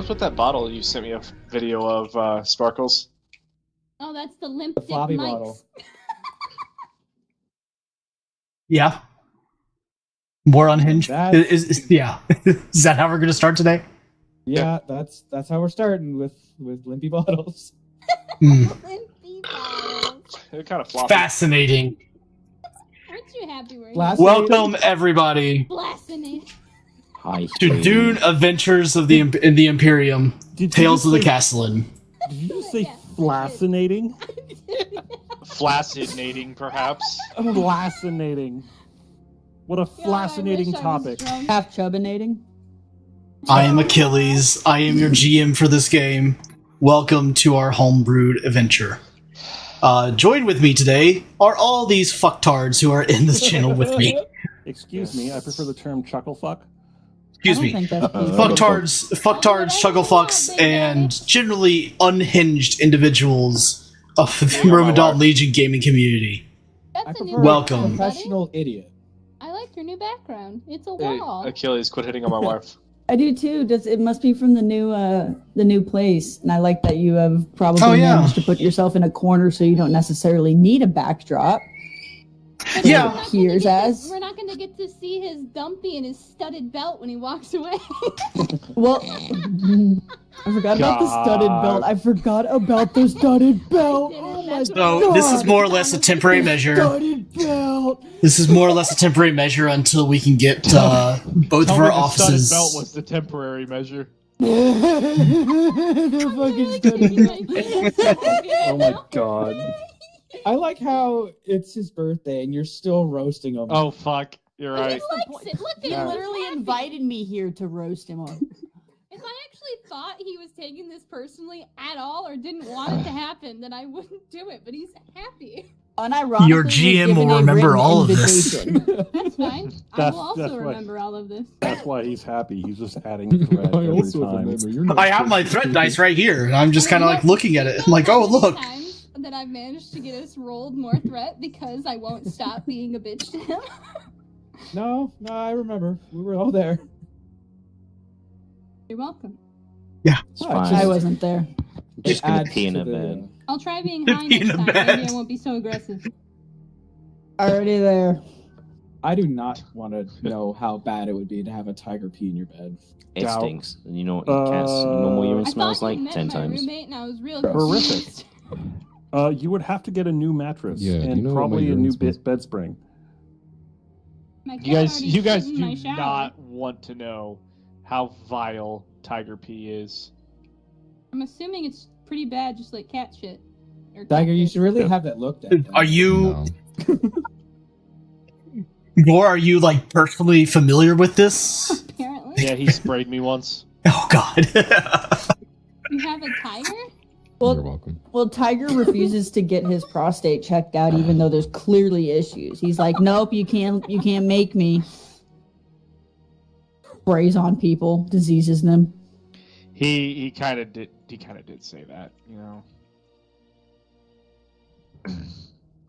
was with that bottle you sent me a video of, Sparkles? Oh, that's the limp dick floppy mics. bottle. Yeah. More unhinged. That's- Is that how we're going to start today? Yeah, that's how we're starting with limpy bottles. Limpy bottles. They're kind of floppy. Fascinating. Aren't you happy we're here? Welcome, everybody, Fascinating. Hi. to Dune Adventures in the Imperium, Tales of the Castelan. Did you just say Yeah, fascinating? Flaccinating, perhaps. Fascinating. What a fascinating topic. Half chubbinating. I am Achilles. I am your GM for this game. Welcome to our Homebrewed adventure. Joined with me today are all these fucktards who are in this channel with me. Excuse me, I prefer the term chuckle fuck. Excuse I don't me. think that's Fucktards, chugglefucks, and generally unhinged individuals of the Myrmidon Legion gaming community. I That's a new prefer Welcome. background, buddy. professional idiot. I like your new background. It's a Hey, wall. Achilles, quit hitting on my wife. I do too. It must be from the new place, and I like that you have probably Oh, yeah. managed to put yourself in a corner so you don't necessarily need a backdrop. But Yeah. we're not gonna Appears get to- as. We're not going to get to see his dumpy and his studded belt when he walks away. Well, I forgot about the studded belt. I forgot about the studded belt. Oh my So god! this is more or less a temporary measure. Studded belt. This is more or less a temporary measure until we can get both Tell of me our the studded offices. belt was the temporary measure. The fucking studded Oh my god. I like how it's his birthday and you're still roasting him. Oh, fuck. You're right. Look at He him. literally He's happy. invited me here to roast him on. If I actually thought he was taking this personally at all or didn't want it to happen, then I wouldn't do it. But he's happy. Unironically, Your was GM given will a remember written all of this. invitation. That's fine. I That's- will also that's right. remember all of this. That's why he's happy. He's just adding threat every time. I have my threat dice right here, and I'm just kind of like looking at it. I'm like, oh, look. Times that I've managed to get us rolled more threat because I won't stop being a bitch to him. No, I remember. We were all there. You're welcome. It's Oh, fine. I wasn't there. Just gonna Adds pee in to a the- bed. I'll try being high Be in next a time. bed. Maybe I won't be so aggressive. Already there. I do not want to know how bad it would be to have a tiger pee in your bed. It Doubt. stinks. And you know what cats, you know what urine I smells thought like? you met 10 my times. roommate, and I was real Horrific. confused. You would have to get a new mattress Yeah, do you and know what my probably a urine new smells? bed spring. My cat You guys already shit in do my shower. not want to know how vile tiger pee is. I'm assuming it's pretty bad, just like cat shit. Or cat Tiger, you piss. should really have that looked at. Are you, No. Gore, are you like personally familiar with this? Apparently. Yeah, he sprayed me once. Oh, God. You have a tiger? You're Well, welcome. well, Tiger refuses to get his prostate checked out, even though there's clearly issues. He's like, "Nope, you can't make me." Preys on people, diseases them. He kind of did say that, you know.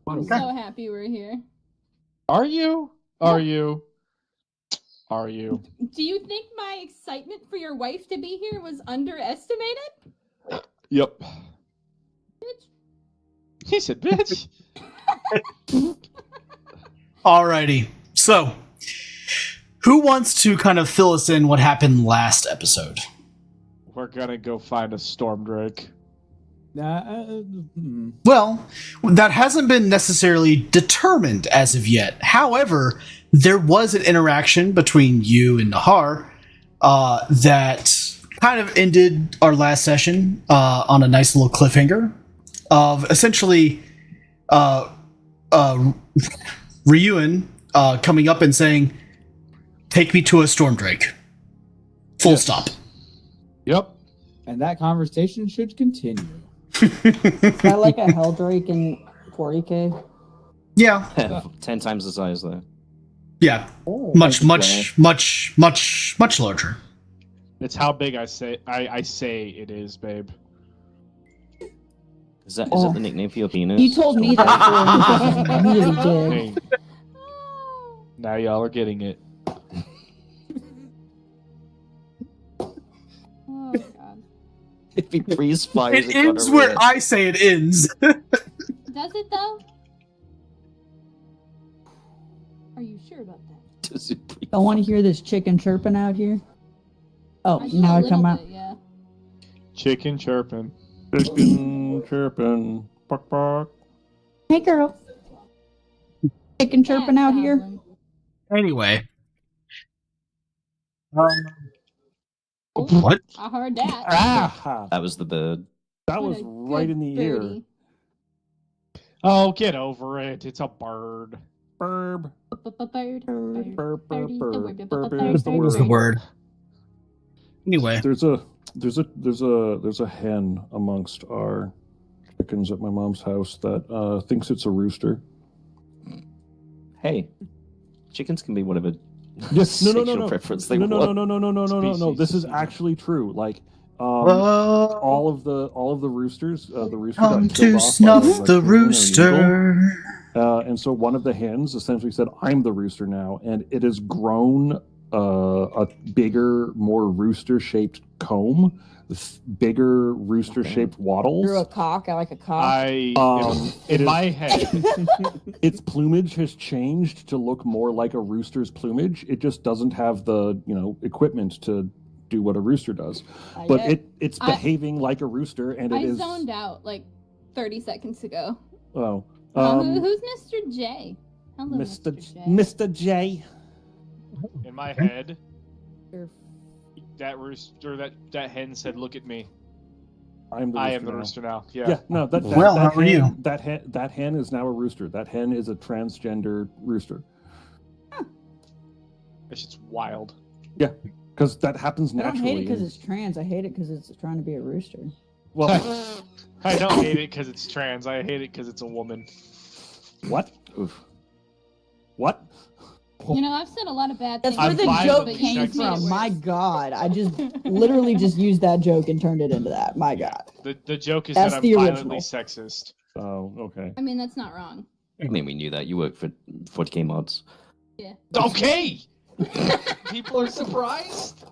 I'm so happy we're here. Are you? Are you? Are you? Do you think my excitement for your wife to be here was underestimated? Yep. He said, bitch. Alrighty. So, who wants to kind of fill us in what happened last episode? We're gonna go find a storm drake. Well, that hasn't been necessarily determined as of yet. However, there was an interaction between you and Nahar that kind of ended our last session on a nice little cliffhanger of essentially Ryuan coming up and saying, "Take me to a storm drake." Full stop. Yep. And that conversation should continue. I like a Helldrake in 40k. Yeah. 10 times the size, though. Yeah. Much larger. It's how big I say it is, babe. Is that the nickname for your penis? You told me that for really big. Hey, now y'all are getting it. Oh god. If he freeze fires, It ends where I say it ends. Does it though? Are you sure about that? Don't want to hear this chicken chirping out here. Oh, I do now a I little come out. bit, yeah. Chicken chirping. Chicken chirping. Bark, bark. Hey, girl. Chicken chirping out here. Goblin. Anyway. Ooh, What? I heard that. Ah! That was the bird. That What was a right good in the ear. birdie. Oh, get over it. It's a bird. Burb. Bird. Burb, burb, Birdie, burb, the burb. word, Burb is the bird, word. What's the word? Anyway. There's a hen amongst our chickens at my mom's house that thinks it's a rooster. Hey, chickens can be whatever Yes, no, sexual preference they no, no, want. no, no, no, no, no, no, no. Species. This is actually true. Like, all of the roosters, the rooster Come got killed to off by, snuff like, the an eagle. rooster. And so one of the hens essentially said, "I'm the rooster now," and it has grown a bigger, more rooster-shaped comb, with bigger rooster-shaped wattles. Through a cock, I like a cock. I It in is- my head. Its plumage has changed to look more like a rooster's plumage. It just doesn't have the equipment to do what a rooster does. But it's behaving like a rooster, and it I is. zoned out like 30 seconds ago. Oh, Who's Mr. J? Hello, Mr. J. Mr. J. In my head, Sure. that rooster, that hen said, "Look at me. I am the rooster rooster now." Yeah. Yeah, no. Well, how are hen, you? That hen is now a rooster. That hen is a transgender rooster. It's just wild. Yeah, because that happens I don't naturally. hate it because it's trans. I hate it because it's trying to be a rooster. Well, I don't hate it because it's trans. I hate it because it's a woman. what? Oof. What? You know, I've said a lot of bad That's things. where the violently joke but came you just made it from. worse. My God, I just literally just used that joke and turned it into that. My God. The joke is That's that I'm the violently original. sexist. Oh, okay. I mean, that's not wrong. I mean, we knew that. You work for 40k mods. Okay. People are surprised.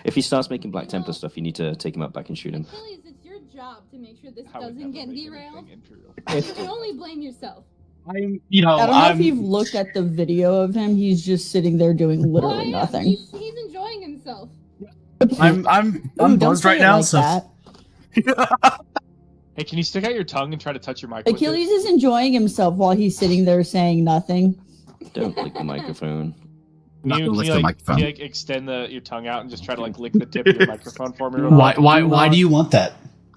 If he starts making Black Templar stuff, you need to take him out back and shoot him. Achilles, it's your job to make sure this I would doesn't never get make derailed. anything Imperial. You can only blame yourself. I don't I don't know if you've I'm, looked at the video of him. He's just sitting there doing literally Oh, I am. nothing. He's enjoying himself. I'm Ooh, don't buzzed say right it now, like so that. Hey, can you stick out your tongue and try to touch your mic? with it? Achilles is enjoying himself while he's sitting there saying nothing. Don't lick the microphone. Can you, lick can the you, microphone. can you, like, extend your tongue out and just try to lick the tip of your microphone for me? real why quick? why do you want that?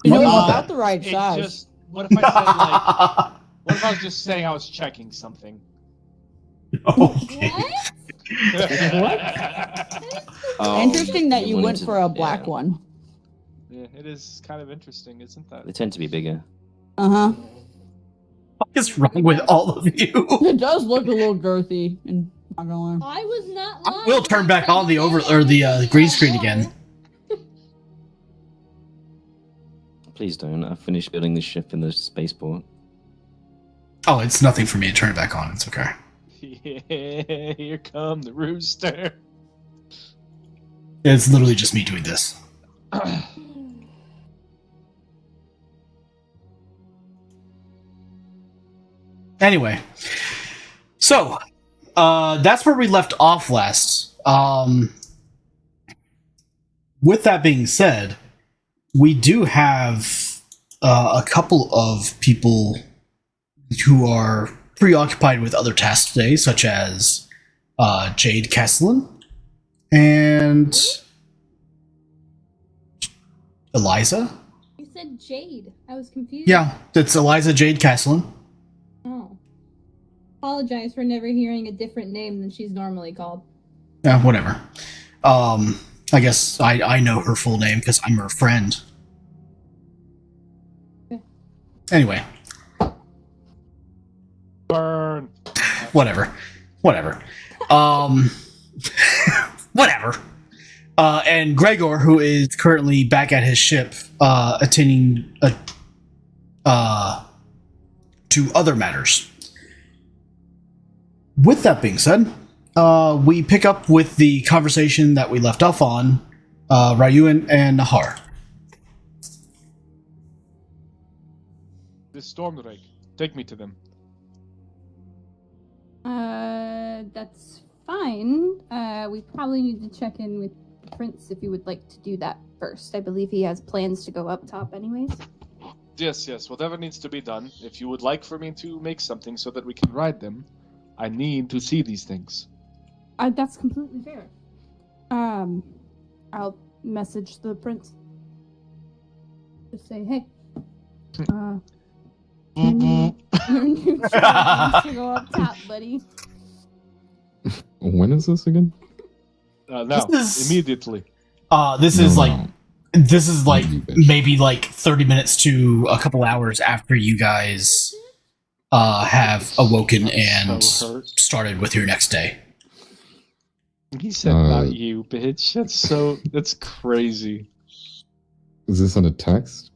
You know, Why do it's you want about the right It size. just. What if I said like? What if I was just saying I was checking something? Okay. Oh, Interesting that you wanted went to- for a black yeah. one. Yeah, it is kind of interesting, isn't that? They tend to be bigger. Uh huh. What is wrong with all of you? It does look a little girthy, and not gonna lie. I was not I lying. will turn I back said on the you the green screen again. Please don't. I've finished building this ship in the spaceport. Oh, it's nothing for me to turn it back on. It's okay. Yeah, here come the rooster. It's literally just me doing this. Anyway, so that's where we left off last. With that being said, we do have a couple of people who are preoccupied with other tasks today, such as Jade Castelan and Eliza. You said Jade. I was confused. Yeah, that's Eliza Jade Castelan. Oh. Apologize for never hearing a different name than she's normally called. Yeah, whatever. I guess I know her full name because I'm her friend. Okay. Anyway, Burn. whatever. Whatever. Whatever. And Gregor, who is currently back at his ship, attending to other matters. With that being said, we pick up with the conversation that we left off on, Ryu and Nahar. the Stormdrake. Take me to them. That's fine. We probably need to check in with Prince if you would like to do that first. I believe he has plans to go up top anyways. Yes, whatever needs to be done. If you would like for me to make something so that we can ride them, I need to see these things. That's completely fair. I'll message the Prince. Just say, hey, your new child wants to go up top, buddy. When is this again? Now, This is- immediately. This No, is no. like this is like You bitch. maybe like 30 minutes to a couple hours after you guys have awoken and So hurt. started with your next day. He said, "Not you, bitch." That's crazy. Is this on a text?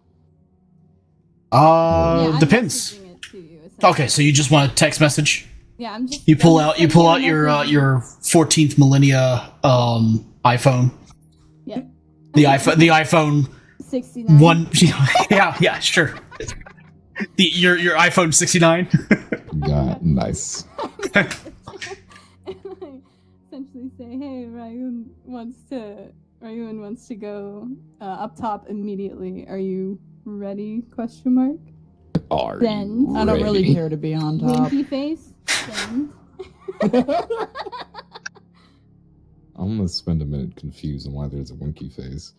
I'm Depends. messaging it to you, essentially. Okay, so you just want a text message? Yeah, I'm just. You pull I'm out just your sending a message. your 14th millennia iPhone. Yeah. The iPhone 69. one. Yeah, sure. Your iPhone 69. Yeah, nice. And I essentially say, hey, Ryun wants to go up top immediately. Are you ready? Question mark. Are Then you I don't really ready? care to be on top. Winky face. Send. I'm gonna spend a minute confused on why there's a winky face.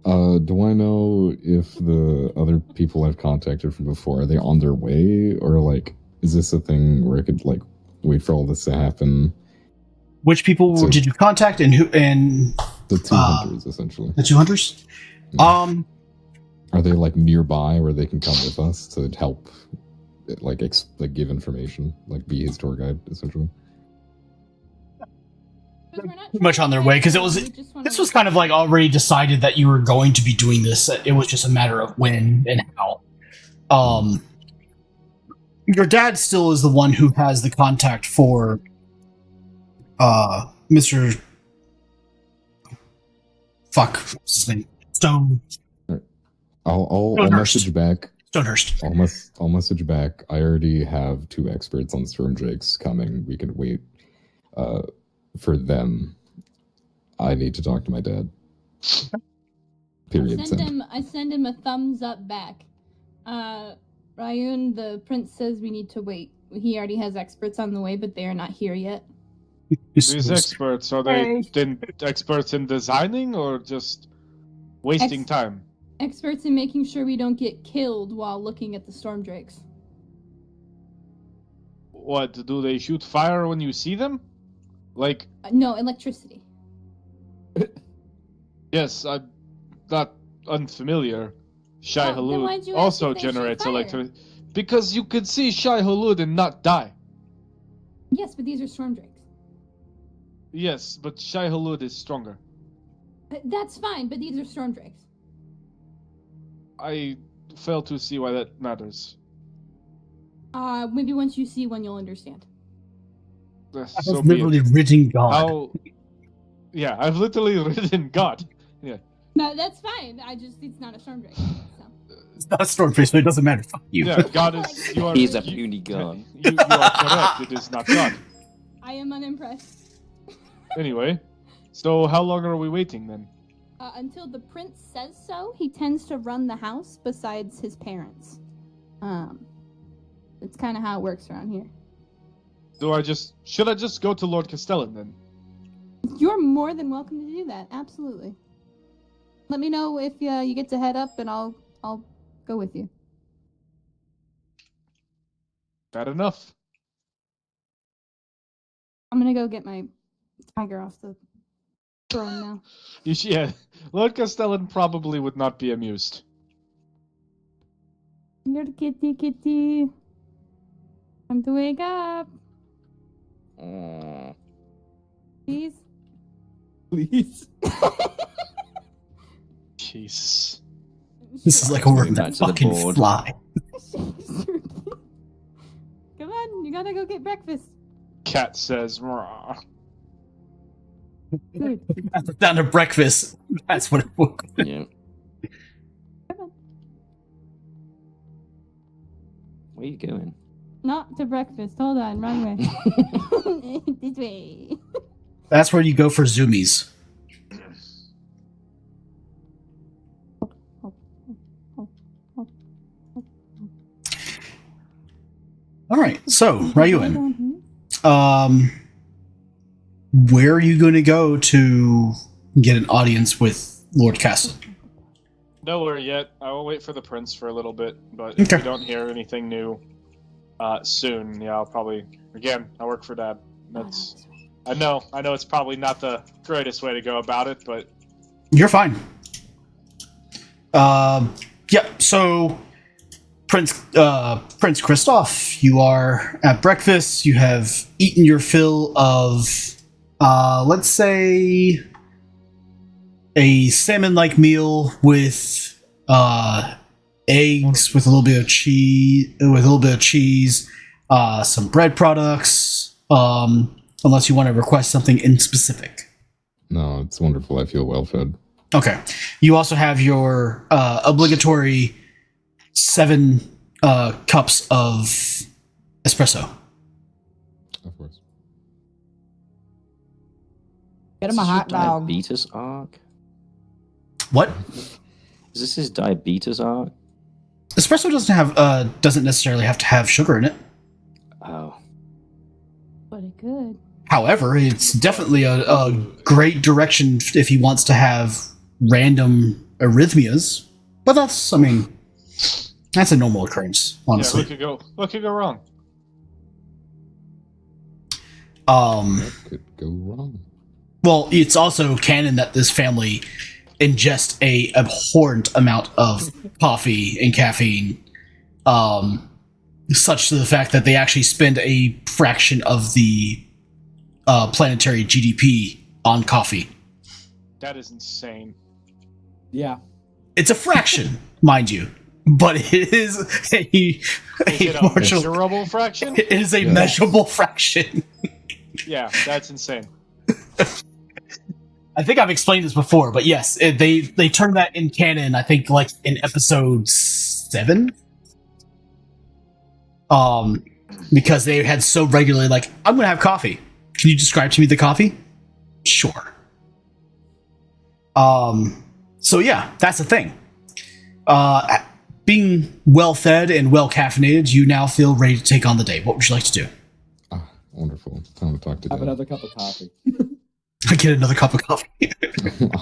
Do I know if the other people I've contacted from before, are they on their way, or like is this a thing where I could like wait for all this to happen? Which people So- did you contact, and who? And The two hunters, essentially. the two hunters. Are they like nearby where they can come with us to help, like give information, like be his tour guide, essentially? But we're not Pretty much on their way, 'cause it was- we just wanna This was kind of like already decided that you were going to be doing this. It was just a matter of when and how. Your dad still is the one who has the contact for Mr. Fuck, what's his name? I'll Stonehurst. message back. Stonehurst. I'll message back. I already have 2 experts on storm drakes coming. We can wait for them. I need to talk to my dad. Period. Send. I send him a thumbs up back. Ryun, the prince says we need to wait. He already has experts on the way, but they are not here yet. These experts, are they experts in designing or just wasting time? Experts in making sure we don't get killed while looking at the storm drakes. What, do they shoot fire when you see them? Like, No, electricity. yes, I'm not unfamiliar. Shai Oh, then why'd Halud you ask also if they shoot generates fire? electricity. Because you could see Shai Halud and not die. Yes, but these are storm drakes. Yes, but Shai Halud is stronger. That's fine, but these are storm drakes. I fail to see why that matters. Maybe once you see one, you'll understand. I've So be literally it. ridden God. How... Yeah, I've literally ridden God. No, that's fine. It's not a storm drake. So. It's not a Stormface, so it doesn't matter. Fuck you. Yeah, God is... You are, He's a you- puny god. You are correct, it is not God. I am unimpressed. Anyway, so how long are we waiting then? Until the prince says so, he tends to run the house besides his parents. It's kind of how it works around here. Should I just go to Lord Castellan then? You're more than welcome to do that. Absolutely. Let me know if you get to head up, and I'll go with you. Bad enough. I'm gonna go get my tiger off the throne now. Yeah, Lord Castellan probably would not be amused. You're the kitty. Time to wake up, please. Please. Jesus. This is like a word Back that to the fucking board. fly. Come on, you gotta go get breakfast. Cat says, "Rah." Good. Down to breakfast. That's what it was. Yeah. Where are you going? Not to breakfast. Hold on, wrong way. This way. That's where you go for zoomies. All right, so Ryuan, where are you going to go to get an audience with Lord Castelan? Nowhere yet. I will wait for the prince for a little bit, but if Okay. we don't hear anything new soon, yeah, I'll probably again. I work for Dad. That's. I know it's probably not the greatest way to go about it, but You're fine. Yep. So, Prince Kristoff, you are at breakfast. You have eaten your fill of, let's say, a salmon-like meal with eggs, with a little bit of cheese, some bread products. Unless you want to request something in specific. No, it's wonderful. I feel well fed. Okay. You also have your obligatory 7 cups of espresso. Of course. Get him a Is this hot your dog. Diabetes arc? What? Is this his diabetes arc? Espresso doesn't necessarily have to have sugar in it. Oh. But it could. However, it's definitely a great direction if he wants to have random arrhythmias. But that's a normal occurrence, honestly. yeah, what could go wrong? What could go wrong? Well, it's also canon that this family ingest a abhorrent amount of coffee and caffeine, such to the fact that they actually spend a fraction of the planetary GDP on coffee. That is insane. Yeah. It's a fraction, mind you, but it is a Is it a marginal. measurable fraction? It is a measurable fraction. Yeah, that's insane. I think I've explained this before, but yes, they turned that in canon. I think like in episode 7, because they had so regularly like, I'm gonna have coffee. Can you describe to me the coffee? Sure. So yeah, that's the thing. Being well fed and well caffeinated, you now feel ready to take on the day. What would you like to do? Ah, wonderful. Time to talk to Have Dad. another cup of coffee. I get another cup of coffee.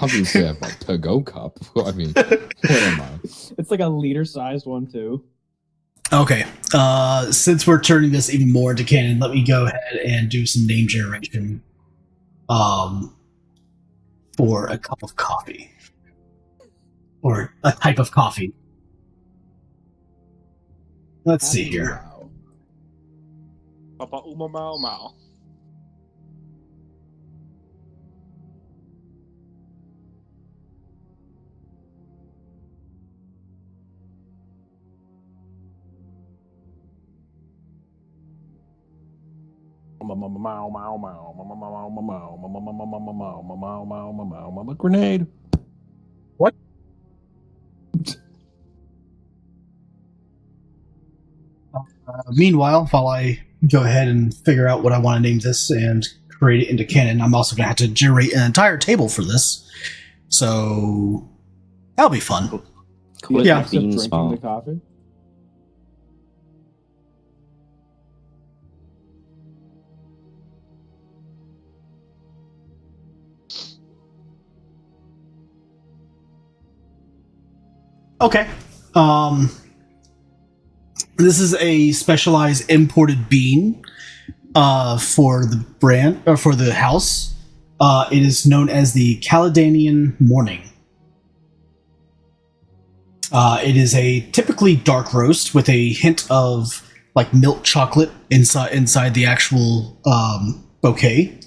Obviously, I have my to-go cup. I mean, what am I? It's like a liter-sized one too. Okay. Since we're turning this even more into canon, let me go ahead and do some name generation. For a cup of coffee. Or a type of coffee. Let's see here. Wow. Papa Uma Mao Mao. Grenade. Meanwhile, while I go ahead and figure out what I want to name this and create it into canon, I'm also going to have to generate an entire table for this. So that'll be fun. Call it Yeah. the bean Drinking spa. the coffee. Okay. This is a specialized imported bean for the brand or for the house. It is known as the Caledonian Morning. It is a typically dark roast with a hint of like milk chocolate inside the actual bouquet.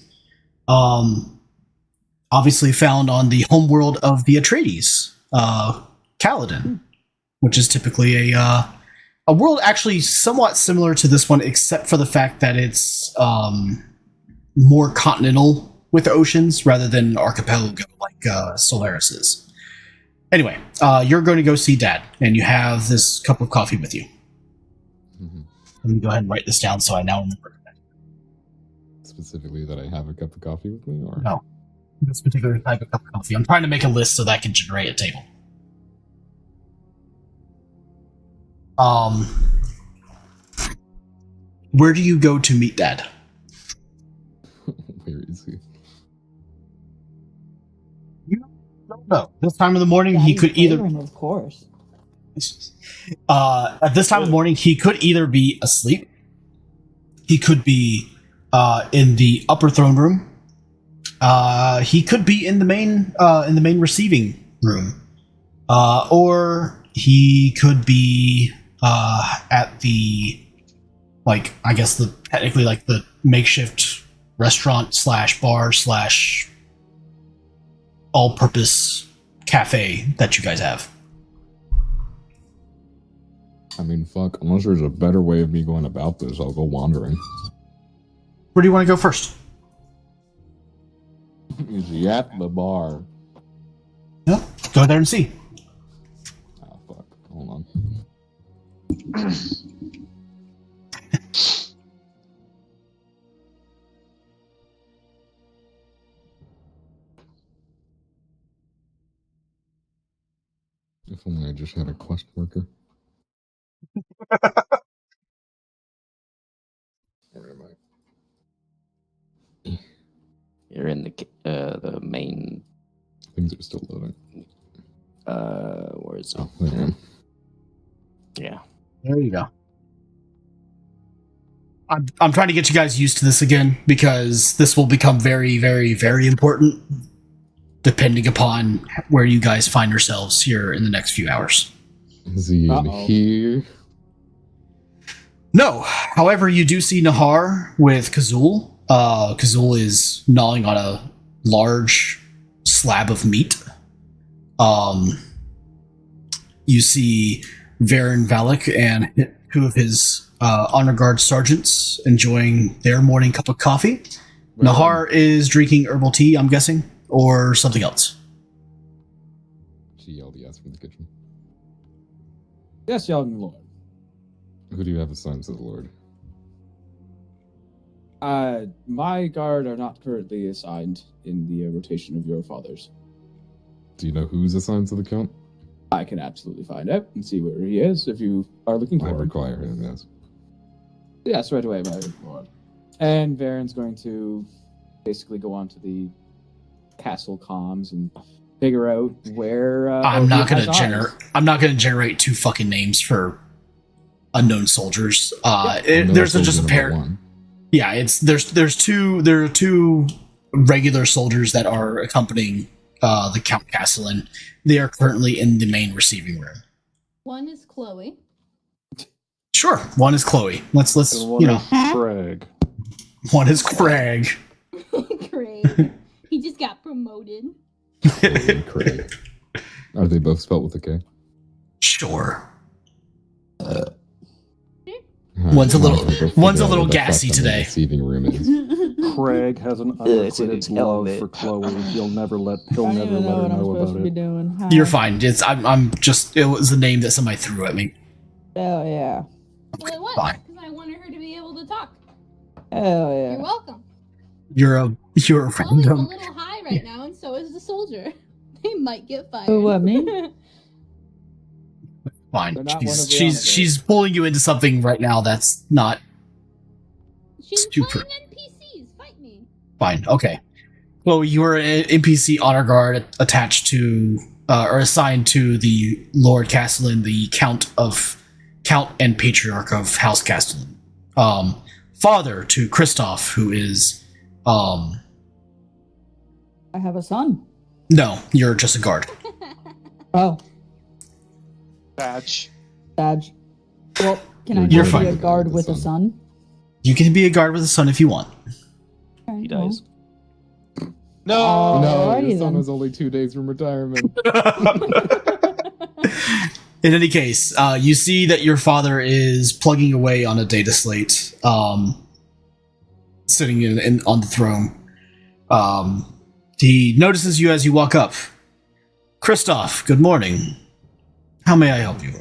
Obviously found on the homeworld of the Atreides, Caledon, which is typically a world actually somewhat similar to this one, except for the fact that it's more continental with oceans rather than archipelago like Solaris is. Anyway, you're going to go see Dad, and you have this cup of coffee with you. Mhm. Let me go ahead and write this down so I now remember. Specifically, that I have a cup of coffee with me, or No. This particular type of cup of coffee. I'm trying to make a list so that I can generate a table. Where do you go to meet Dad? where is he? You don't know. This time of the morning, he Daddy's could either. playroom, of course. At this time of morning, he could either be asleep. He could be in the upper throne room. He could be in the main receiving room, or he could be at the I guess technically the makeshift restaurant / bar / all-purpose cafe that you guys have. I mean, fuck. Unless there's a better way of me going about this, I'll go wandering. Where do you want to go first? Is he at the bar? Yeah, go there and see. Oh, fuck. Hold on. If only I just had a quest worker. Where am I? You're in the main. Things are still loading. Where is it? Oh, there I am. Yeah. There you go. I'm trying to get you guys used to this again because this will become very, very, very important depending upon where you guys find yourselves here in the next few hours. Is he in here? No. However, you do see Nahar with Kazul. Kazul is gnawing on a large slab of meat. You see Varen Valak and 2 of his honor guard sergeants enjoying their morning cup of coffee. Nahar is drinking herbal tea, I'm guessing, or something else. She yelled yes from the kitchen. Yes, young lord. Who do you have assigned to the Lord? My guard are not currently assigned in the rotation of your father's. Do you know who's assigned to the Count? I can absolutely find out and see where he is if you are looking for I him. require him, yes. Yes, right away, my lord. And Varen's going to basically go on to the castle comms and figure out where. I'm not going to generate 2 fucking names for unknown soldiers. There's just a pair. One. Yeah, there are 2 regular soldiers that are accompanying the Count Castelan. They are currently in the main receiving room. One is Chloe. Sure, one is Chloe. Let's And one is Craig. one is Craig. Craig. He just got promoted. Craig. Are they both spelled with a K? Sure. One's a little gassy today. The receiving room is. Craig has an it's unrequited an love element. for Chloe. He'll never let I don't her even know what I'm know supposed to about be it. doing. Hi. You're fine. It was a name that somebody threw at me. Hell yeah. Well, it was Fine. because I wanted her to be able to talk. Hell You're yeah. welcome. You're a Chloe's a random. little high right now, and so is the soldier. They might get fired. Oh, what, me? Fine. They're not one of the She's pulling you into something right now that's not She's Super. playing NPCs. Fight me. fine. Okay. Well, you are an NPC honor guard attached to or assigned to the Lord Castelan, the Count and Patriarch of House Castelan. Father to Kristoff, who is I have a son. no, you're just a guard. Oh, Badge. badge. Well, can I You're not fine be a with guard the with a son. son? You can be a guard with a son if you want. Okay, He dies. No. Oh, No, alrighty your son then. was only 2 days from retirement. In any case, you see that your father is plugging away on a data slate, sitting on the throne. He notices you as you walk up. Kristoff, good morning. How may I help you?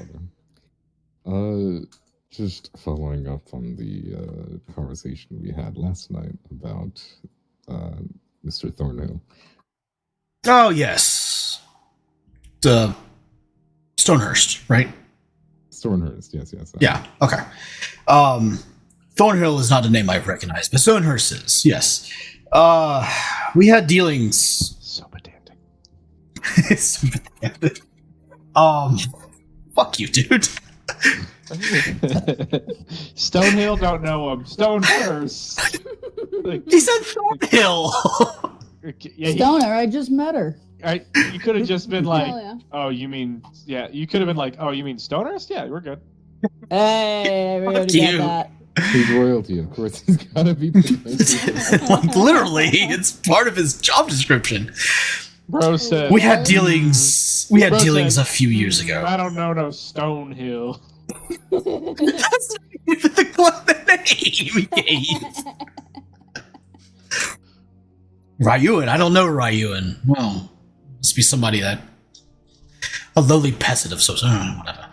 Just following up on the conversation we had last night about Mr. Thornhill. Oh, yes. The Stonehurst, right? Stornhurst, yes. Yeah, okay. Thornhill is not a name I recognize, but Stonehurst is, yes. We had dealings. So pedantic. So pedantic. Fuck you, dude. Stonehill, don't know him. Stonehurst. He said Thornhill. Yeah, Stoner, I just met her. you could have just been like, Hell yeah. oh, you mean, yeah, you could have been like, oh, you mean Stonehurst? Yeah, we're good. Hey, we already you. got that. He's royalty, of course. He's gotta be. Literally, it's part of his job description. Bro said, We had dealings. We had Bro dealings said, a few years ago. I don't know no Stonehill. That's not even the name he gave. Ryuan. I don't know Ryuan. Well, must be somebody that a lowly peasant of some sort. Whatever.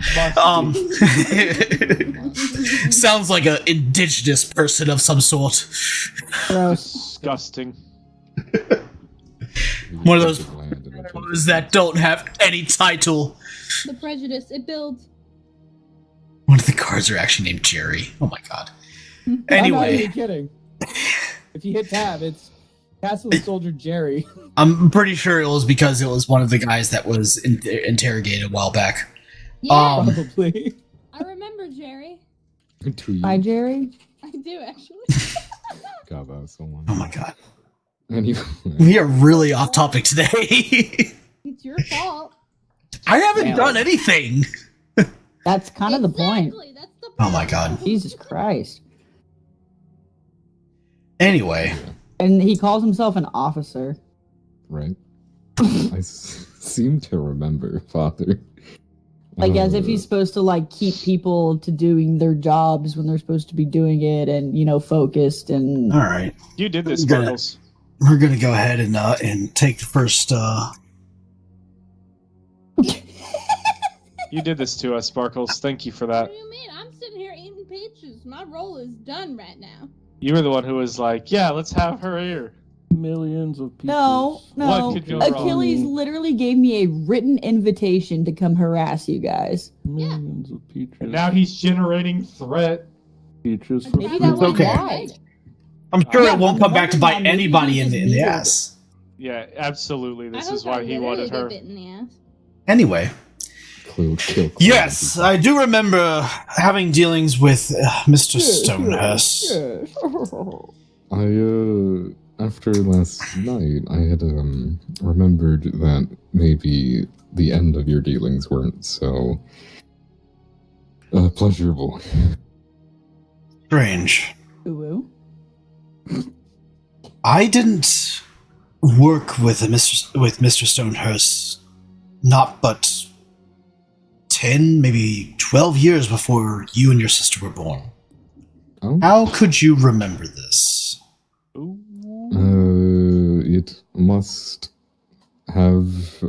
Sounds like an indigenous person of some sort. Gross. Disgusting. One of those that don't have any title. The prejudice, it builds. One of the cards are actually named Jerry. Oh my god. I'm not Anyway, even kidding. If you hit tab, it's Castelan Soldier Jerry. I'm pretty sure it was because it was one of the guys that was interrogated a while back. Yeah, Probably. I remember Jerry. Hi, Jerry. I do, actually. God, that was so long. Oh my god. Anyway, We are really off topic today. It's your fault. I haven't Damn. done anything. That's kind of the point. Exactly, that's the Oh my god. Jesus Christ. Anyway, And he calls himself an officer. right? Seem to remember, Father. Like, as if he's supposed to, like, keep people to doing their jobs when they're supposed to be doing it and, you know, focused and... all right. You did this, Good. Sparkles. We're gonna go ahead and take the first. You did this to us, Sparkles. Thank you for What that. do you mean? I'm sitting here eating peaches. My role is done right now. You were the one who was like, yeah, let's have her here. Millions of people. No, no. What could go wrong? Achilles literally gave me a written invitation to come harass you guys. Millions of peaches. And now he's generating threat. Peaches for Maybe It's that was okay. why. I'm sure Yeah, it won't I'm come back to wondering bite how maybe anybody he in just the needed ass. Yeah, absolutely. This I is hope why I he literally wanted get her. bit in the ass. Anyway, Kill yes, I do remember having dealings with Mr. Stonehurst. After last night, I had remembered that maybe the end of your dealings weren't so pleasurable. Strange. Ooh. I didn't work with Mr. Stonehurst not but 10, maybe 12 years before you and your sister were born. Oh? How could you remember this? It must have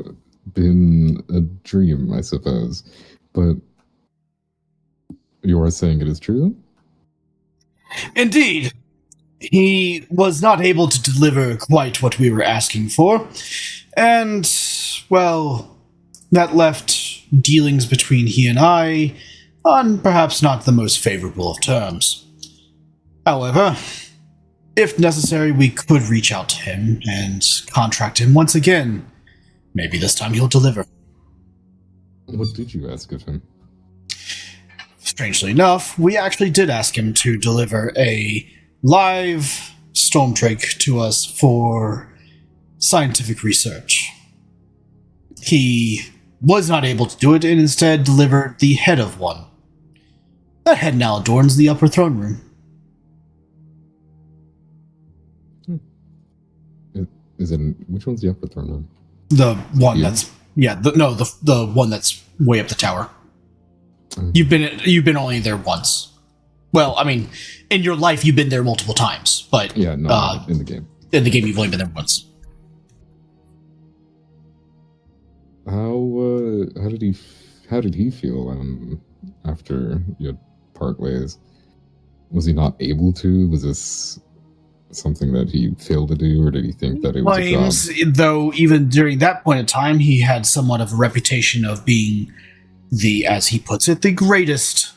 been a dream, I suppose. But you are saying it is true? Indeed. He was not able to deliver quite what we were asking for. And, well, that left dealings between he and I on perhaps not the most favorable of terms. However, if necessary, we could reach out to him and contract him once again. Maybe this time he'll deliver. What did you ask of him? Strangely enough, we actually did ask him to deliver a live storm drake to us for scientific research. He was not able to do it and instead delivered the head of one. That head now adorns the upper throne room. Is it which one's the upper throne room? The one Yeah. that's the one that's way up the tower. Mm. You've been only there once. Well, I mean, in your life you've been there multiple times, but Yeah, no, in the game. in the game you've only been there once. How did he feel after you had part ways. Was he not able to? Was this something that he failed to do, or did he think that it was a job? Claims, though, even during that point in time, he had somewhat of a reputation of being the, as he puts it, the greatest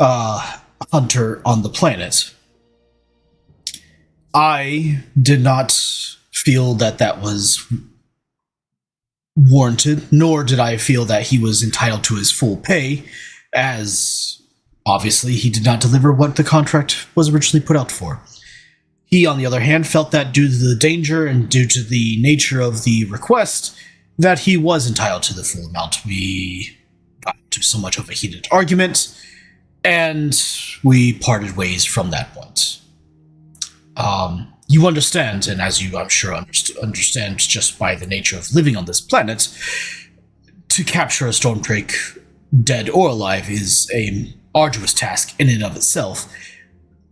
hunter on the planet. I did not feel that that was warranted, nor did I feel that he was entitled to his full pay, as obviously he did not deliver what the contract was originally put out for. He, on the other hand, felt that due to the danger and due to the nature of the request, that he was entitled to the full amount. We got into so much of a heated argument, and we parted ways from that point. You understand, and as you, I'm sure, understand just by the nature of living on this planet, to capture a Stormdrake, dead or alive, is an arduous task in and of itself.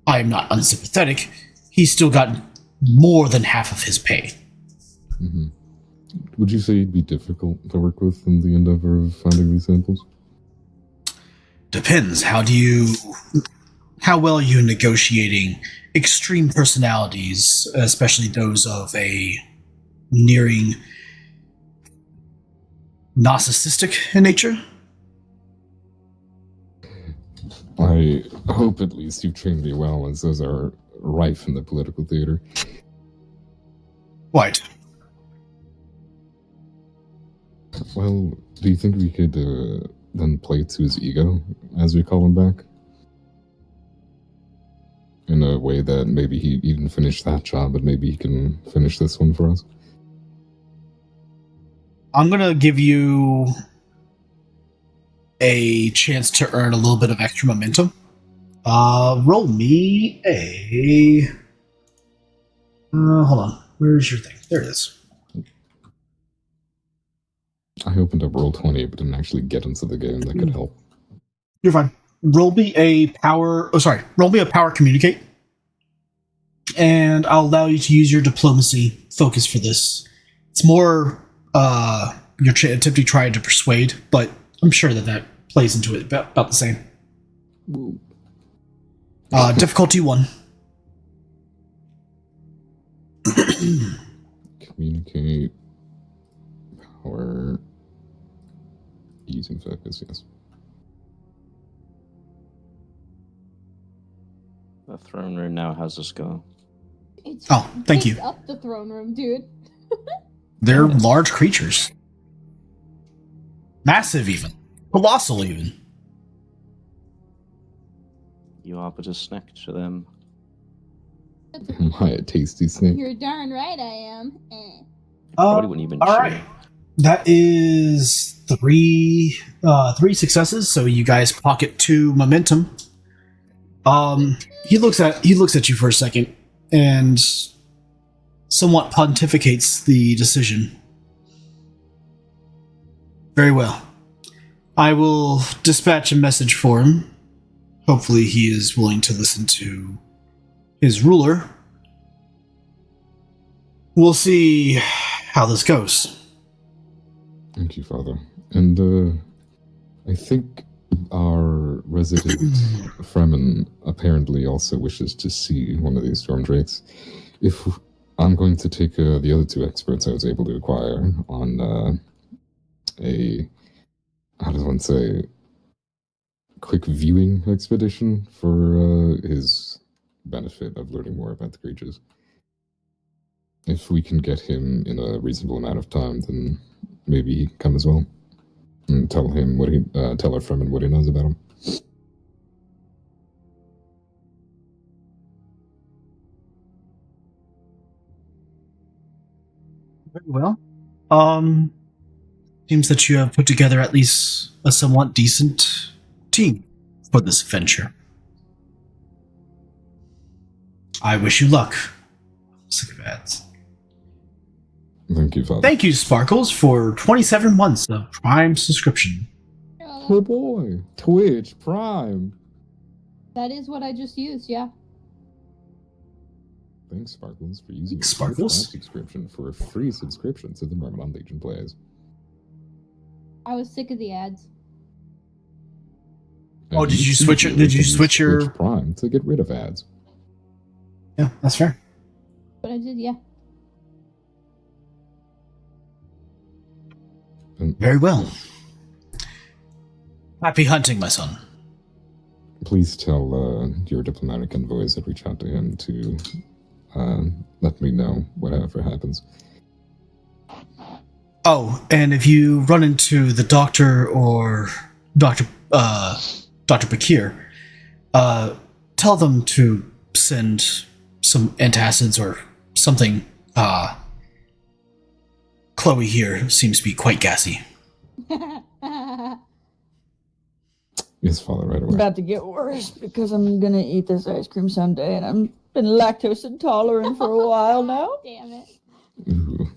I am not unsympathetic. He's still got more than half of his pay. Mm-hmm. Would you say he'd be difficult to work with in the endeavor of finding these samples? Depends. How well are you negotiating extreme personalities, especially those of a nearing narcissistic in nature? I hope at least you've trained me well, as those are rife in the political theater. Right. Well, do you think we could then play to his ego as we call him back? In a way that maybe he even finished that job, but maybe he can finish this one for us? I'm going to give you a chance to earn a little bit of extra momentum. Roll me a... hold on. Where's your thing? There it is. I opened up Roll20, but didn't actually get into the game. That could help. You're fine. Roll me a power... Roll me a power communicate. And I'll allow you to use your diplomacy focus for this. It's more... you're attempting trying to persuade, but I'm sure that plays into it about the same. Difficulty 1. Communicate. Power. Using focus, yes. The throne room now has a skull. It's thank you. Up the throne room, dude. They're large creatures. Massive, even. Colossal, even. You are but a snack to them. Am I a tasty snake? You're darn right I am. Probably wouldn't even all chew. right. That is 3 successes, so you guys pocket 2 momentum. He looks at you for a second and somewhat pontificates the decision. Very well. I will dispatch a message for him. Hopefully he is willing to listen to his ruler. We'll see how this goes. Thank you, Father. And I think our resident Fremen apparently also wishes to see one of these Stormdrakes. If I'm going to take the other 2 experts I was able to acquire on how does one say, quick viewing expedition for his benefit of learning more about the creatures. If we can get him in a reasonable amount of time, then maybe he can come as well and tell him what he tell our Fremen what he knows about him. Very well. Seems that you have put together at least a somewhat decent team for this venture. I wish you luck. Sick of ads. Thank you, Father. Thank you, Sparkles, for 27 months of Prime subscription. Oh boy, Twitch Prime. That is what I just used, yeah. Thanks, Sparkles, for using Thanks, your Prime Sparkles. subscription for a free subscription to the Myrmidon Legion Plays. I was sick of the ads. Oh, And did you too, switch it? you Did you can switch your? Twitch Prime to get rid of ads? Yeah, that's fair. But I did, yeah. And Very well. Happy hunting, my son. please tell your diplomatic envoys that reach out to him to let me know whatever happens. Oh, and if you run into the doctor or Dr. Bakir, tell them to send some antacids or something. Chloe here seems to be quite gassy. Yes, Father, right It's away. about to get worse because I'm gonna eat this ice cream sundae, and I've been lactose intolerant for a while now. Damn it. Ooh.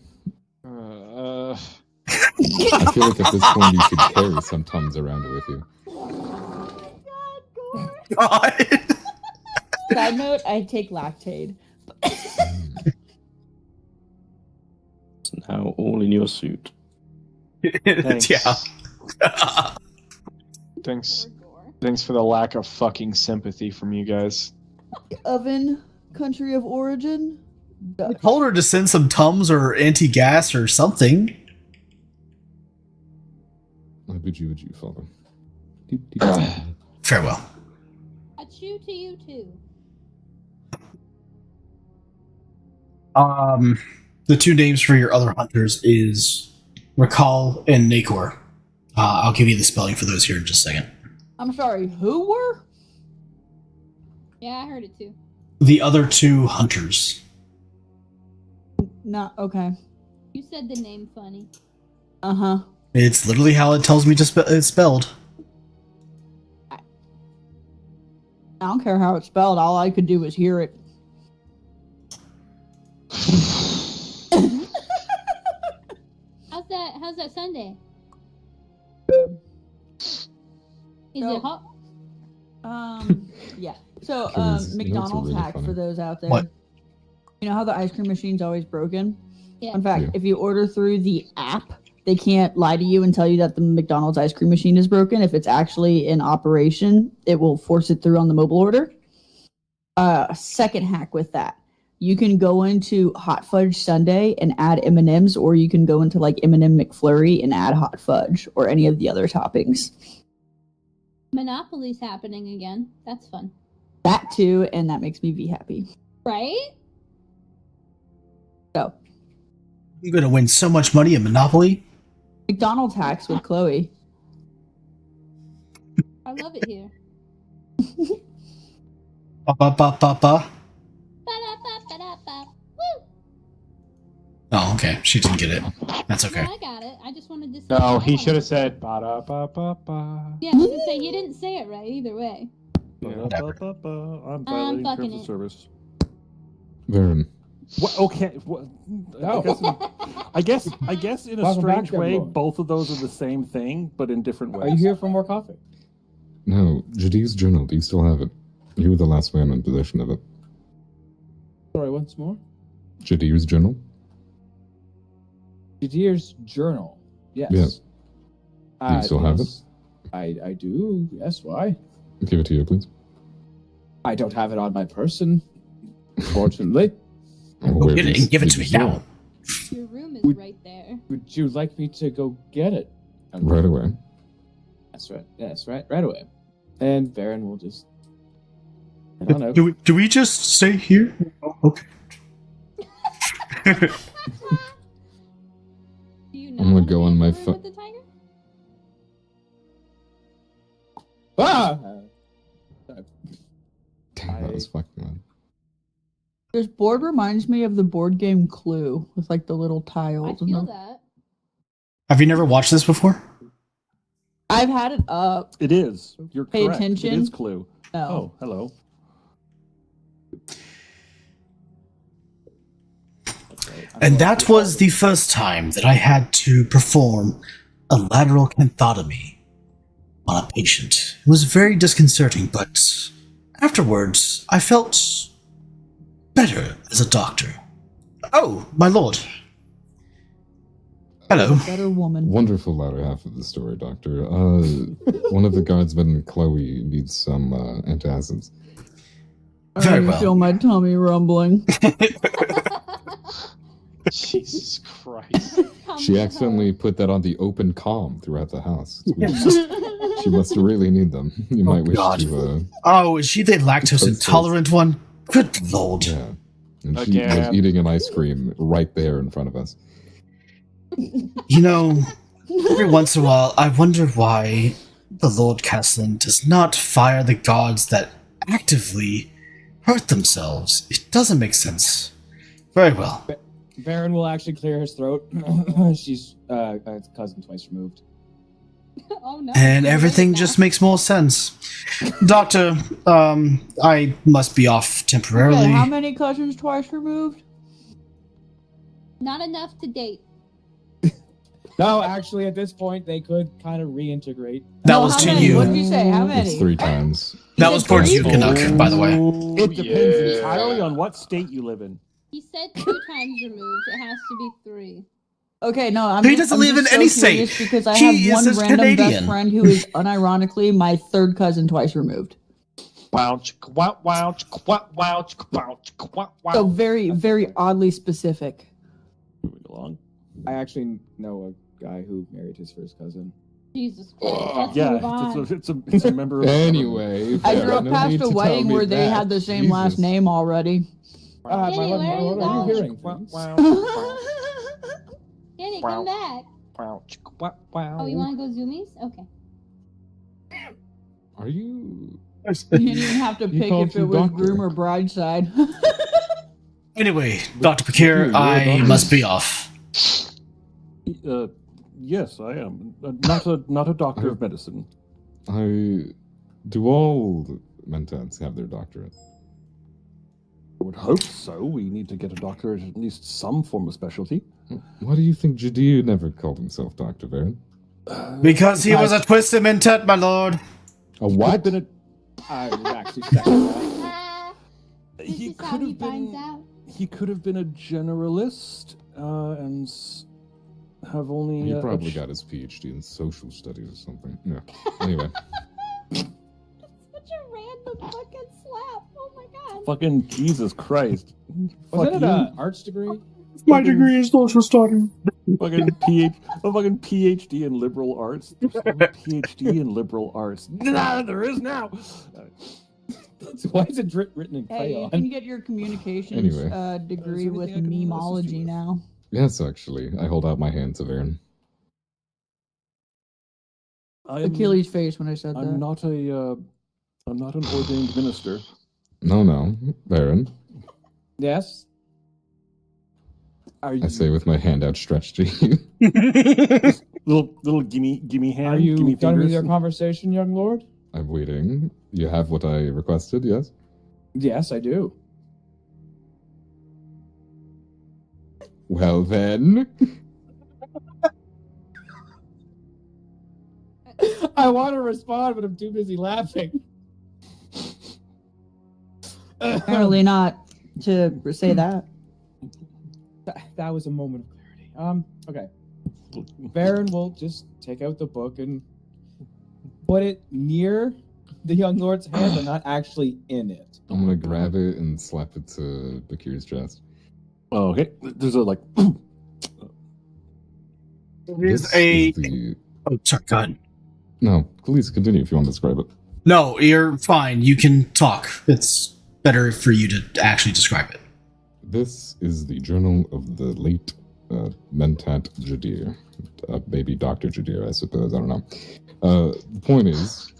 Uh, I feel like at this point you should carry some Tums around with you. God. Side note: I take Lactaid. It's now all in your suit. Thanks. Yeah. Thanks for the lack of fucking sympathy from you guys. Oven, country of origin. I told her to send some Tums or anti-gas or something. I bid you adieu, Father. Farewell. A chew to you too. The two names for your other hunters is Rakal and Nakor. I'll give you the spelling for those here in just a second. I'm sorry, who were? Yeah, I heard it too. The other two hunters. Not okay. You said the name funny. Uh-huh. It's literally how it tells me to it's spelled. I don't care how it's spelled. All I could do was hear it. How's that Sunday? Is No. it hot? Yeah. So, Curious, you know what's McDonald's really hack funny? for those out there. What? You know how the ice cream machine's always broken? Yeah. In fact, Yeah. if you order through the app, they can't lie to you and tell you that the McDonald's ice cream machine is broken. If it's actually in operation, it will force it through on the mobile order. Second hack with that. You can go into Hot Fudge Sundae and add M&Ms, or you can go into like M&M McFlurry and add hot fudge or any of the other toppings. Monopoly's happening again. That's fun. That too, and that makes me be happy. Right? So, You're gonna win so much money in Monopoly. McDonald's hacks with Chloe. I love it here. Ba ba ba ba ba. Ba-da-ba-ba-da-ba. Woo! Oh, okay. She didn't get it. That's No, okay. I got it. I just wanted to say No, it he right. should have said ba da ba ba ba. Yeah, I was gonna say you didn't say it right either way. Whatever. I'm violating fucking terms of it. service. Varen, What? Okay. What? I guess in a Welcome back, strange way, everyone. both of those are the same thing, but in different Are you ways. here for more coffee? no, Jadir's journal, do you still have it? You were the last man in possession of it. Sorry, once more. Jadir's journal? Jadir's journal. Yes. Yes. Do you still have it? yes. I do. Yes. Why? Give it to you, please. I don't have it on my person, fortunately. Where Get it and give it to me now. Your room is Would- right there. Would you like me to go get it? Right away. That's right. Yes, right away. And Varen will just. I don't know. Do we just stay here? Oh, okay. Do you not I'm gonna wanna go be on in my the room phone. with the tiger? Ah! Damn, that was fucking loud. This board reminds me of the board game Clue with like the little I tiles. and feel the- that. Have you never watched this before? I've had it up. It is. You're Pay correct. attention. It is Clue. No. Oh, hello. And that was the first time that I had to perform a lateral canthotomy on a patient. It was very disconcerting, but afterwards, I felt better as a doctor. Oh, my lord. Hello. A better woman. Wonderful latter half of the story, Doctor. One of the guardsmen, Chloe, needs some antacids. Very I well. feel my tummy rumbling. Jesus Christ. She accidentally put that on the open comm throughout the house. It's weird. She must really need them. You might wish God. to. Oh, is she the lactose intolerant one? Good lord. Yeah. And she was Again. eating an ice cream right there in front of us. You know, every once in a while, I wonder why the Lord Castelan does not fire the guards that actively hurt themselves. It doesn't make sense. Very well. Varen will actually clear his throat. She's cousin twice removed. Oh no. And everything just makes more sense. Doctor, I must be off temporarily. Okay, how many cousins twice removed? Not enough to date. No, actually, at this point, they could kind of reintegrate. That No, was how to many? you. What did you say? How many? It's 3 times. That was towards you, Canuck, by the way. It depends Yeah. entirely on what state you live in. He said 2 times removed. It has to be 3. Okay, no, I'm He just- doesn't I'm live just in any so curious state. because I He have is one a random Canadian. best friend who is unironically my third cousin twice removed. Wow, wow, wow, wow, wow, wow, wow. So very, very oddly specific. Moving along. I actually know a guy who married his first cousin. Jesus Christ. Let's Yeah, move on. it's a member of Anyway, I Varen, grew up no past need a to wedding tell me where they that. had the same last Jesus. name already. My Kenny, lord, where are you are you going? hearing Wow, things? wow, wow, Kenny, Wow. come back. wow, wow, wow. Oh, you want to go zoomies? Okay. Are you? You didn't even have to You pick called if it you was doctor. groom or bride side. Anyway, Dr. Pakir, You're a I doctor. must be off. Yes, I am. Not a doctor of medicine. Do all mentats have their doctorate? I would hope so. We need to get a doctorate in at least some form of specialty. Why do you think Jadir never called himself Dr. Varen? Because he was a twisted mentat, my lord. A He what? could have been I was actually second that. a, This he is how could he have finds been. out. He could have been a generalist and have only. He a probably ch- got his PhD in social studies or something. Yeah. Anyway, Such a random fucking slap. Oh my god. Fucking Jesus Christ! Was Fuck it you. an arts degree? My degree is social studies. Fucking PhD in liberal arts. There's no PhD in liberal arts. Nah, there is now. Why is it written in Hey, you crayon? can get your communications Anyway. degree There's with everything I can assist you memology with. now. yes, actually, I hold out my hand to Varen. Achilles' face when I said I'm that. not a. I'm not an ordained minister. No, Varen. Yes. Are you? I say with my hand outstretched to you. Little gimme hand. Are you gimme done with fingers. your conversation, young lord? I'm waiting. You have what I requested, yes? Yes, I do. Well then. I want to respond, but I'm too busy laughing. Apparently not to say that. That was a moment of clarity. Okay. Varen will just take out the book and put it near the young lord's hand, but not actually in it. I'm gonna grab it and slap it to Bakir's chest. Oh, okay. There's a like. There's This a. is the... Oh, sorry, go ahead. No, please continue if you want to describe it. No, you're fine. You can talk. It's better for you to actually describe it. This is the journal of the late Mentat Jadir. Maybe Dr. Jadir, I suppose. I don't know. The point is,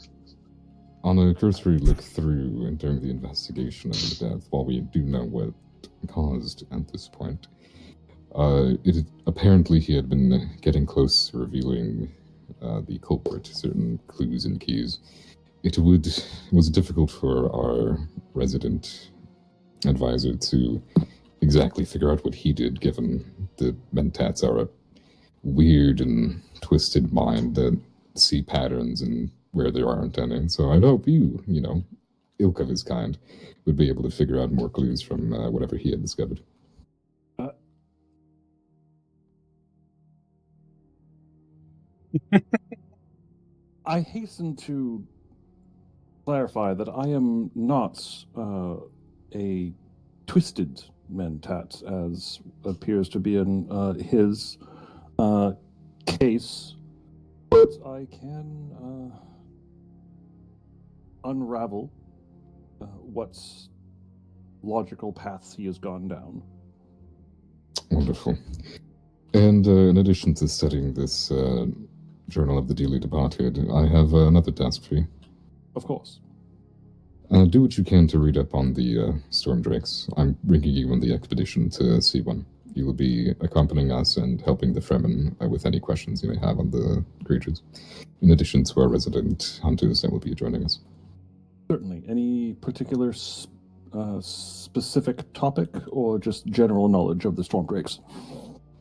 on a cursory look through and during the investigation of the death, while we do know what caused at this point, apparently he had been getting close to revealing the culprit, certain clues and keys. It was difficult for our resident advisor to exactly figure out what he did, given the Mentats are a weird and twisted mind that see patterns and where there aren't any. So I'd hope you, ilk of his kind, would be able to figure out more clues from whatever he had discovered. I hasten to clarify that I am not a twisted mentat, as appears to be in his case, but I can unravel what logical paths he has gone down. Wonderful. And in addition to studying this Journal of the Dearly Departed, I have another task for you. Of course. Do what you can to read up on the storm drakes. I'm bringing you on the expedition to see one. You will be accompanying us and helping the Fremen with any questions you may have on the creatures, in addition to our resident hunters that will be joining us. Certainly. Any particular specific topic, or just general knowledge of the storm drakes?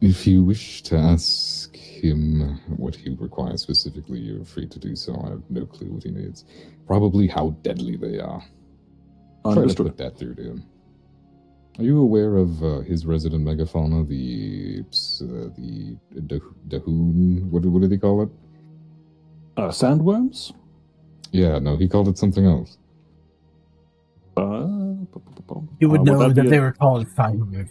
If you wish to ask him what he requires specifically, you're free to do so. I have no clue what he needs. Probably how deadly they are. Try to put that through to him. Are you aware of his resident megafauna, the Dahoon? What do they call it? Sandworms? Yeah, no, he called it something else. You would know that they were called Fine.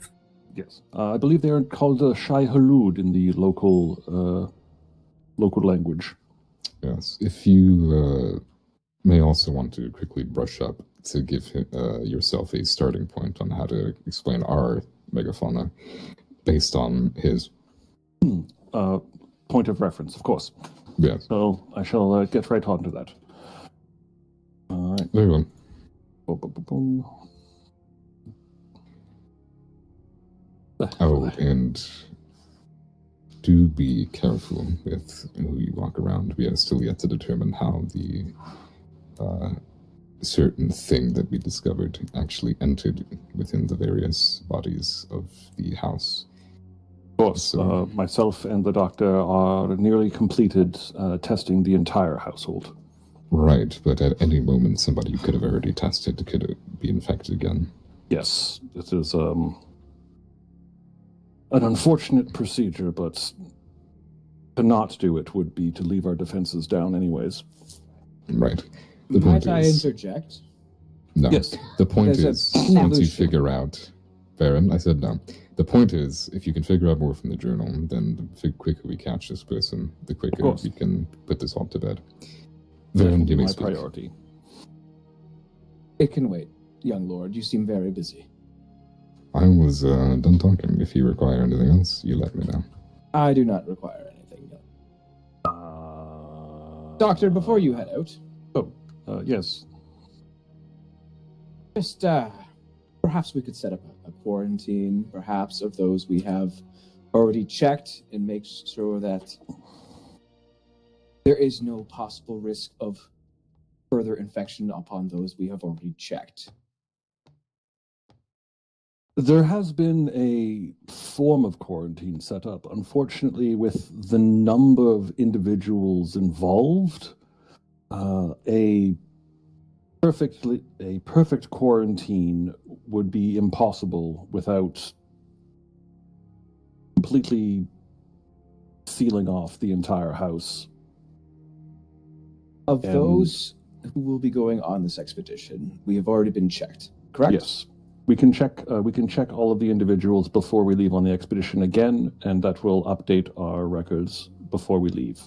Yes. I believe they are called Shai Halud in the local language. Yes. If you may also want to quickly brush up to give yourself a starting point on how to explain our megafauna based on his. Point of reference, of course. Yes. So I shall get right on to that. All right. Very well. Oh, and do be careful with who you walk around. We are still yet to determine how the certain thing that we discovered actually entered within the various bodies of the house. Of course, myself and the doctor are nearly completed testing the entire household. Right, but at any moment somebody you could have already tested could be infected again. Yes, it is an unfortunate procedure, but to not do it would be to leave our defenses down anyways. Right. Might I interject? No. Yes. The point is, once you figure out... Baron, I said no. The point is, if you can figure out more from the journal, then the quicker we catch this person, the quicker we can put this all to bed. Baron, you may speak. My priority. It can wait, young lord. You seem very busy. I was done talking. If you require anything else, you let me know. I do not require anything. Doctor, before you head out... Yes. Just, perhaps we could set up a quarantine, perhaps, of those we have already checked, and make sure that there is no possible risk of further infection upon those we have already checked. There has been a form of quarantine set up. Unfortunately, with the number of individuals involved, a perfect quarantine would be impossible without completely sealing off the entire house. Of those who will be going on this expedition, we have already been checked, correct? Yes. We can check all of the individuals before we leave on the expedition again, and that will update our records before we leave.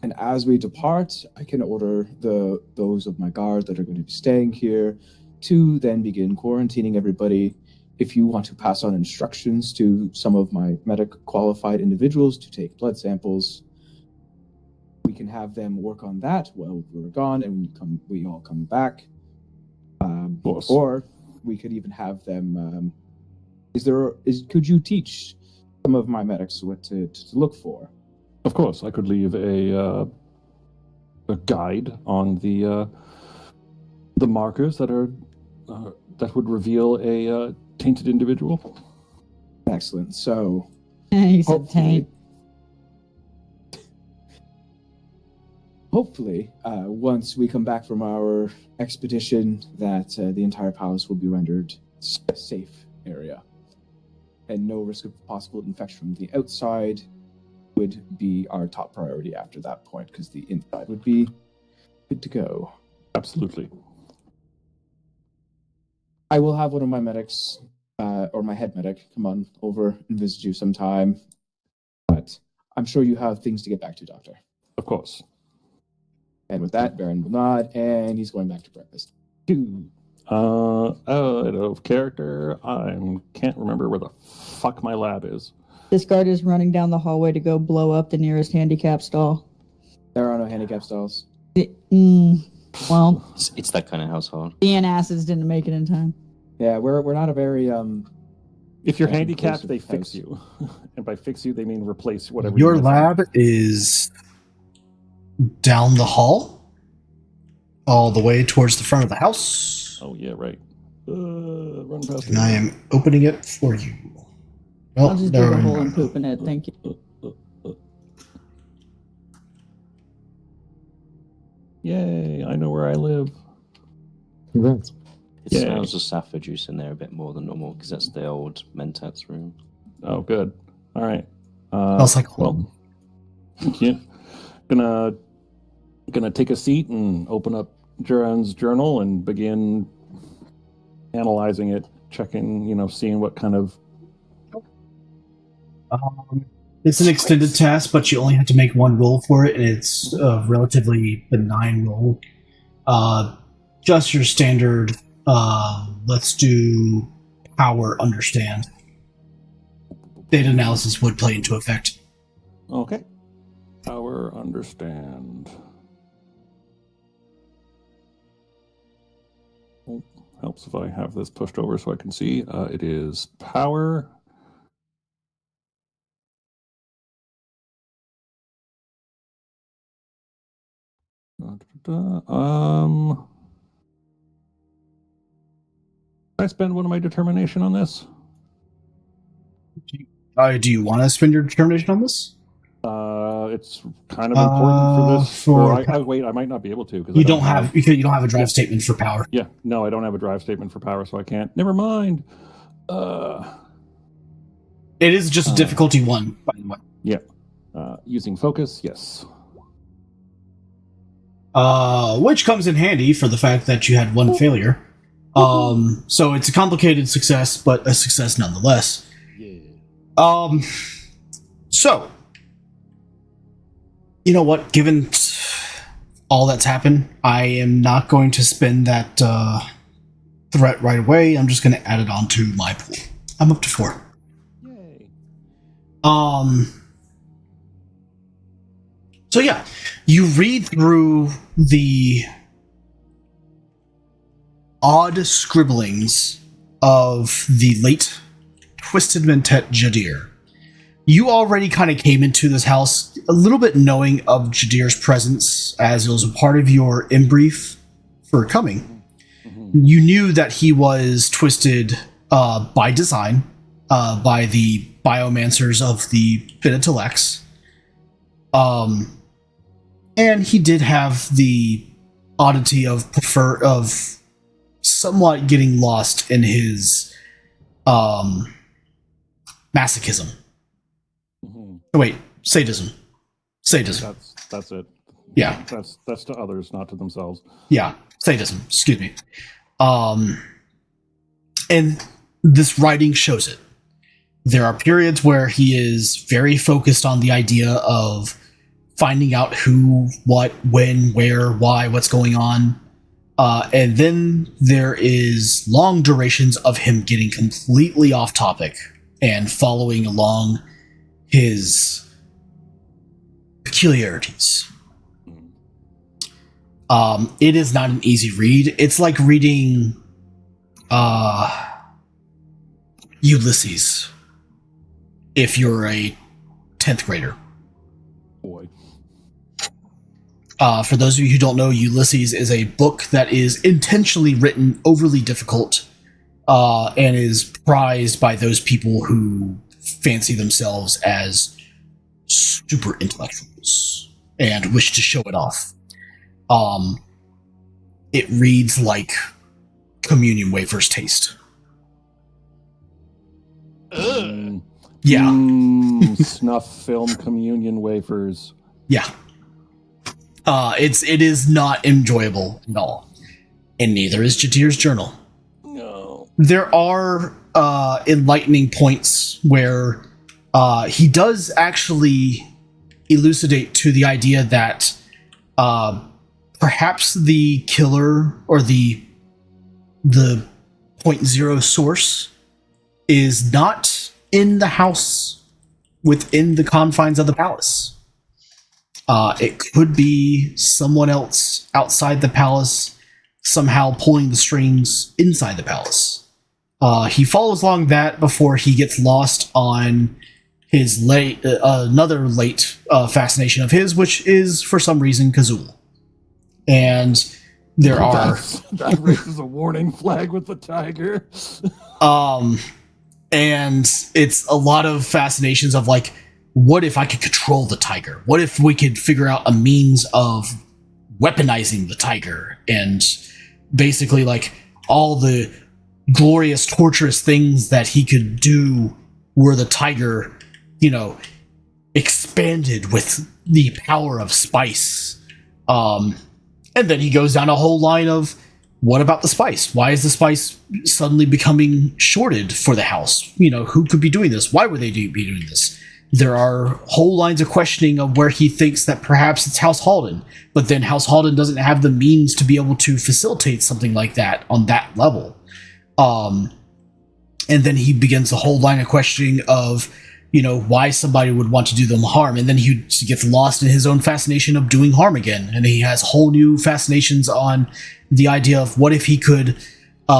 And as we depart, I can order those of my guard that are going to be staying here to then begin quarantining everybody. If you want to pass on instructions to some of my medic-qualified individuals to take blood samples, we can have them work on that while we're gone, and when we all come back. Or we could even have them. Could you teach some of my medics what to look for? Of course, I could leave a guide on the markers that would reveal a tainted individual. Excellent. So, He said taint. Hopefully, once we come back from our expedition, that the entire palace will be rendered a safe area, and no risk of possible infection from the outside would be our top priority after that point, because the inside would be good to go. Absolutely. I will have one of my medics, or my head medic, come on over and visit you sometime. But I'm sure you have things to get back to, Doctor. Of course. And with that, Baron will nod, and he's going back to breakfast. Out of character, I can't remember where the fuck my lab is. This guard is running down the hallway to go blow up the nearest handicap stall. There are no handicap stalls. Well, It's that kind of household. the antacids didn't make it in time. Yeah, we're not a very If you're Yeah, handicapped, inclusive they fix house. you. And by fix you, they mean replace whatever Your you're missing. lab is down the hall, all the way towards the front of the house. Oh, yeah, right. Run past And I am opening it for you. Oh, I'll just there dig a we hole go. and poop in it. Thank you. Yay, I know where I live. Congrats. It Yeah. smells of saffron juice in there a bit more than normal because that's the old Mentats room. Oh, good. All right. Smells like home. Yeah. Gonna take a seat and open up Duran's journal and begin analyzing it, checking, seeing what kind of. It's an extended task, but you only have to make one roll for it, and it's a relatively benign roll. Just your standard, let's do power understand. Data analysis would play into effect. Okay. Power understand. Oh, helps if I have this pushed over so I can see. It is power. Can I spend one of my determination on this? Do you want to spend your determination on this? It's kind of important for this. for- Wait, I might not be able to because You don't have you don't have a drive statement for power. Yeah, no, I don't have a drive statement for power, so I can't. Never mind. It is just difficulty 1, by the way. Using focus, yes. Which comes in handy for the fact that you had one failure. So it's a complicated success, but a success nonetheless. Yeah. So, you know what? Given all that's happened, I am not going to spend that threat right away. I'm just going to add it onto my pool. I'm up to 4. Yay. So yeah, you read through the odd scribblings of the late Twisted Mentet Jadir. You already kind of came into this house a little bit knowing of Jadir's presence, as it was a part of your in-brief for coming. You knew that he was twisted by design, by the biomancers of the Benetalex. And he did have the oddity of somewhat getting lost in his masochism. Wait, sadism. That's it. Yeah. That's to others, not to themselves. Yeah, sadism. Excuse me. And this writing shows it. There are periods where he is very focused on the idea of finding out who, what, when, where, why, what's going on. And then there is long durations of him getting completely off topic and following along his peculiarities. It is not an easy read. It's like reading Ulysses if you're a 10th grader. Boy. For those of you who don't know, Ulysses is a book that is intentionally written overly difficult and is prized by those people who fancy themselves as super intellectuals and wish to show it off. It reads like communion wafers taste. Yeah. Snuff film communion wafers. Yeah. It is not enjoyable at all, and neither is Jatir's journal. No. There are enlightening points where he does actually elucidate to the idea that perhaps the killer or the point zero source is not in the house within the confines of the palace. It could be someone else outside the palace, somehow pulling the strings inside the palace. He follows along that before he gets lost on his another late fascination of his, which is for some reason Kazul. And there are that raises a warning flag with the tiger. And it's a lot of fascinations of like, what if I could control the tiger? What if we could figure out a means of weaponizing the tiger? And basically, like, all the glorious, torturous things that he could do were the tiger, expanded with the power of spice. And then he goes down a whole line of, what about the spice? Why is the spice suddenly becoming shorted for the house? Who could be doing this? Why would they be doing this? There are whole lines of questioning of where he thinks that perhaps it's House Halden, but then House Halden doesn't have the means to be able to facilitate something like that on that level. And then he begins a whole line of questioning of, why somebody would want to do them harm. And then he gets lost in his own fascination of doing harm again. And he has whole new fascinations on the idea of what if he could make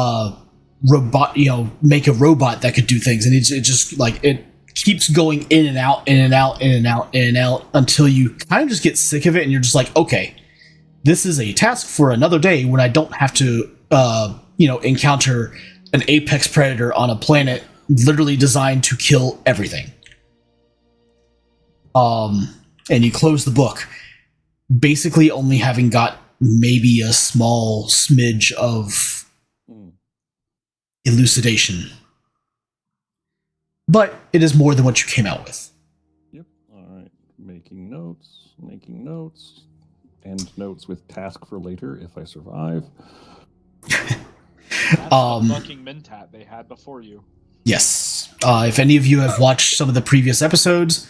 a robot that could do things. And it just like it keeps going in and out, in and out, in and out, in and out until you kind of just get sick of it. And you're just like, okay, this is a task for another day when I don't have to, encounter an apex predator on a planet literally designed to kill everything. And you close the book, basically only having got maybe a small smidge of elucidation. But it is more than what you came out with. Yep. All right. Making notes, and notes with task for later if I survive. That's the fucking Mentat they had before you. Yes. If any of you have watched some of the previous episodes,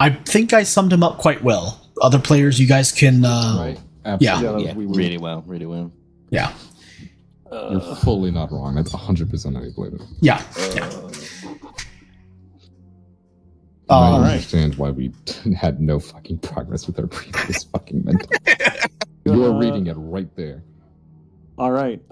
I think I summed him up quite well. Other players, you guys can... right. Absolutely. Yeah, really well. Yeah. You're fully not wrong. That's 100% how you played it. Yeah. I understand why we had no fucking progress with our previous fucking mentor. You're reading it right there. All right.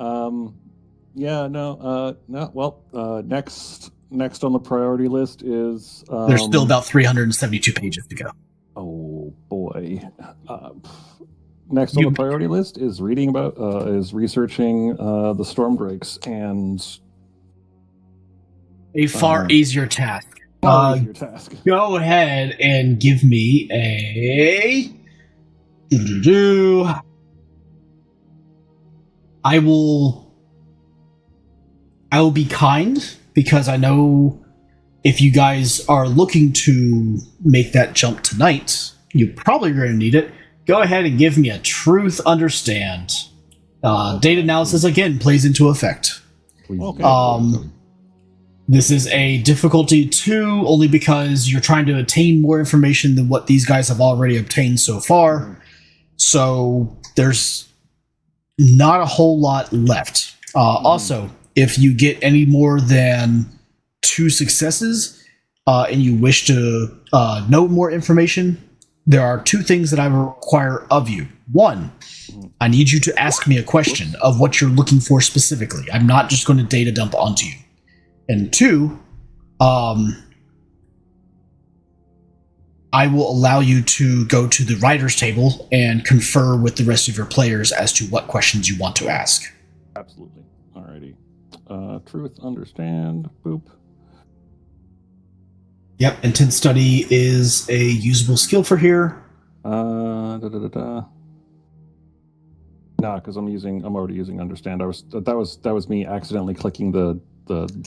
Next on the priority list is... There's still about 372 pages to go. Oh, boy. Next on the priority list is researching the Stormdrakes and... A far easier task. Easier task. Go ahead and give me a... I will be kind, because I know if you guys are looking to make that jump tonight, you're probably going to need it. Go ahead and give me a truth understand. Data analysis, again, plays into effect. Okay. This is a difficulty 2, only because you're trying to attain more information than what these guys have already obtained so far. So there's not a whole lot left. Also, if you get any more than 2 successes and you wish to know more information, there are 2 things that I require of you. 1, I need you to ask me a question of what you're looking for specifically. I'm not just going to data dump onto you. And 2, I will allow you to go to the writer's table and confer with the rest of your players as to what questions you want to ask. Absolutely. Alrighty. Truth, understand, boop. Yep, intent study is a usable skill for here. No, because I'm already using understand. That was me accidentally clicking the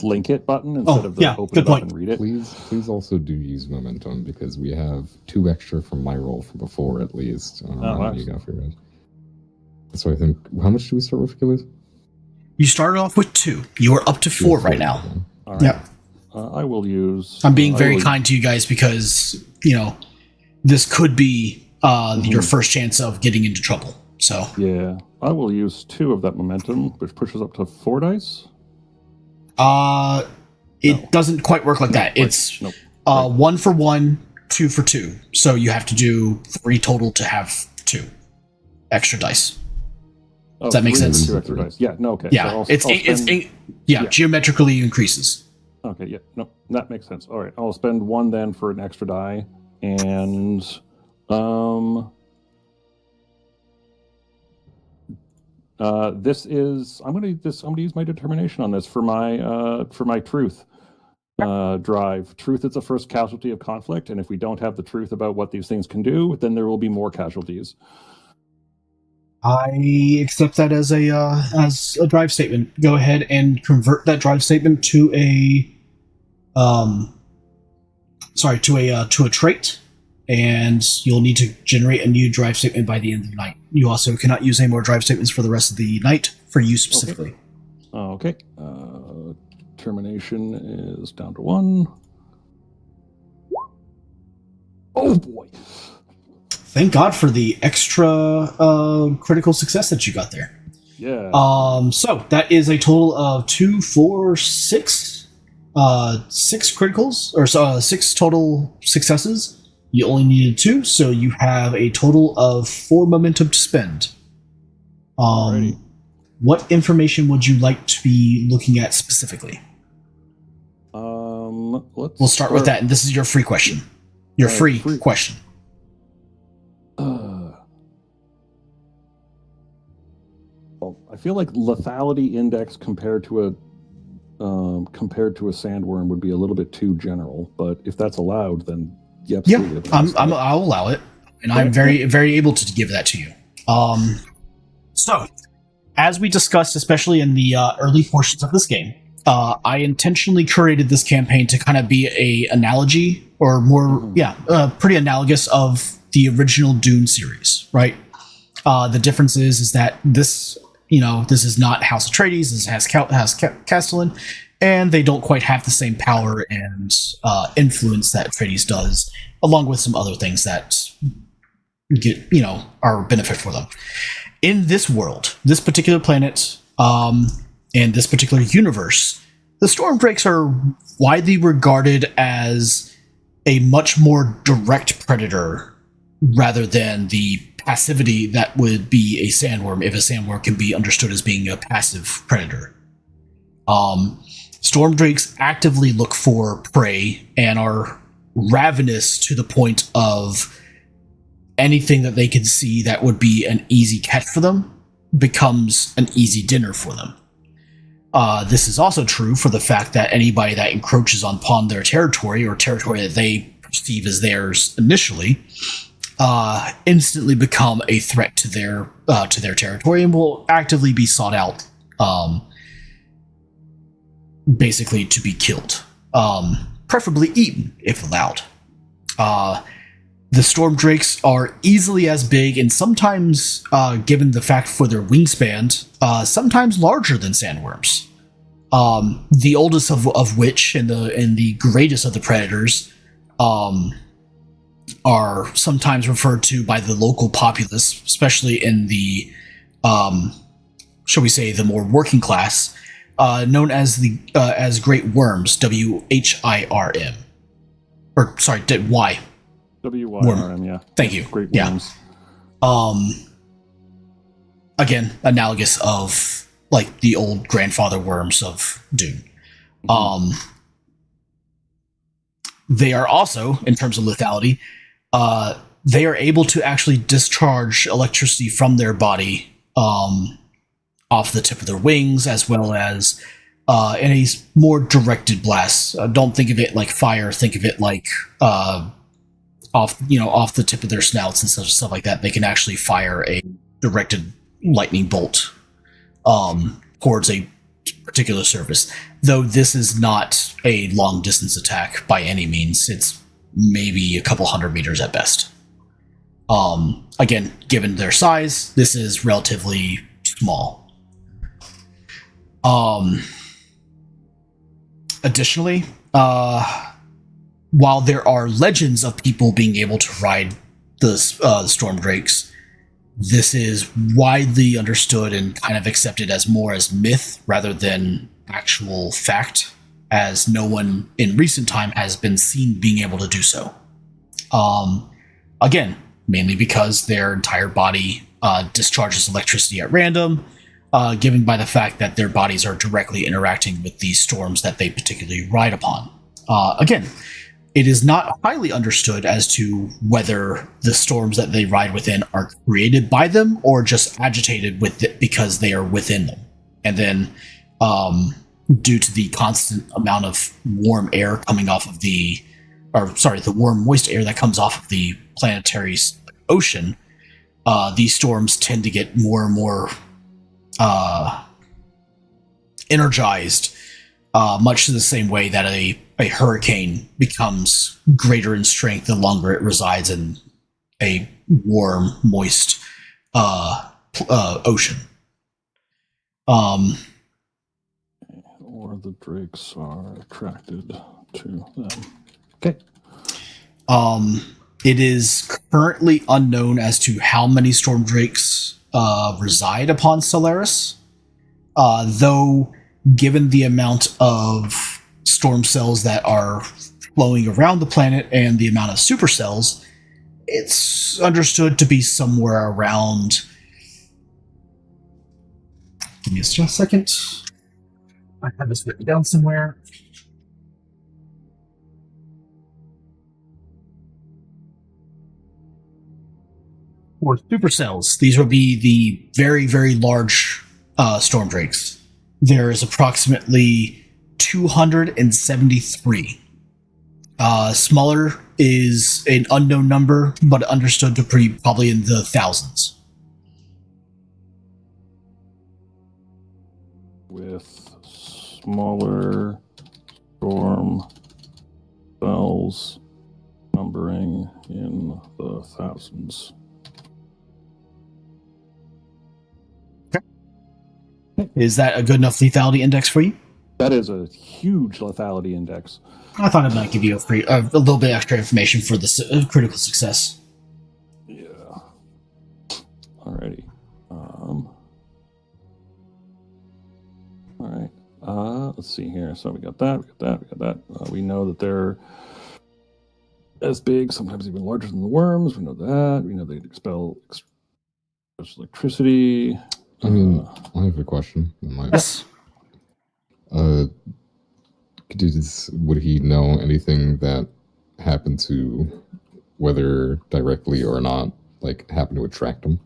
link it button instead of the open good it point. up and read it. Please also do use momentum because we have 2 extra from my roll from before at least. I don't know how many you got for yours. So I think, how much do we start with, Achilles? You started off with 2. You are up to 4 right now. All right. Yeah. I will use. I'm being very kind to you guys because, this could be your first chance of getting into trouble. So Yeah, I will use 2 of that momentum, which pushes up to 4 dice. It doesn't quite work like that. It's 1 for 1, 2 for 2. So you have to do 3 total to have 2 extra dice. Does that make sense? 2 extra dice. Yeah. No. Okay. Yeah. So geometrically increases. Okay. Yeah. No, that makes sense. All right. I'll spend 1 then for an extra die, and this is I'm gonna use my determination on this for my truth drive. Truth is the first casualty of conflict, and if we don't have the truth about what these things can do, then there will be more casualties. I accept that as a drive statement. Go ahead and convert that drive statement to a trait, and you'll need to generate a new drive statement by the end of the night. You also cannot use any more drive statements for the rest of the night for you specifically. Okay. Termination is down to 1. Oh boy. Thank God for the extra critical success that you got there. Yeah. So that is a total of 2, 4, 6, 6 criticals, or 6 total successes. You only needed 2, so you have a total of 4 momentum to spend. What information would you like to be looking at specifically? We'll start with that, and this is your free question. Your free question. Well, I feel like lethality index compared to a sandworm would be a little bit too general, but if that's allowed, then yep. Yeah, I'll allow it, and I'm very, very able to give that to you. So, as we discussed, especially in the early portions of this game, I intentionally curated this campaign to kind of be a analogy, or more, pretty analogous of the original Dune series, right? The difference is that this is not House Atreides, this has Castelan, and they don't quite have the same power and influence that Atreides does, along with some other things that are a benefit for them. In this world, this particular planet, and this particular universe, the Stormdrakes are widely regarded as a much more direct predator rather than the passivity that would be a sandworm, if a sandworm can be understood as being a passive predator. Stormdrakes actively look for prey and are ravenous to the point of anything that they can see that would be an easy catch for them becomes an easy dinner for them. This is also true for the fact that anybody that encroaches upon their territory, or territory that they perceive as theirs initially, instantly become a threat to their territory and will actively be sought out, basically to be killed, preferably eaten if allowed. The Stormdrakes are easily as big, and sometimes, given the fact for their wingspan, sometimes larger than sandworms. The oldest of which, and the greatest of the predators, are sometimes referred to by the local populace, especially in the, shall we say, the more working class, known as as great worms, WHIRM, or sorry, Y. WYRM, yeah. Thank you. Great worms. Again, analogous of like the old grandfather worms of Dune. They are also, in terms of lethality, they are able to actually discharge electricity from their body off the tip of their wings, as well as in a more directed blast. Don't think of it like fire. Think of it like off the tip of their snouts and stuff like that. They can actually fire a directed lightning bolt towards a particular service. Though this is not a long distance attack by any means. It's maybe a couple 100 meters at best. Again, given their size, this is relatively small. Additionally, while there are legends of people being able to ride the storm drakes, this is widely understood and kind of accepted as more as myth rather than actual fact, as no one in recent time has been seen being able to do so. Again, mainly because their entire body discharges electricity at random, given by the fact that their bodies are directly interacting with these storms that they particularly ride upon. Again, it is not highly understood as to whether the storms that they ride within are created by them or just agitated with it because they are within them. And then, due to the constant amount of warm air coming off of the warm, moist air that comes off of the planetary ocean, these storms tend to get more and more energized, much in the same way that a hurricane becomes greater in strength the longer it resides in a warm, moist ocean. Or the drakes are attracted to them. Okay. It is currently unknown as to how many storm drakes reside upon Solaris, though given the amount of storm cells that are flowing around the planet and the amount of supercells, it's understood to be somewhere around... Give me just a second. I have this written down somewhere. For supercells, these would be the very, very large storm drakes. There is approximately 273. Smaller is an unknown number, but understood to be probably in the thousands. With smaller storm cells numbering in the thousands. Is that a good enough lethality index for you? That is a huge lethality index. I thought it might give you a little bit extra information for the critical success. Yeah. Alrighty. All right. Let's see here. So we got that. We know that they're as big, sometimes even larger than the worms. We know that. We know they expel electricity. I mean, I have a question. Yes. Would he know anything that happened to, whether directly or not, like happened to attract him?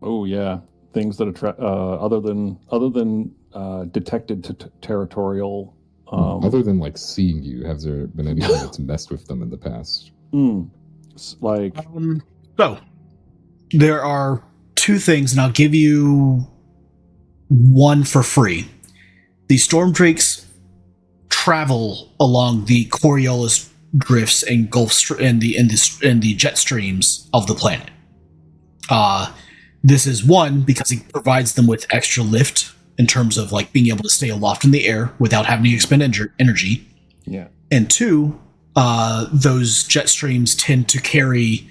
Oh yeah, things that attract other than detected territorial. Other than like seeing you, has there been anything that's messed with them in the past? Like so. There are two things, and I'll give you one for free. The storm drakes travel along the Coriolis drifts and and the jet streams of the planet. This is one because it provides them with extra lift in terms of like being able to stay aloft in the air without having to expend energy. Yeah. And two, those jet streams tend to carry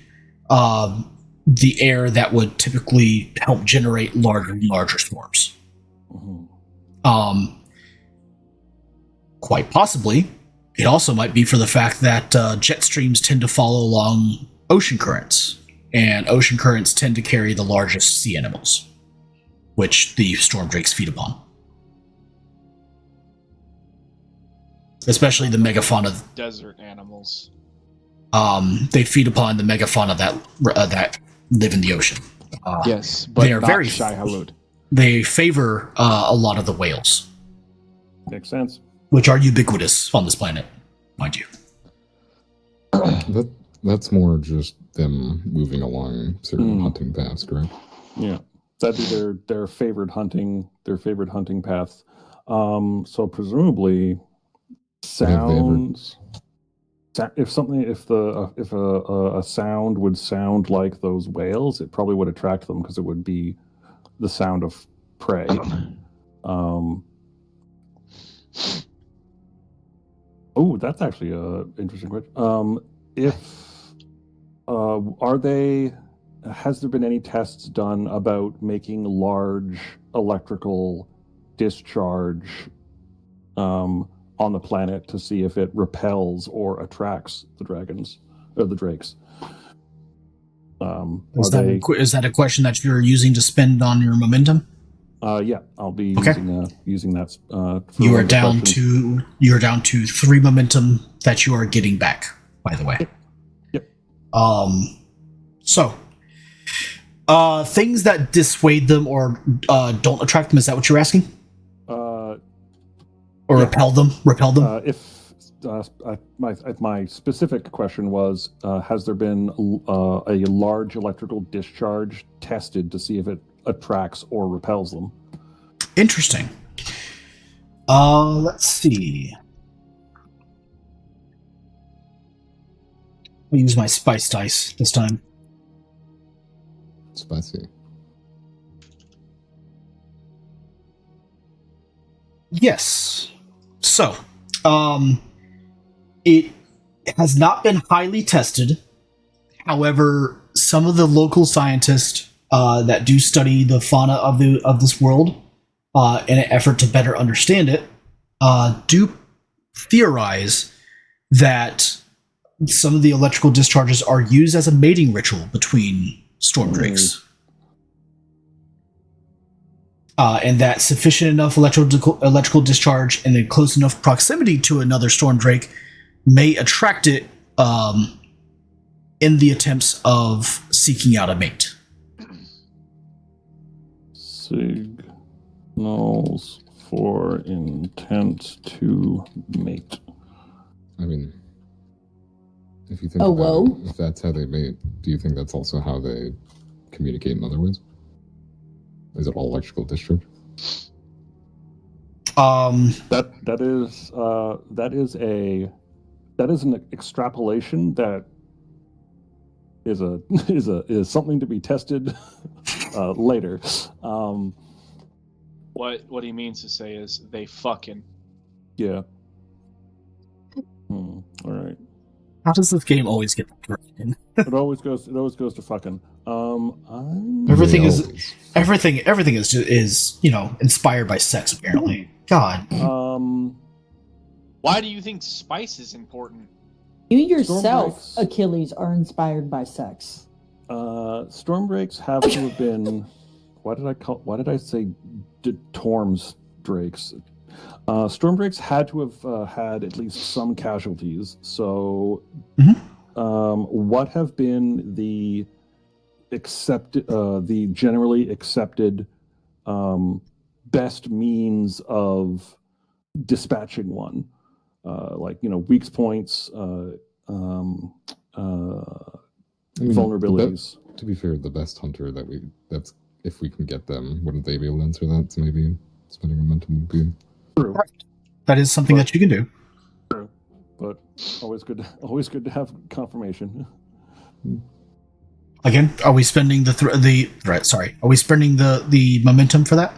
the air that would typically help generate larger and larger storms. Mm-hmm. Quite possibly, it also might be for the fact that jet streams tend to follow along ocean currents, and ocean currents tend to carry the largest sea animals, which the storm drakes feed upon. Especially the megafauna. Desert animals. They feed upon the megafauna that live in the ocean. Yes, but they are not very Shai-Hulud. They favor a lot of the whales, Makes sense. which are ubiquitous on this planet, mind you. That's more just them moving along certain hunting paths, correct? Yeah. That'd be their favorite hunting paths. So presumably sounds. If a sound would sound like those whales, it probably would attract them because it would be the sound of prey. Oh, that's actually an interesting question. Has there been any tests done about making large electrical discharge on the planet to see if it repels or attracts the dragons or the drakes? Is that a question that you're using to spend on your momentum? Yeah, I'll be using that. You are down to 3 momentum that you are getting back. By the way. Yep. So, things that dissuade them or don't attract them. Is that what you're asking? Or repel them? My specific question was, has there been a large electrical discharge tested to see if it attracts or repels them? Interesting. Let's see. I'll use my spice dice this time. Spicy. Yes. So, it has not been highly tested. However, some of the local scientists that do study the fauna of this world, in an effort to better understand it, do theorize that some of the electrical discharges are used as a mating ritual between storm drakes. And that sufficient enough electrical discharge and in close enough proximity to another storm drake may attract it in the attempts of seeking out a mate. Signals for intent to mate. I mean, if you think if that's how they mate, do you think that's also how they communicate in other ways? Is it all electrical discharge? That is an extrapolation that is something to be tested later. What he means to say is they fucking. Yeah. All right. How does this game always get broken? It always goes to fucking. Everything is inspired by sex apparently. God. Why do you think spice is important? You yourself, Achilles, are inspired by sex. Storm drakes have to have been. Why did I say Torms drakes? Storm drakes had to have had at least some casualties. So, what have been the generally accepted best means of dispatching one? Weak points, vulnerabilities. To be fair, the best hunter that's if we can get them, wouldn't they be able to answer that? So maybe spending momentum would be true. That is something that you can do. True, but always good to have confirmation. Again, are we spending Are we spending the momentum for that?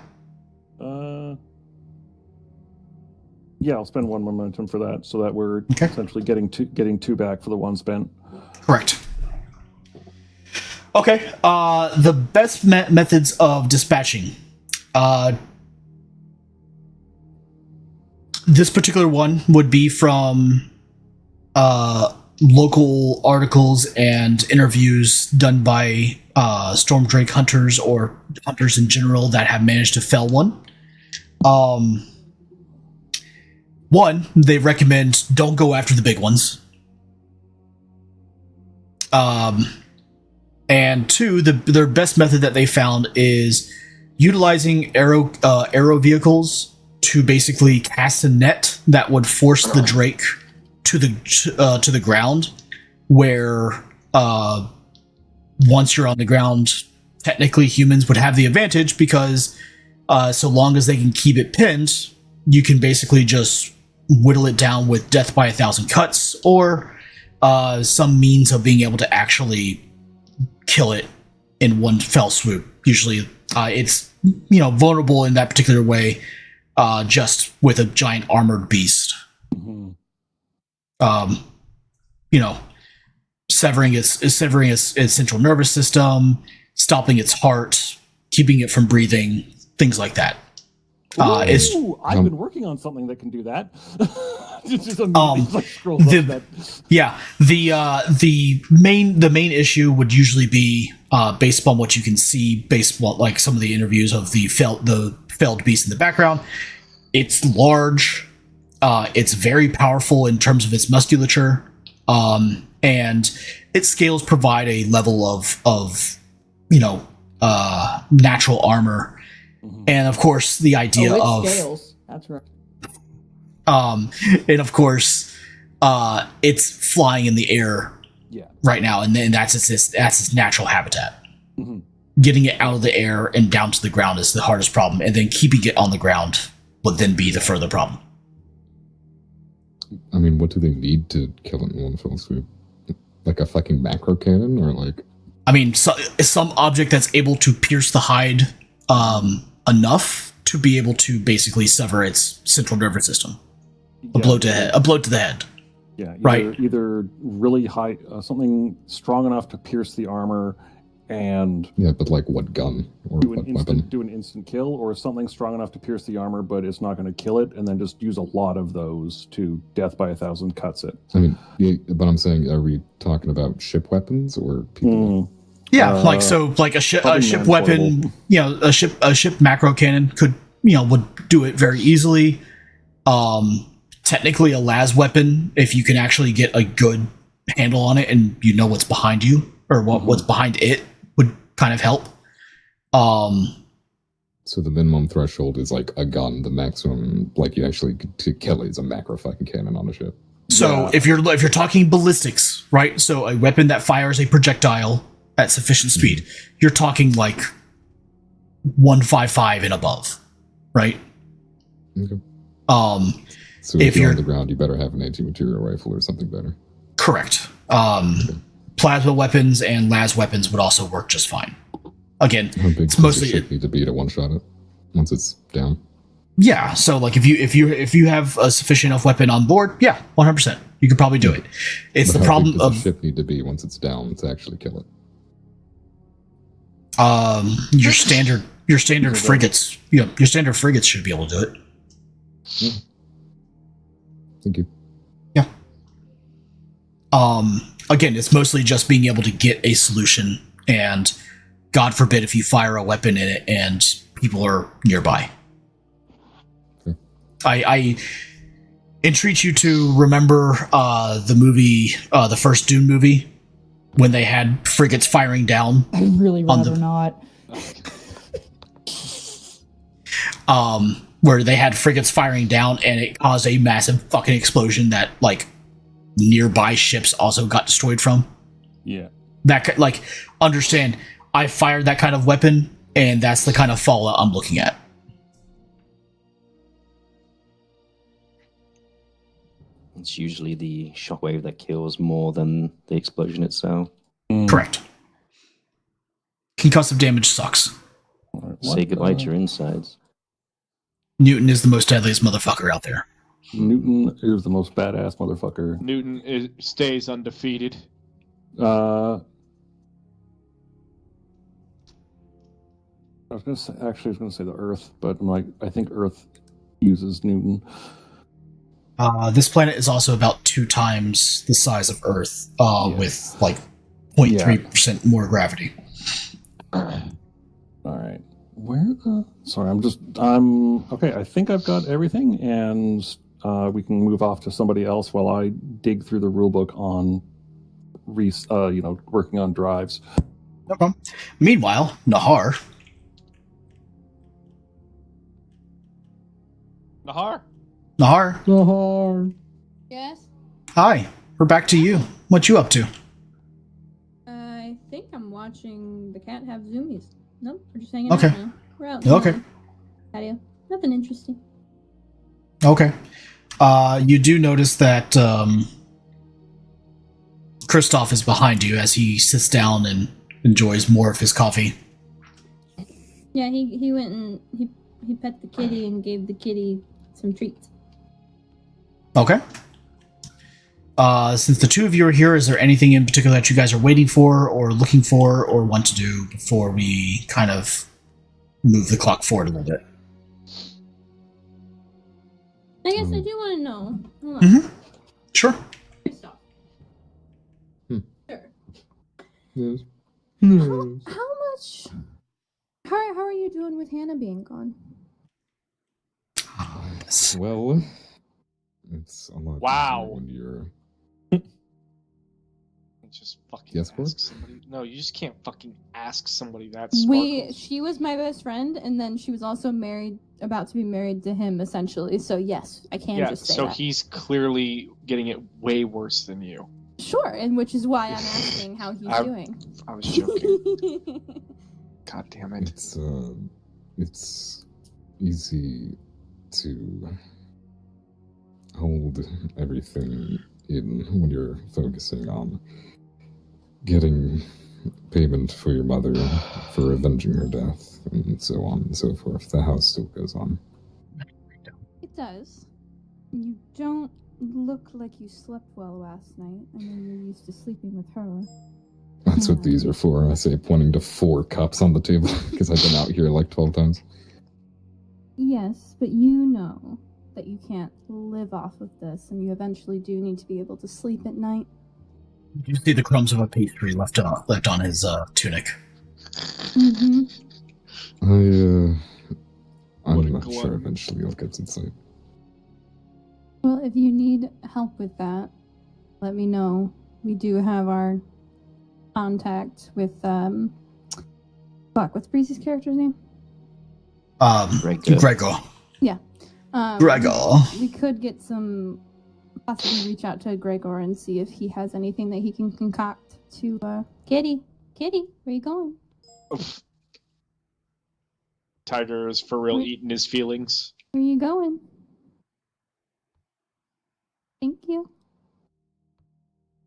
Yeah, I'll spend 1 momentum for that, so that we're essentially getting 2 back for the 1 spent. Correct. Okay. The best methods of dispatching. This particular one would be from local articles and interviews done by storm drake hunters or hunters in general that have managed to fell one. One, they recommend don't go after the big ones. And two, their best method that they found is utilizing arrow vehicles to basically cast a net that would force the drake to the ground, where once you're on the ground technically humans would have the advantage because so long as they can keep it pinned, you can basically just whittle it down with death by 1,000 cuts or some means of being able to actually kill it in one fell swoop. Usually it's vulnerable in that particular way just with a giant armored beast. Mhm. Severing its central nervous system, stopping its heart, keeping it from breathing, things like that. Ooh, I've been working on something that can do that. Just immediately, like, scrolls up that. Yeah, the main issue would usually be based upon what you can see, based on like some of the interviews of the felled beast in the background. It's large, it's very powerful in terms of its musculature, and its scales provide a level of natural armor. And of course, the idea of scales. That's right. and of course, it's flying in the air right now, and then that's its natural habitat. Mm-hmm. Getting it out of the air and down to the ground is the hardest problem, and then keeping it on the ground would then be the further problem. I mean, what do they need to kill it in one fell swoop? Like a fucking macro cannon, or like? I mean, some object that's able to pierce the hide enough to be able to basically sever its central nervous system. A blow to the head. Yeah, right. Either really high, something strong enough to pierce the armor, and but like what gun or do what an weapon? do an instant kill, or something strong enough to pierce the armor, but it's not going to kill it, and then just use a lot of those to death by 1,000 cuts it. I mean, but I'm saying, are we talking about ship weapons or people? Yeah, like a ship weapon, a ship macro cannon would do it very easily. Technically, a las weapon, if you can actually get a good handle on it and you know what's behind you or what's behind it, would kind of help. So the minimum threshold is like a gun. The maximum, like you actually to kill it, is a macro fucking cannon on a ship. So if you're talking ballistics, right? So a weapon that fires a projectile at sufficient speed, you're talking like 155 and above, right? Okay. So if you're you're on the ground, you better have an anti-material rifle or something better. Correct. Plasma weapons and las weapons would also work just fine. Again, How big it's mostly does the ship need to be to one-shot it once it's down? Yeah, so like if you have a sufficient enough weapon on board, 100%, you could probably do it. It's But the how problem big does of the ship need to be once it's down to actually kill it. your standard frigates. Your standard frigates should be able to do it. Thank you. Yeah. Again, it's mostly just being able to get a solution, and God forbid if you fire a weapon in it and people are nearby. I entreat you to remember the movie, the first Dune movie, when they had frigates firing down. I'd really rather not. Where they had frigates firing down and it caused a massive fucking explosion that like nearby ships also got destroyed from. Yeah. That like understand, I fired that kind of weapon and that's the kind of fallout I'm looking at. It's usually the shockwave that kills more than the explosion itself. Correct. Concussive damage sucks. Say goodbye to your insides. Newton is the most deadliest motherfucker out there. Newton is the most badass motherfucker. Newton stays undefeated. I was going to say the Earth, but I'm like, I think Earth uses Newton. This planet is also about 2 times the size of Earth, with like 0.3% more gravity. All right. Okay, I think I've got everything, and we can move off to somebody else while I dig through the rulebook on working on drives. No problem. Meanwhile, Nahar. Yes? Hi. We're back to you. What you up to? I think I'm watching watching the cat have zoomies. Nope, we're just hanging Okay. out now. We're out. Okay. Patio. Nothing interesting. Okay. You do notice that Kristoff is behind you as he sits down and enjoys more of his coffee. Yeah, he went and he pet the kitty and gave the kitty some treats. Okay. Since the two of you are here, is there anything in particular that you guys are waiting for or looking for or want to do before we kind of move the clock forward a little bit? I guess I do want to know. Hold on. Mm-hmm. Sure. Stop. Sure. Yes. How much? How are you doing with Hannah being gone? Well, it's a lot Wow. easier when you're... Just fucking Yes, what? ask somebody. No, you just can't fucking ask somebody that. Sparkles. She was my best friend, and then she was also about to be married to him, essentially. So yes, I can Yeah, just say so that. he's clearly getting it way worse than you. Sure, and which is why I'm asking how he's doing. I was joking. God damn it. It's easy to hold everything in when you're focusing on getting payment for your mother for avenging her death and so on and so forth. The house still goes on. It does. You don't look like you slept well last night. I know you're used to sleeping with her. That's what these are for. I say, pointing to 4 cups on the table because I've been out here like 12 times. Yes, but you know that you can't live off of this, and you eventually do need to be able to sleep at night. You see the crumbs of a pastry left on his tunic. Mm-hmm. I'm not sure eventually I'll get to sleep. Well, if you need help with that, let me know. We do have our contact with what's Breezy's character's name? Gregor. Yeah. Gregor. We could get possibly reach out to Gregor and see if he has anything that he can concoct to Kitty, where you going? Oof. Tiger is for real eating his feelings. Where you going? Thank you.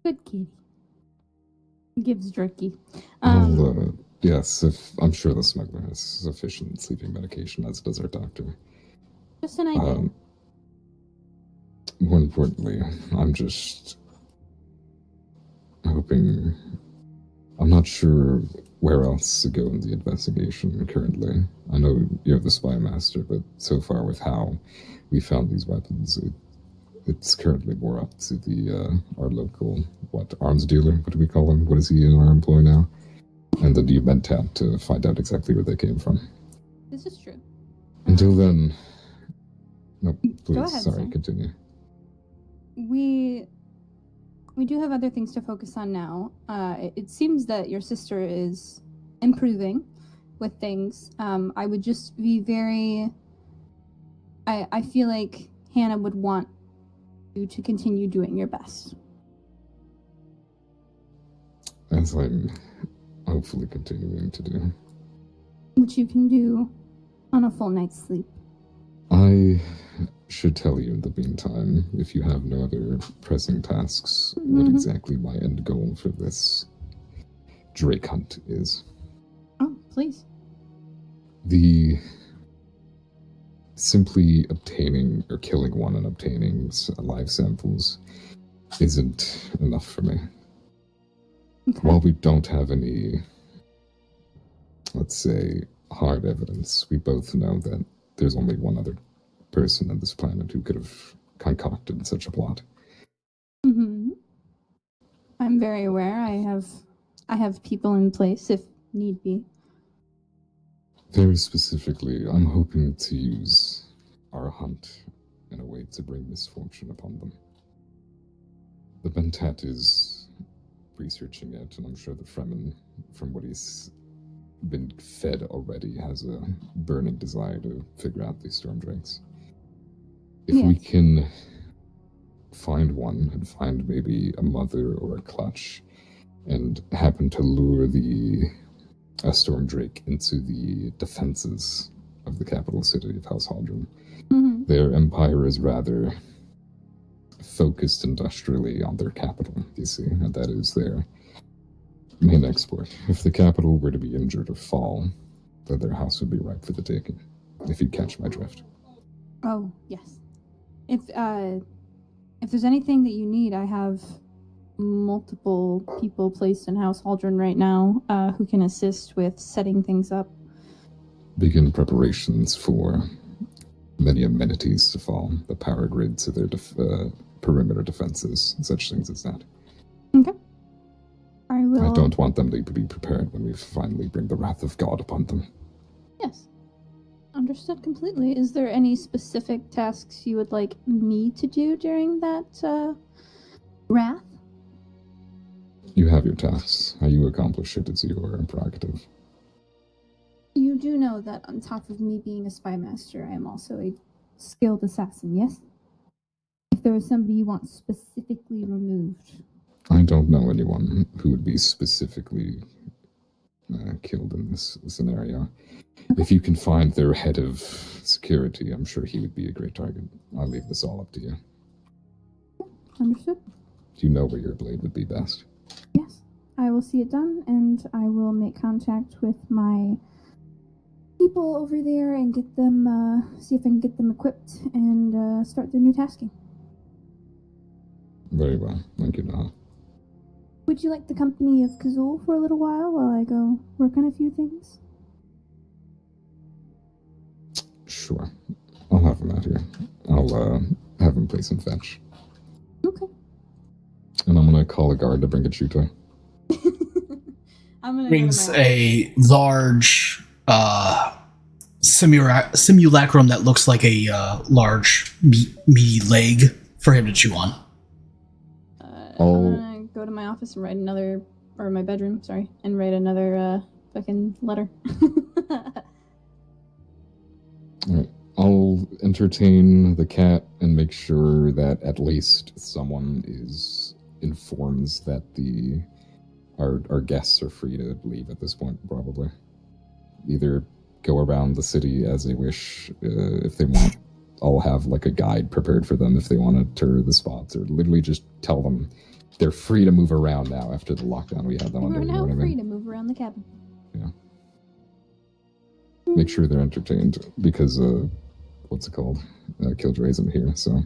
Good kitty. Gives jerky. Yes, I'm sure the smuggler has sufficient sleeping medication, as does our doctor. Just an idea. More importantly, I'm just hoping... I'm not sure where else to go in the investigation currently. I know you're the spy master, but so far with how we found these weapons, it's currently more up to our local, arms dealer? What do we call him? What is he in our employ now? And then you Mentat to find out exactly where they came from. This is true. Until then... No, please, Go ahead, sorry, Sam. continue. We do have other things to focus on now. It seems that your sister is improving with things. I would just be very... I feel like Hannah would want you to continue doing your best. As I'm hopefully continuing to do. Which you can do on a full night's sleep. I should tell you in the meantime, if you have no other pressing tasks, what exactly my end goal for this Drake hunt is. Oh, please. The simply obtaining or killing one and obtaining live samples isn't enough for me. Okay. While we don't have any, let's say, hard evidence, we both know that there's only one other person on this planet who could have concocted such a plot. Mm-hmm. I'm very aware. I have people in place if need be. Very specifically, I'm hoping to use our hunt in a way to bring misfortune upon them. The Mentat is researching it, and I'm sure the Fremen, from what he's been fed already, has a burning desire to figure out these storm drakes. If we can find one and find maybe a mother or a clutch, and happen to lure a storm drake into the defenses of the capital city of House Haldren. Mm-hmm. Their empire is rather focused industrially on their capital, you see, and that is their main export. If the capital were to be injured or fall, then their house would be ripe for the taking, if you catch my drift. Oh, yes. If there's anything that you need, I have multiple people placed in House Haldren right now who can assist with setting things up. Begin preparations for many amenities to fall, the power grid to their perimeter defenses, and such things as that. Okay. I will. I don't want them to be prepared when we finally bring the wrath of God upon them. Yes. Understood completely. Is there any specific tasks you would like me to do during that wrath? You have your tasks. How you accomplish it is your prerogative. You do know that on top of me being a spy master, I am also a skilled assassin, yes? If there is somebody you want specifically removed. I don't know anyone who would be specifically killed in this scenario. Okay. If you can find their head of security, I'm sure he would be a great target. I'll leave this all up to you. Understood. Do you know where your blade would be best? Yes. I will see it done, and I will make contact with my people over there and get them, see if I can get them equipped and start their new tasking. Very well. Thank you, Naha. Would you like the company of Kazul for a little while I go work on a few things? Sure. I'll have him out here. I'll have him play some fetch. Okay. And I'm gonna call a guard to bring a shooter. I'm gonna Brings a large simulacrum that looks like a large meaty leg for him to chew on. I'm gonna go to my office and write another, or my bedroom, sorry, and write another fucking letter. Alright. I'll entertain the cat and make sure that at least someone informs that our guests are free to leave at this point, probably. Either go around the city as they wish, if they want. I'll have like a guide prepared for them if they want to tour the spots, or literally just tell them they're free to move around now after the lockdown we had them under. We're You know now what I free mean? to move around the cabin. Yeah. Make sure they're entertained because, what's it called? Killjoy isn't here, so.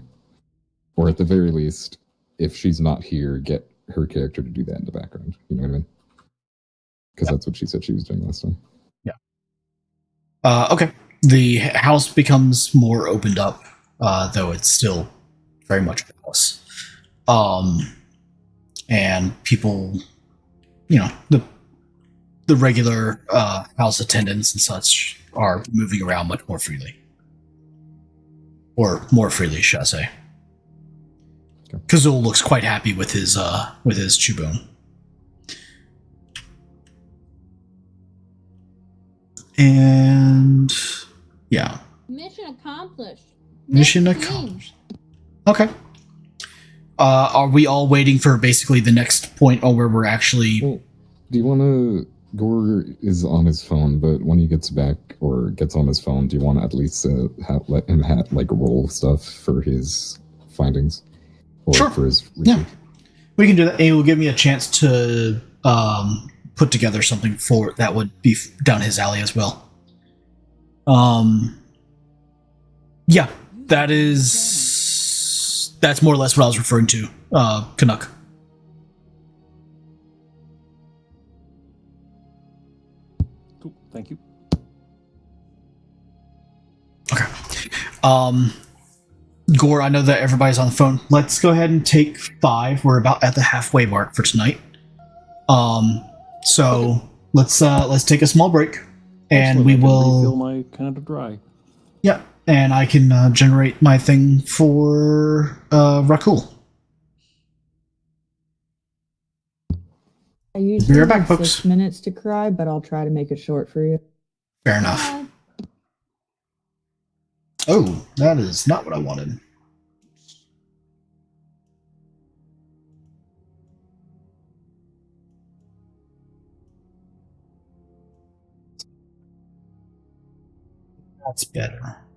Or at the very least, if she's not here, get her character to do that in the background. You know what I mean? Because that's what she said she was doing last time. Yeah. Okay. The house becomes more opened up, though it's still very much a house. And people, the regular house attendants and such are moving around much more freely. Or more freely, should I say. Okay. Kazul looks quite happy with his chewbone. And yeah. Mission accomplished. Mission accomplished. Okay. Are we all waiting for basically the next point where we're actually... Well, do you want to... Gore is on his phone, but when he gets back or gets on his phone, do you want to at least let him roll stuff for his findings? Or Sure. for his research? Yeah. We can do that. And it will give me a chance to put together something for that would be down his alley as well. Yeah, that's more or less what I was referring to, Canuck. Cool. Thank you. Okay. Gore, I know that everybody's on the phone. Let's go ahead and take 5. We're about at the halfway mark for tonight. So let's take a small break, and Excellent. we I can will refill my Canada Dry. Yeah, and I can generate my thing for Rakul. I usually right back, have folks. 6 minutes to cry, but I'll try to make it short for you. Fair enough. Oh, that is not what I wanted. That's better.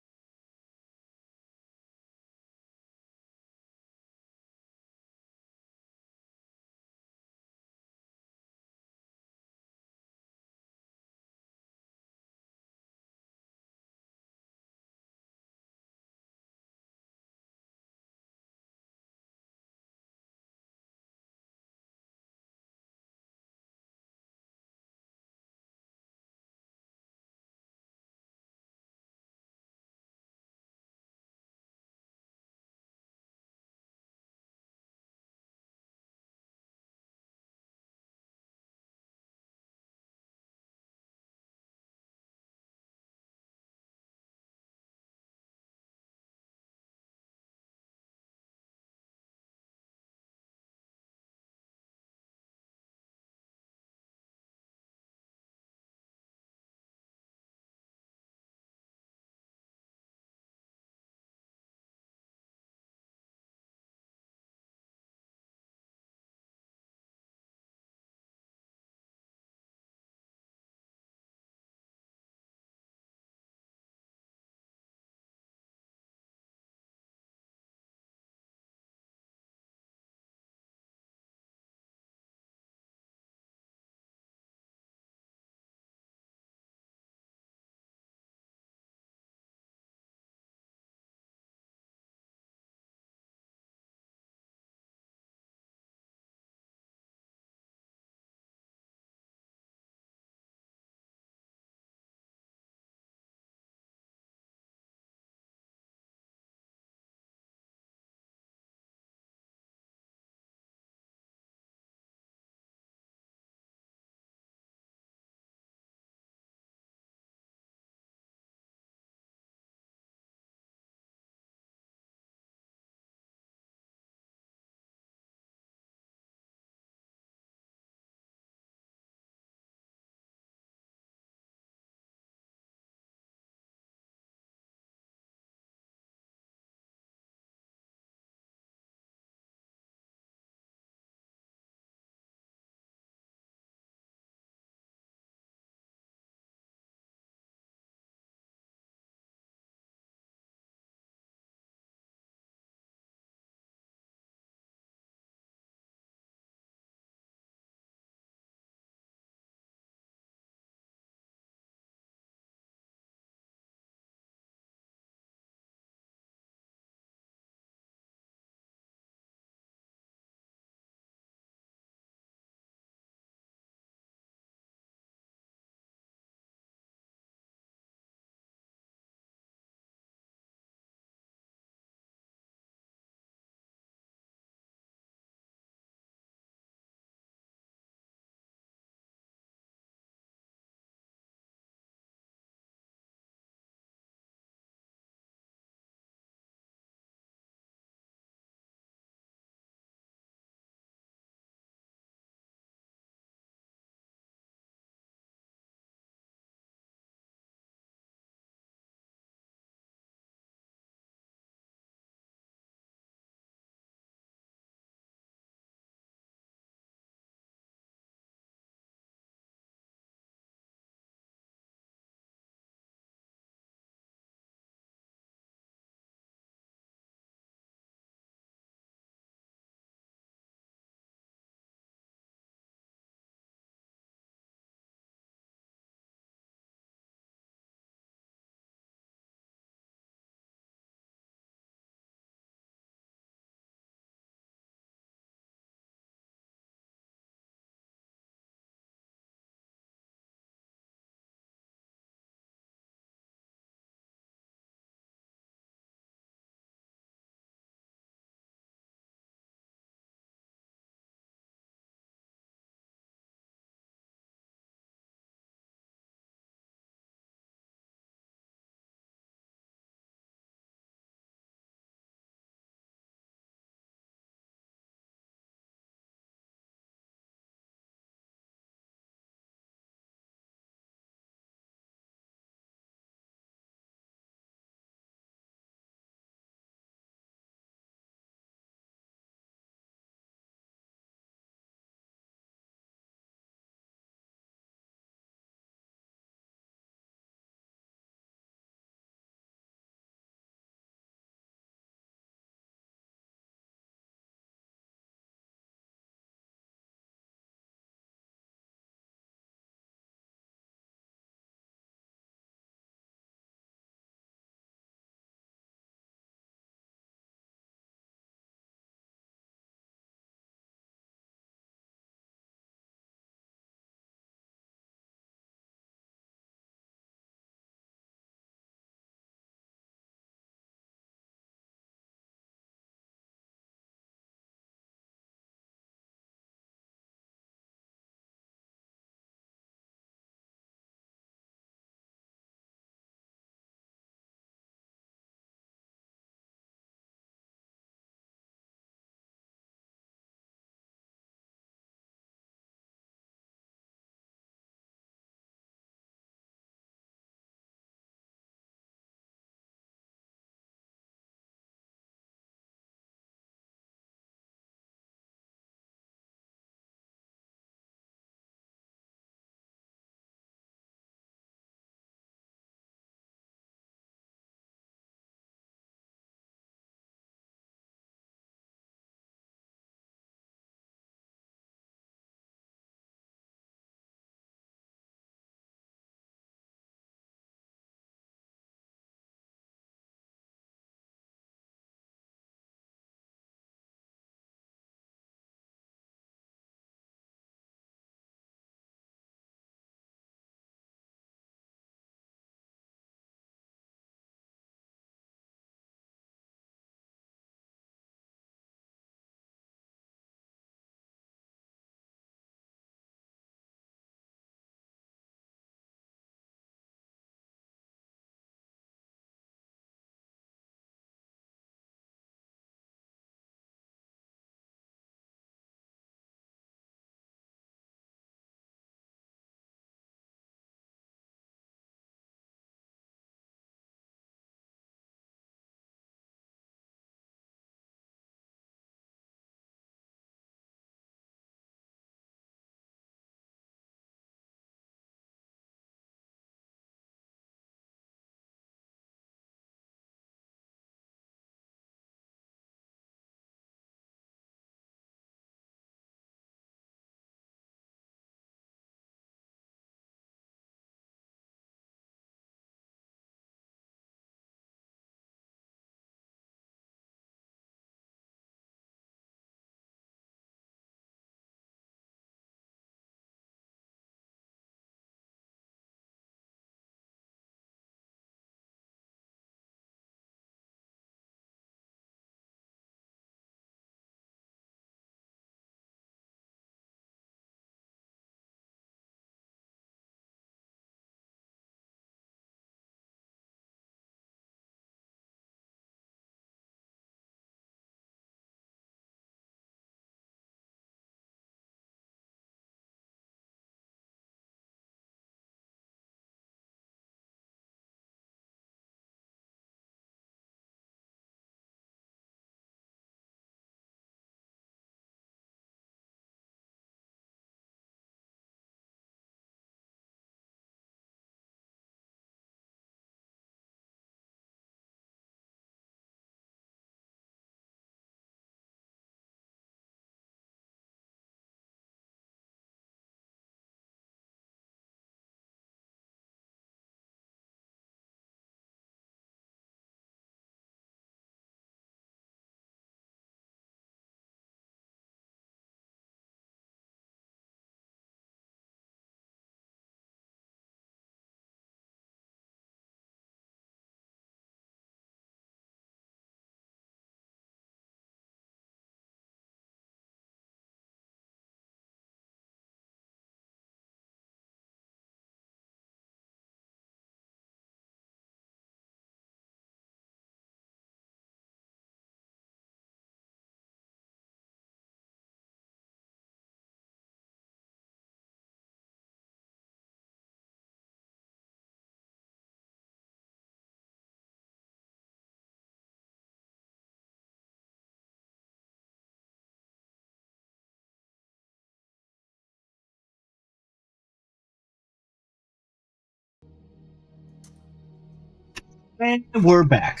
And we're back.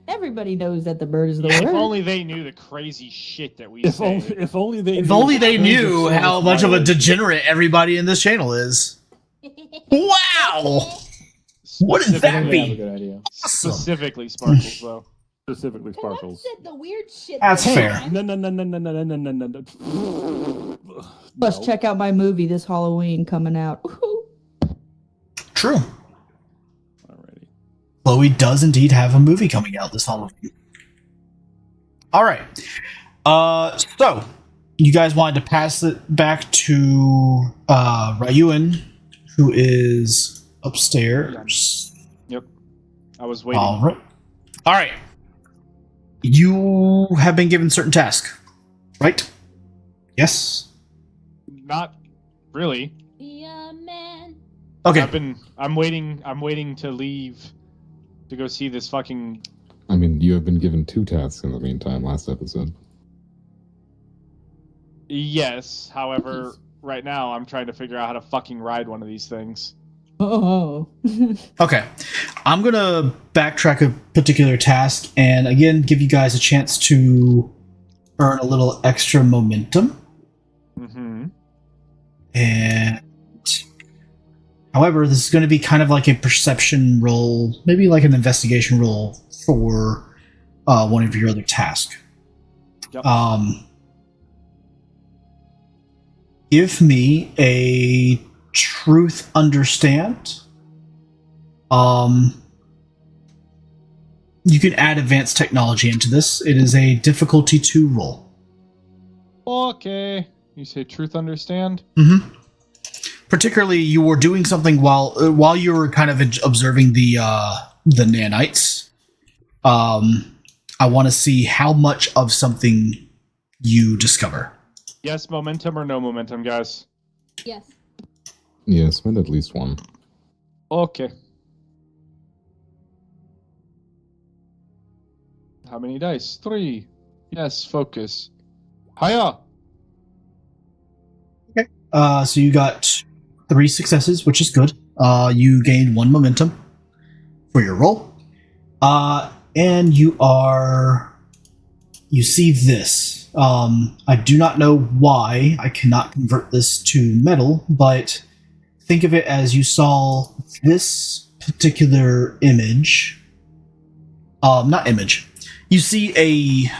Everybody knows that the bird is the If word. only they knew the crazy shit that we If say. only, if only they If knew only the they terms of knew service how much of a violation. degenerate everybody in this channel is. Wow! Wouldn't that I think we have a be? good idea. Awesome. Specifically Sparkles, though. Specifically Sparkles. said the weird shit. That's this fair. time. No. Plus, No. check out my movie this Halloween coming out. True. Alrighty. Chloe does indeed have a movie coming out this Halloween. All right. So you guys wanted to pass it back to Ryuan, who is upstairs. Yep. I was waiting. All right. You have been given certain tasks, right? Yes. Not really. Yeah, man. Okay. I'm waiting to leave to go see this fucking. I mean, you have been given 2 tasks in the meantime last episode. Yes. However, right now I'm trying to figure out how to fucking ride one of these things. Oh. Okay. I'm going to backtrack a particular task and again give you guys a chance to earn a little extra momentum. Mm-hmm. And however, this is going to be kind of like a perception roll, maybe like an investigation roll for one of your other tasks. Yep. Give me a truth understand. You can add advanced technology into this. It is a difficulty 2 roll. Okay. You say truth understand? Mm-hmm. Particularly, you were doing something while you were kind of observing the nanites. I want to see how much of something you discover. Yes, momentum or no momentum, guys? Yes. Yeah, spend at least 1. Okay. How many dice? 3. Yes, focus. Hiya! So you got 3 successes, which is good. You gained 1 momentum for your roll. And you see this. I do not know why I cannot convert this to metal, but think of it as you saw this particular image. Not image. You see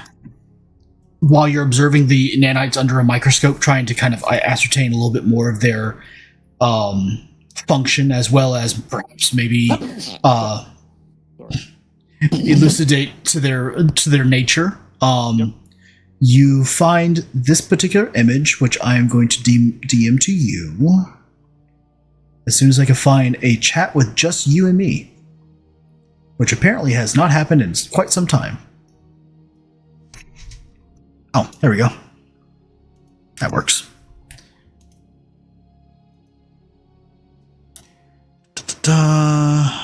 while you're observing the nanites under a microscope, trying to kind of ascertain a little bit more of their function, as well as perhaps maybe elucidate to their nature. Yep. You find this particular image, which I am going to DM to you as soon as I can find a chat with just you and me, which apparently has not happened in quite some time. Oh, there we go. That works. Da-da-da.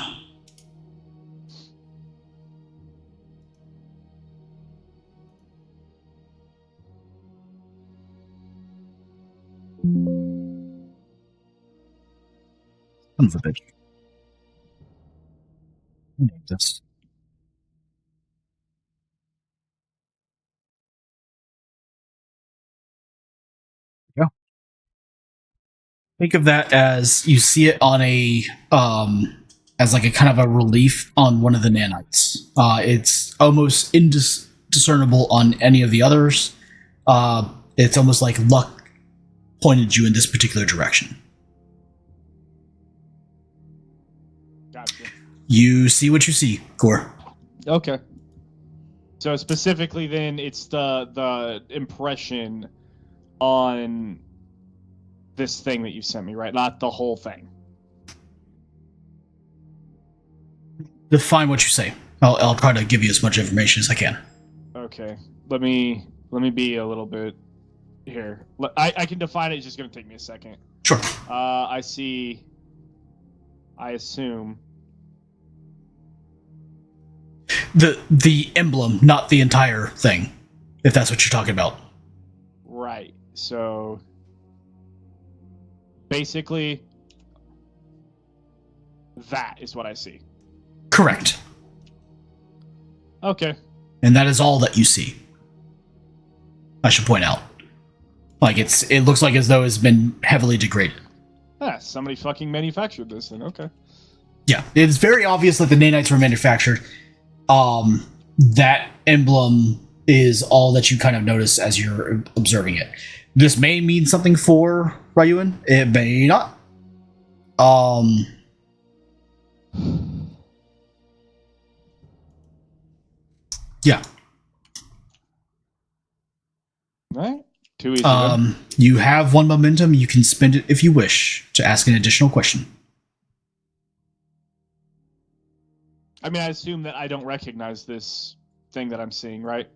Son of a bitch. Name this. There we go. Think of that as you see it on as like a kind of a relief on one of the nanites. It's almost indiscernible on any of the others. It's almost like luck pointed you in this particular direction. Gotcha. You see what you see, Gore. Okay. So specifically then, it's the impression on this thing that you sent me, right? Not the whole thing. Define what you say. I'll try to give you as much information as I can. Okay. Let me be a little bit here. I can define it. It's just going to take me a second. Sure. I assume. The emblem, not the entire thing, if that's what you're talking about. Right. So basically, that is what I see. Correct. Okay. And that is all that you see. I should point out. Like, it looks like as though it's been heavily degraded. Ah, somebody fucking manufactured this then, okay. Yeah, it's very obvious that the nanites were manufactured. That emblem is all that you kind of notice as you're observing it. This may mean something for Ryuan. It may not. Yeah. Alright. Too easy then. You have one momentum. You can spend it if you wish to ask an additional question. I mean, I assume that I don't recognize this thing that I'm seeing, right?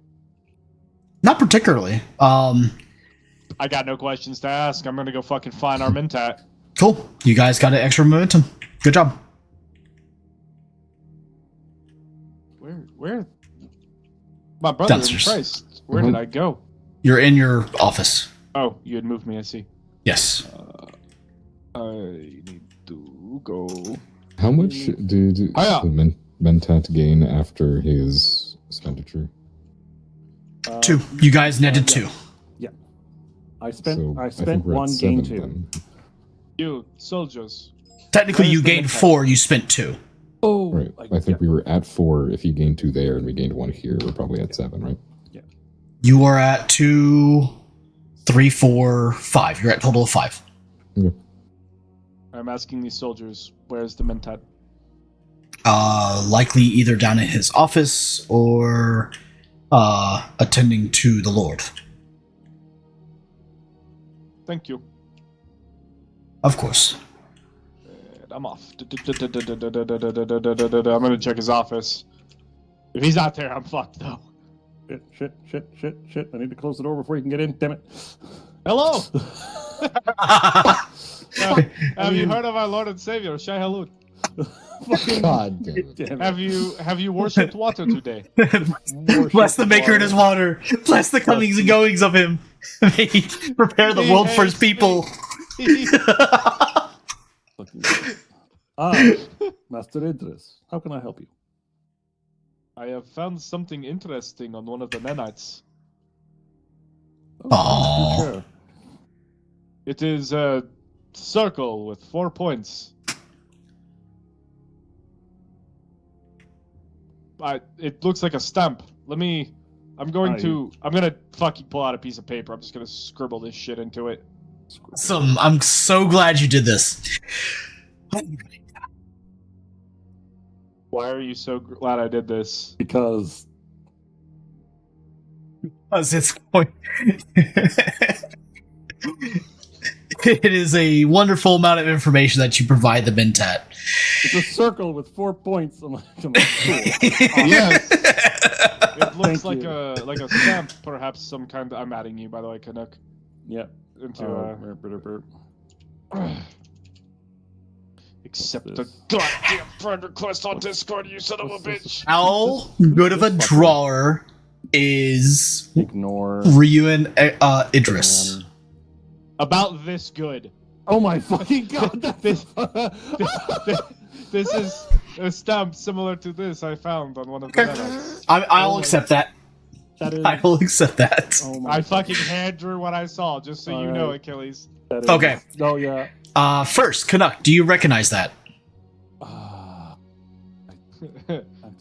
Not particularly. I got no questions to ask. I'm gonna go fucking find our Mentat. Cool. You guys got an extra momentum. Good job. Where? My brother in Downstairs. Christ. Where did I go? You're in your office. Oh, you had moved me, I see. Yes. I need to go. How much did Hiya. the Mentat gain after his expenditure? 2. You guys netted 2. I spent So I I spent think we're at 1, gain 7 2. then. You, soldiers. Technically, Where's you the gained Mentat? 4. You spent 2. Oh, Right. I think we were at 4. If you gained 2 there and we gained 1 here, we're probably at 7, right? You are at 2, 3, 4, 5. You're at a total of 5. Okay. I'm asking these soldiers, where's the Mentat? Likely either down in his office or attending to the Lord. Thank you. Of course. And I'm off. I'm gonna check his office. If he's not there, I'm fucked though. Shit. I need to close the door before you can get in. Damn it. Hello! Have you heard of our Lord and Savior, Shai Halud? God damn it. Damn it. Have you worshipped water today? Bless the maker and his water. Bless the comings and goings of him. May he prepare the He world for his hates me. people. Master Idris, how can I help you? I have found something interesting on one of the nanites. Aw. Sure. It is a circle with 4 points. It looks like a stamp. I'm gonna fucking pull out a piece of paper. I'm just gonna scribble this shit into it. I'm so glad you did this. Why are you so glad I did this? Because It's point. It is a wonderful amount of information that you provide the Mentat. it's a circle with 4 points. I'm like, cool. Yes. It looks Thank you. like a stamp, perhaps some kind. I'm adding you, by the way, Canuck. Yeah. Into accept the this? goddamn friend request on Discord, you son of a what's this? bitch. How good of a drawer is Ignore. Ryuan Idris? About this good. Oh my fucking god! This is a stamp similar to this I found on one of the Okay. nanites. I'll accept that. That is. I will accept that. Oh my. I fucking hand drew what I saw, just so you know, Alright. Achilles. that is- Okay. Oh yeah. First, Canuck, do you recognize that?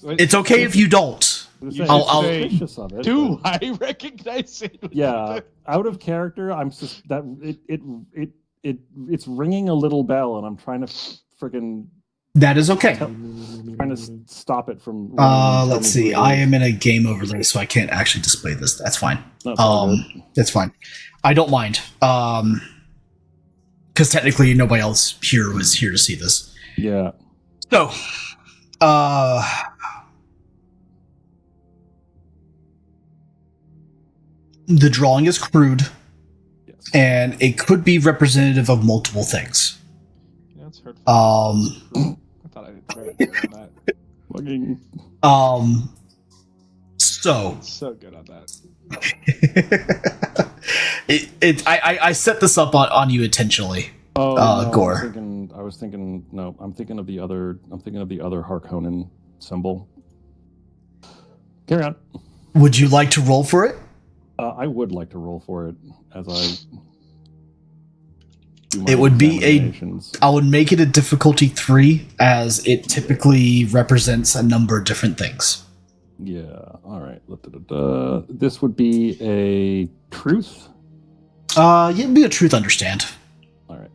It's okay if you don't. I'll- suspicious of it. Do but- I recognize it? Yeah, out of character. That it's ringing a little bell, and I'm trying to freaking That is okay. stop it from. Let's see. I am in a game overlay, so I can't actually display this. That's fine. That's all good. That's fine. I don't mind. Because technically nobody else here was here to see this. Yeah. So, the drawing is crude, Yes. and it could be representative of multiple things. Yeah, it's hurtful. Um, I thought I did very good on that. Fucking. So, So good on that. I set this up on you intentionally. Oh, no, Gore. I was thinking. No, I'm thinking of the other. I'm thinking of the other Harkonnen symbol. Carry on. Would you like to roll for it? I would like to roll for it as I. Do my It would be examinations. I would make it a difficulty 3, as it typically represents a number of different things. Yeah. All right. This would be a truth. It'd be a truth understand. All right.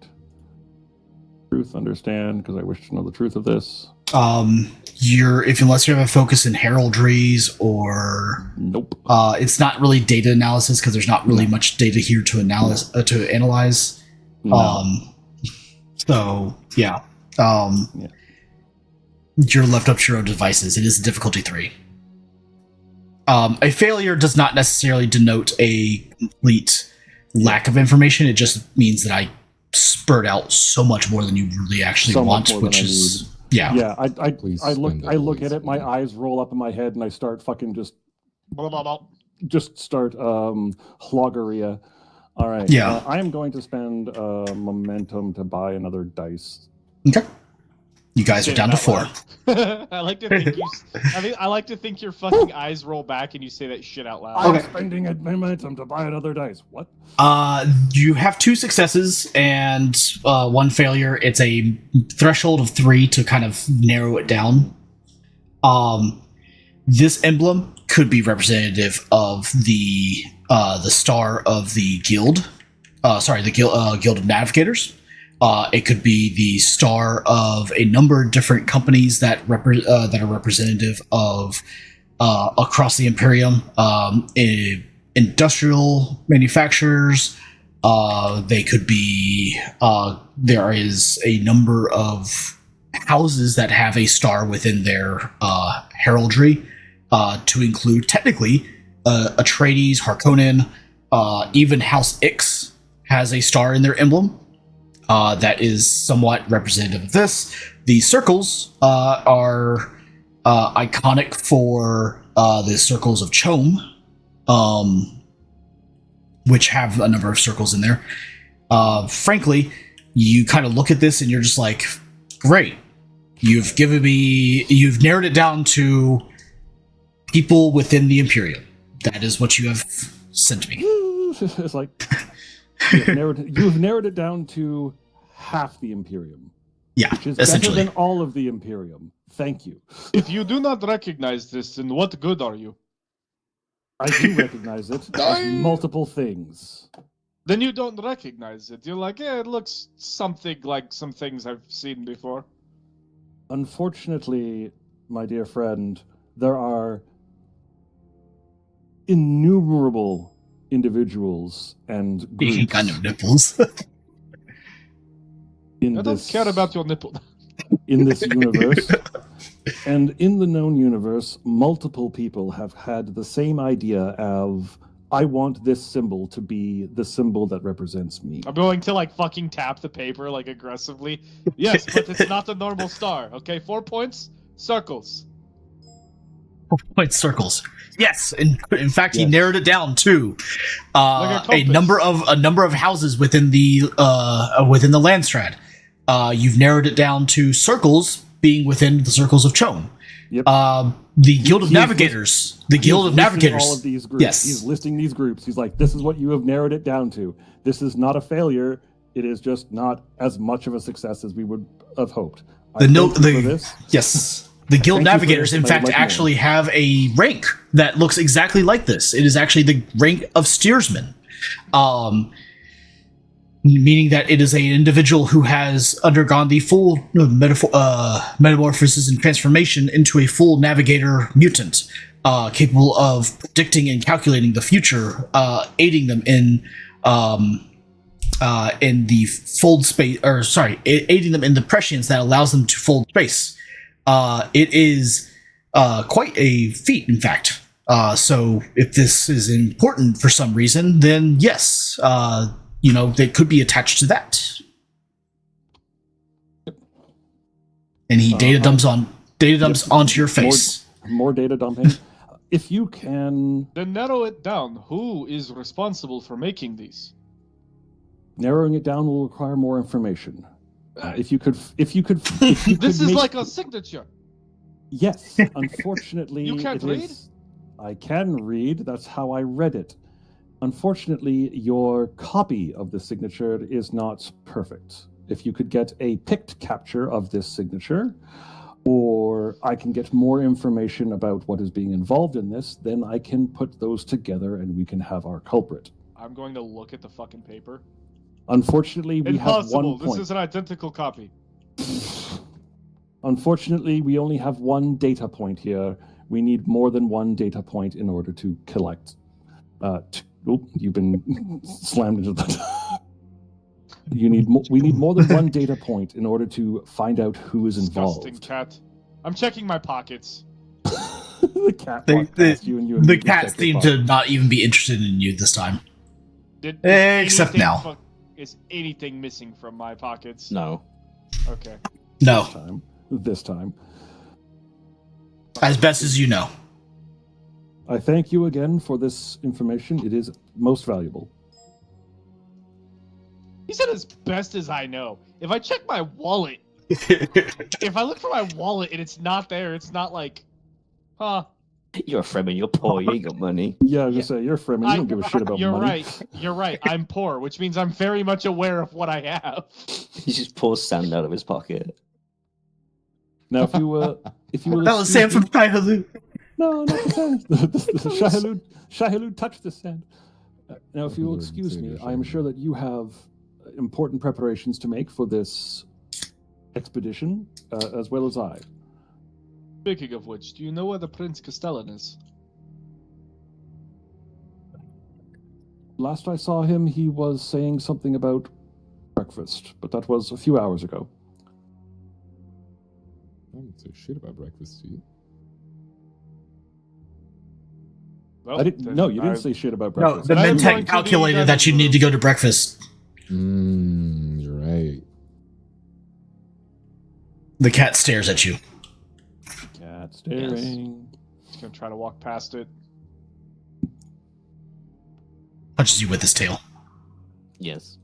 Truth understand, because I wish to know the truth of this. Unless you have a focus in heraldries or Nope. it's not really data analysis because there's not really much data here to analyze. No. So yeah. You're left up to your own devices. It is a difficulty 3. A failure does not necessarily denote a complete lack of information. It just means that I spurred out so much more than you really actually So much want, more than which I is need. yeah. Yeah. Please I look spend at all it. My these eyes roll up in my head, and I start fucking Blah, blah, blah. just start Hloggeria. All right. Yeah. I am going to spend momentum to buy another dice. Okay. You guys Say are it down to out 4. loud. I like to think I like to think your fucking eyes roll back and you say that shit out loud. I'm spending momentum to buy another dice. What? You have 2 successes and 1 failure. It's a threshold of 3 to kind of narrow it down. This emblem could be representative of the star of the guild. Guild of Navigators. It could be the star of a number of different companies that are representative of across the Imperium, industrial manufacturers. They could be. There is a number of houses that have a star within their heraldry, to include technically Atreides, Harkonnen, even House Ix has a star in their emblem. That is somewhat representative of this. The circles are iconic for the circles of Chom, which have a number of circles in there. Frankly, you kind of look at this and you're just like, great. You've narrowed it down to people within the Imperium. That is what you have sent me. It's like you've narrowed it down to half the Imperium. Yeah, Which is better essentially. than all of the Imperium. Thank you. If you do not recognize this, then what good are you? I do recognize it as multiple things. Then you don't recognize it. You're like, yeah, it looks something like some things I've seen before. Unfortunately, my dear friend, there are innumerable individuals and Speaking groups kind of nipples. in I don't this care about your nipple. in this universe. And in the known universe, multiple people have had the same idea of, I want this symbol to be the symbol that represents me. I'm going to like fucking tap the paper like aggressively. Yes, but it's not a normal star. Okay, 4 points, circles. 4 point circles. Yes, in fact, he Yes. narrowed it down to Like a a number of houses within the Landstrad. You've narrowed it down to circles being within the circles of Chom. Yep. The Guild of He's Navigators. The He's Guild of listing Navigators. all of these groups. Yes. He's listing these groups. He's like, this is what you have narrowed it down to. This is not a failure. It is just not as much of a success as we would have hoped. I thank you for this. Yes. The Guild Thank you for Navigators, this, in and I fact, would like more. actually have a rank that looks exactly like this. It is actually the rank of steersman. Meaning that it is an individual who has undergone the full metamorphosis and transformation into a full navigator mutant, capable of predicting and calculating the future, aiding them in the fold space, aiding them in the prescience that allows them to fold space. It is quite a feat, in fact. So if this is important for some reason, then yes, they could be attached to that. And he data dumps onto your face. More data dumping. If you can Then narrow it down. Who is responsible for making these? narrowing it down will require more information. If you could This is make- like a signature. Yes, unfortunately, You can't read? I can read. That's how I read it. Unfortunately, your copy of the signature is not perfect. If you could get a picked capture of this signature, or I can get more information about what is being involved in this, then I can put those together and we can have our culprit. I'm going to look at the fucking paper. Unfortunately, we have Impossible. one This point. is an identical copy. Unfortunately, we only have one data point here. We need more than one data point in order to collect. You've been slammed into the. We need more than one data point in order to find out who is Disgusting involved. cat. I'm checking my pockets. The cat walked past you and you The immediately cat checked your seemed pocket. to not even be interested in you this time. Except anything now. Is anything missing from my pockets? No. Okay. No, This time. as best as you know. I thank you again for this information. It is most valuable. He said as best as I know. If I check my wallet, if I look for my wallet and it's not there, it's not like, huh? You're a Fremen, you're poor, you ain't got money. Yeah, I was gonna say you're Fremen. You don't give a shit about You're money. right. You're right. I'm poor, which means I'm very much aware of what I have. He just pours sand out of his pocket. Now, if you will, That was Sam from Shai-Hulud. No, not the sand. Shai-Hulud touched the sand. Now, if you will excuse me, I am sure that you have important preparations to make for this expedition, as well as I. Speaking of which, do you know where the Prince Castelan is? Last I saw him, he was saying something about breakfast, but that was a few hours ago. I don't say shit about breakfast to you. Well, I didn't. then No, you didn't I- say shit about No, breakfast. the Then I'm going Mentec to the calculated that you dining need to room. go to breakfast. You're right. The cat stares at you. Cat staring. He's gonna try to walk past it. Punches you with his tail. Yes.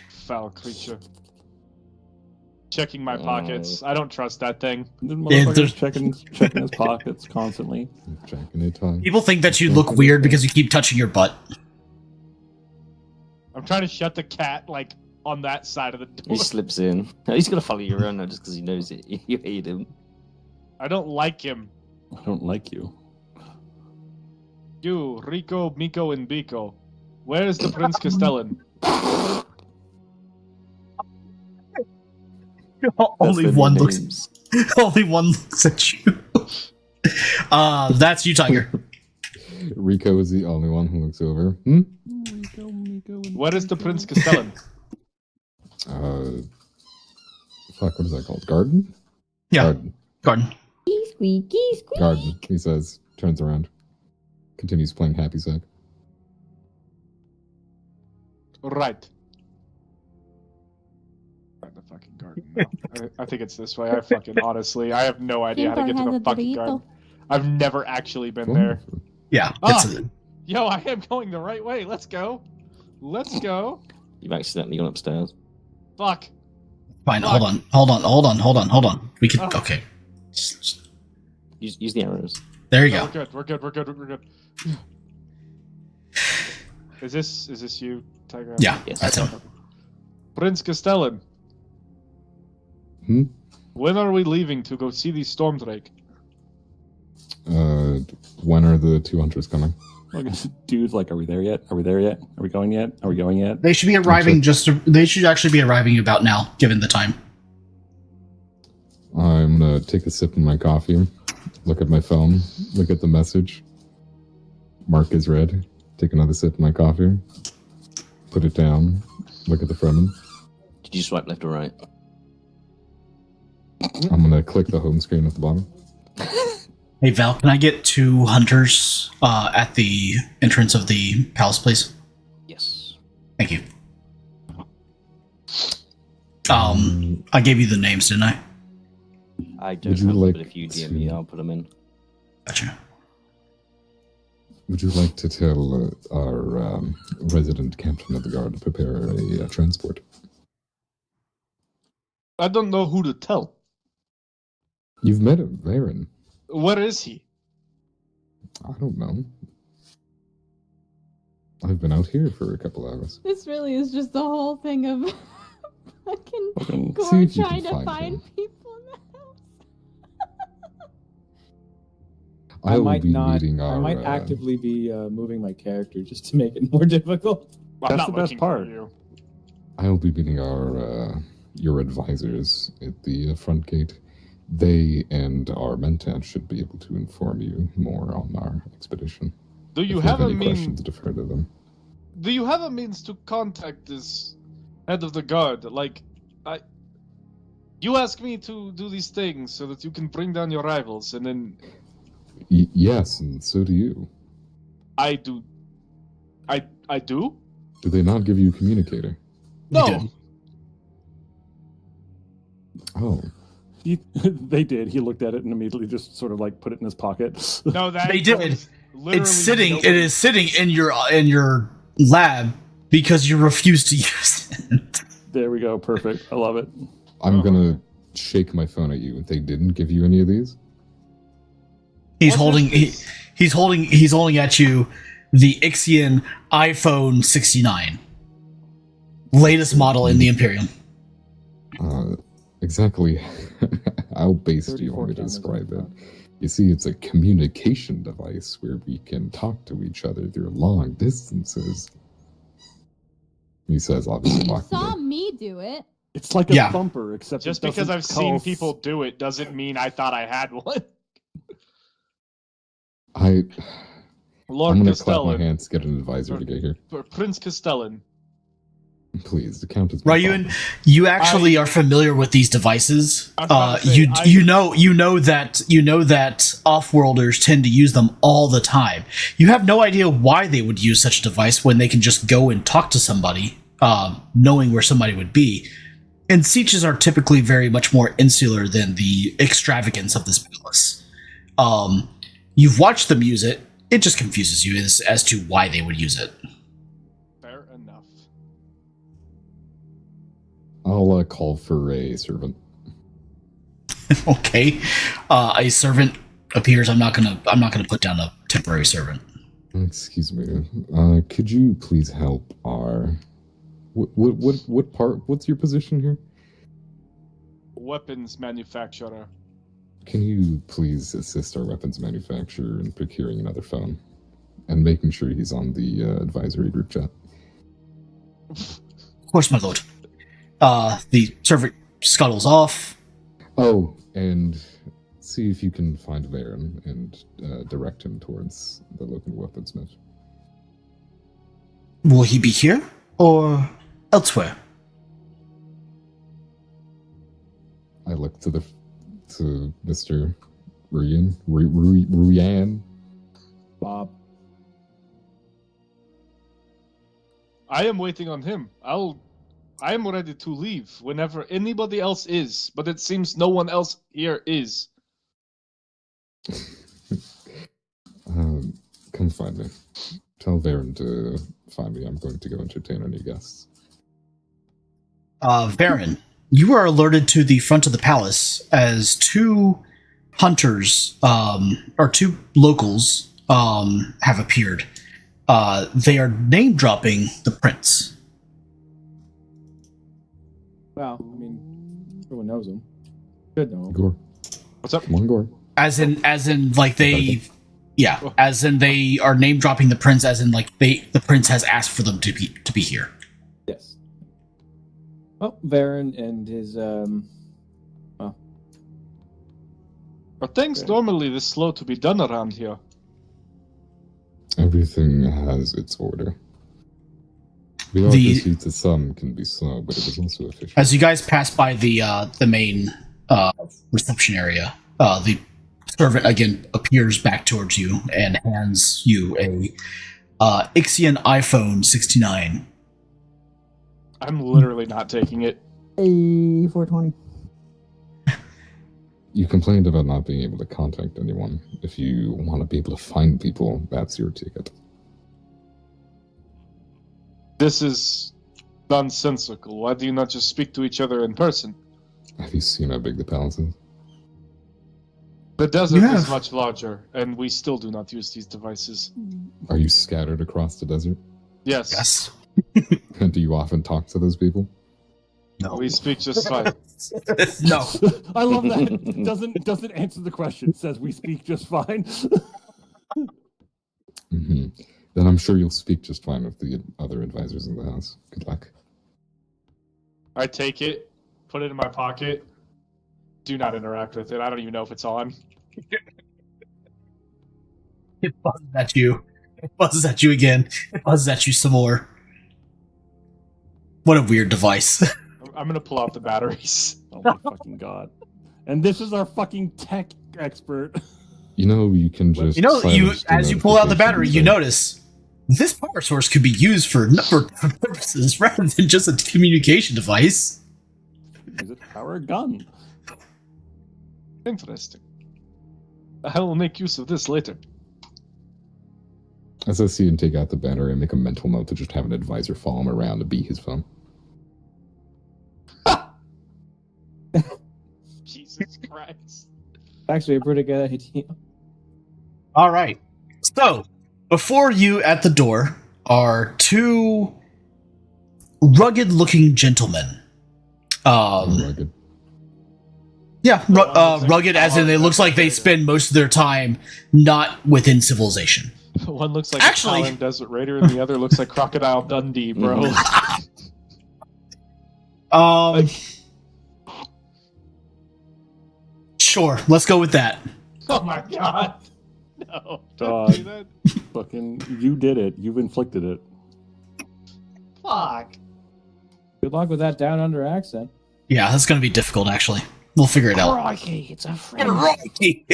Foul creature. Checking my pockets. I don't trust that thing. The Yeah, motherfucker's there's- checking his pockets constantly. Checking it on. People think that you look weird because you keep touching your butt. I'm trying to shut the cat, like, on that side of the He door. slips in. He's gonna follow you around now just because he knows it. You hate him. I don't like him. I don't like you. You, Rico, Miko, and Biko. Where is the Prince Castellan? Only That's one their looks. names. Only one looks at you. That's you, Tiger. Rico is the only one who looks over. Where is the Prince Castellan? Fuck, what is that called? Garden? Yeah, Garden. garden. Squeaky, squeaky. Garden, he says, turns around. Continues playing Happy Sack. Right. The fucking garden. No. I think it's this way. I fucking honestly, I have no idea how to get to the fucking garden. I've never actually been there. Yeah, Ah! it's Yo, I am going the right way. Let's go. Let's go. You've accidentally gone upstairs. Fuck. fine. Fuck. Hold on. We can. Oh. Okay. Use the arrows. There you No, go. we're good. Is this you, Tiger? Yeah, Yes. that's him. Prince Castellan. Hmm? When are we leaving to go see the Stormdrake? When are the two hunters coming? Dude's like, are we there yet? Are we there yet? Are we going yet? Are we going yet? They should be arriving they should actually be arriving about now, given the time. I'm gonna take a sip of my coffee, look at my phone, look at the message. Mark is read. Take another sip of my coffee, put it down, look at the Fremen. Did you swipe left or right? I'm gonna click the home screen at the bottom. Hey Val, can I get 2 hunters at the entrance of the palace, please? Yes. Thank you. I gave you the names, didn't I? I don't Would you have like but if you DM me, to- I'll put them in. Gotcha. Would you like to tell our resident captain of the guard to prepare a transport? I don't know who to tell. You've met him, Varen. Where is he? I don't know. I've been out here for a couple hours. This really is just the whole thing of fucking Okay. See Gore if you trying can to find find him. people in the house. I will might be not. meeting our. I might actively be moving my character just to make it more difficult. I'm That's not the best looking for part. you. I will be meeting our your advisors at the front gate. They and our mentat should be able to inform you more on our expedition. Do you If you have a any mean? questions, defer to them. Do you have a means to contact this head of the guard? Like, you ask me to do these things so that you can bring down your rivals, and then Yes, and so do you. I do. I do? Do they not give you a communicator? No. did. Oh, They did. He looked at it and immediately just sort of like put it in his pocket. No, that They did. was literally It's sitting. nobody- It is sitting in your lab because you refuse to use it. There we go. Perfect. I love it. I'm gonna shake my phone at you. They didn't give you any of these? He's What holding. is this? He's holding at you the Ixion iPhone 69, latest model in the Imperium. Exactly. How base do you want me to 34 describe it? cameras. You see, it's a communication device where we can talk to each other through long distances. He says, obviously, You mocking saw it. me do it. It's like a Yeah. thumper, except Just it because doesn't I've seen call people do it doesn't mean I thought I had one. Lord I'm gonna clap my Castellan, hands to get an advisor to get here. Prince Castellan. Please, the count is. Ryuen, you actually are familiar with these devices. I was about to say, You know that off-worlders tend to use them all the time. You have no idea why they would use such a device when they can just go and talk to somebody, knowing where somebody would be. And sieges are typically very much more insular than the extravagance of this palace. You've watched them use it. It just confuses you as to why they would use it. Fair enough. I'll call for a servant. Okay, a servant appears. I'm not gonna put down a temporary servant. Excuse me. Could you please help our? What part? What's your position here? Weapons manufacturer. Can you please assist our weapons manufacturer in procuring another phone and making sure he's on the advisory group chat? Of course, my lord. The servant scuttles off. Oh, and see if you can find Varen and direct him towards the local weaponsmith. Will he be here or elsewhere? I look to Mr. Ruyan. Bob. I am waiting on him. I am ready to leave whenever anybody else is, but it seems no one else here is. Come find me. Tell Varen to find me. I'm going to go entertain our new guests. Varen, you are alerted to the front of the palace as two hunters, or two locals, have appeared. They are name dropping the prince. Well, I mean, everyone knows him. Should know him. Gore. What's up? Come on, Gore. As in, like they, yeah. As in, they are name dropping the prince. As in, like the prince has asked for them to be here. Yes. Well, Varen and his Are things Okay. normally this slow to be done around here? Everything has its order. Bureaucracy to some can be slow, but it is also efficient. As you guys pass by the main reception area, the servant again appears back towards you and hands you a Ixion iPhone 69. I'm literally not taking it. A 420. You complained about not being able to contact anyone. If you want to be able to find people, that's your ticket. This is nonsensical. Why do you not just speak to each other in person? Have you seen how big the palace is? The desert Yeah. is much larger, and we still do not use these devices. Are you scattered across the desert? Yes, Yes. And do you often talk to those people? No. we speak just fine. No. I love that. Doesn't answer the question. Says we speak just fine. Hmm. Then I'm sure you'll speak just fine with the other advisors in the house. Good luck. I take it, put it in my pocket. Do not interact with it. I don't even know if it's on. It buzzes at you. It buzzes at you again. It buzzes at you some more. What a weird device. I'm gonna pull out the batteries. Oh my fucking god! And this is our fucking tech expert. You know, you can just. You know, silence the as you pull out the battery, you notifications, notice this power source could be used for a number of different purposes rather than just a communication device. Use it to power a gun. Interesting. I will make use of this later. As I see him take out the battery, I make a mental note to just have an advisor follow him around to be his phone. Jesus Christ. Actually, a pretty good idea. All right. So, before you at the door are two rugged-looking gentlemen. Rugged. Yeah, rugged as in it looks like they spend most of their time not within civilization. One looks like Actually- a Castelan Desert Raider, and the other looks like Crocodile Dundee, bro. Sure, let's go with that. Oh my god. No. God. Don't do that. Fucking, you did it. You've inflicted it. Fuck. Good luck with that down under accent. Yeah, that's going to be difficult, actually. We'll figure it out. Crikey, it's a friend. Rocky.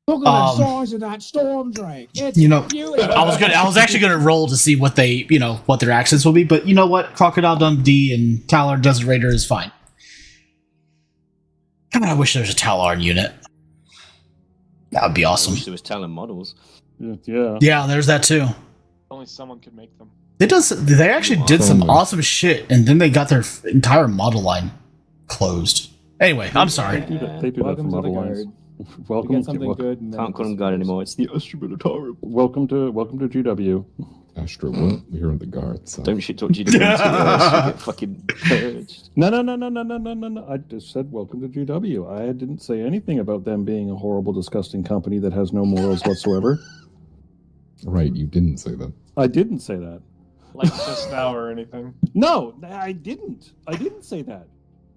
Look at the size of that storm drake. It's You know, beautiful. I was actually going to roll to see what what their accents will be, but you know what? Crocodile Dundee and Talar Desert Raider is fine. God, I wish there was a Talar unit. That would be I awesome. wish there was talent models. Yeah. Yeah, there's that too. Only someone could make them. They actually did some Awesome. awesome shit, and then they got their entire model line closed. Anyway, I'm sorry. They do that for Welcome to the model lines. guard. You Welcome get to something good. And then Can't call them guard anymore. It's the Astrominotaur. welcome to GW. Astro, what? You're in the guard. So. Don't shit talk GW too much. You get fucking purged. No. I just said welcome to GW. I didn't say anything about them being a horrible, disgusting company that has no morals whatsoever. Right, you didn't say that. I didn't say that. Like just now or anything. No, I didn't. I didn't say that.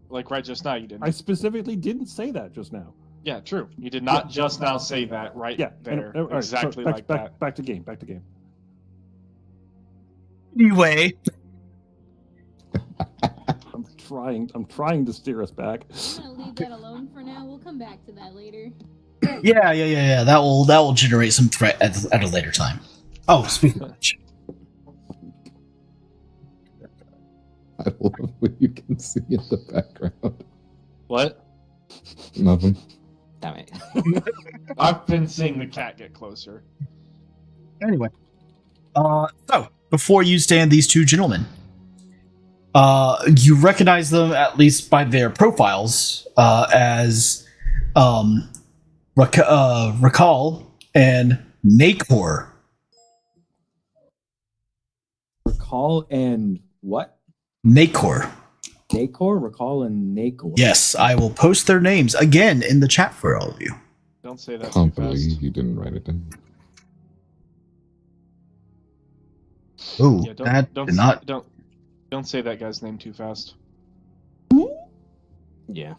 Like right just now you didn't. I specifically didn't say that just now. Yeah, true. You did not just now say that right Yeah, there. all right, Exactly so like that. Back to game. Anyway, I'm trying to steer us back. I'm gonna leave that alone for now. We'll come back to that later. yeah. That will generate some threat at a later time. Oh, speaking of which, I love what you can see in the background. What? Nothing. Damn it. I've been seeing the cat get closer. anyway, so before you stand these two gentlemen, you recognize them at least by their profiles as Rakal and Nakor. Recall and what? Nakor. Nacor? Recall and Nacor. Yes, I will post their names again in the chat for all of you. Don't say that too Can't fast. believe you didn't write it down. Ooh, Yeah, that did not. don't say that guy's name too fast. Yeah.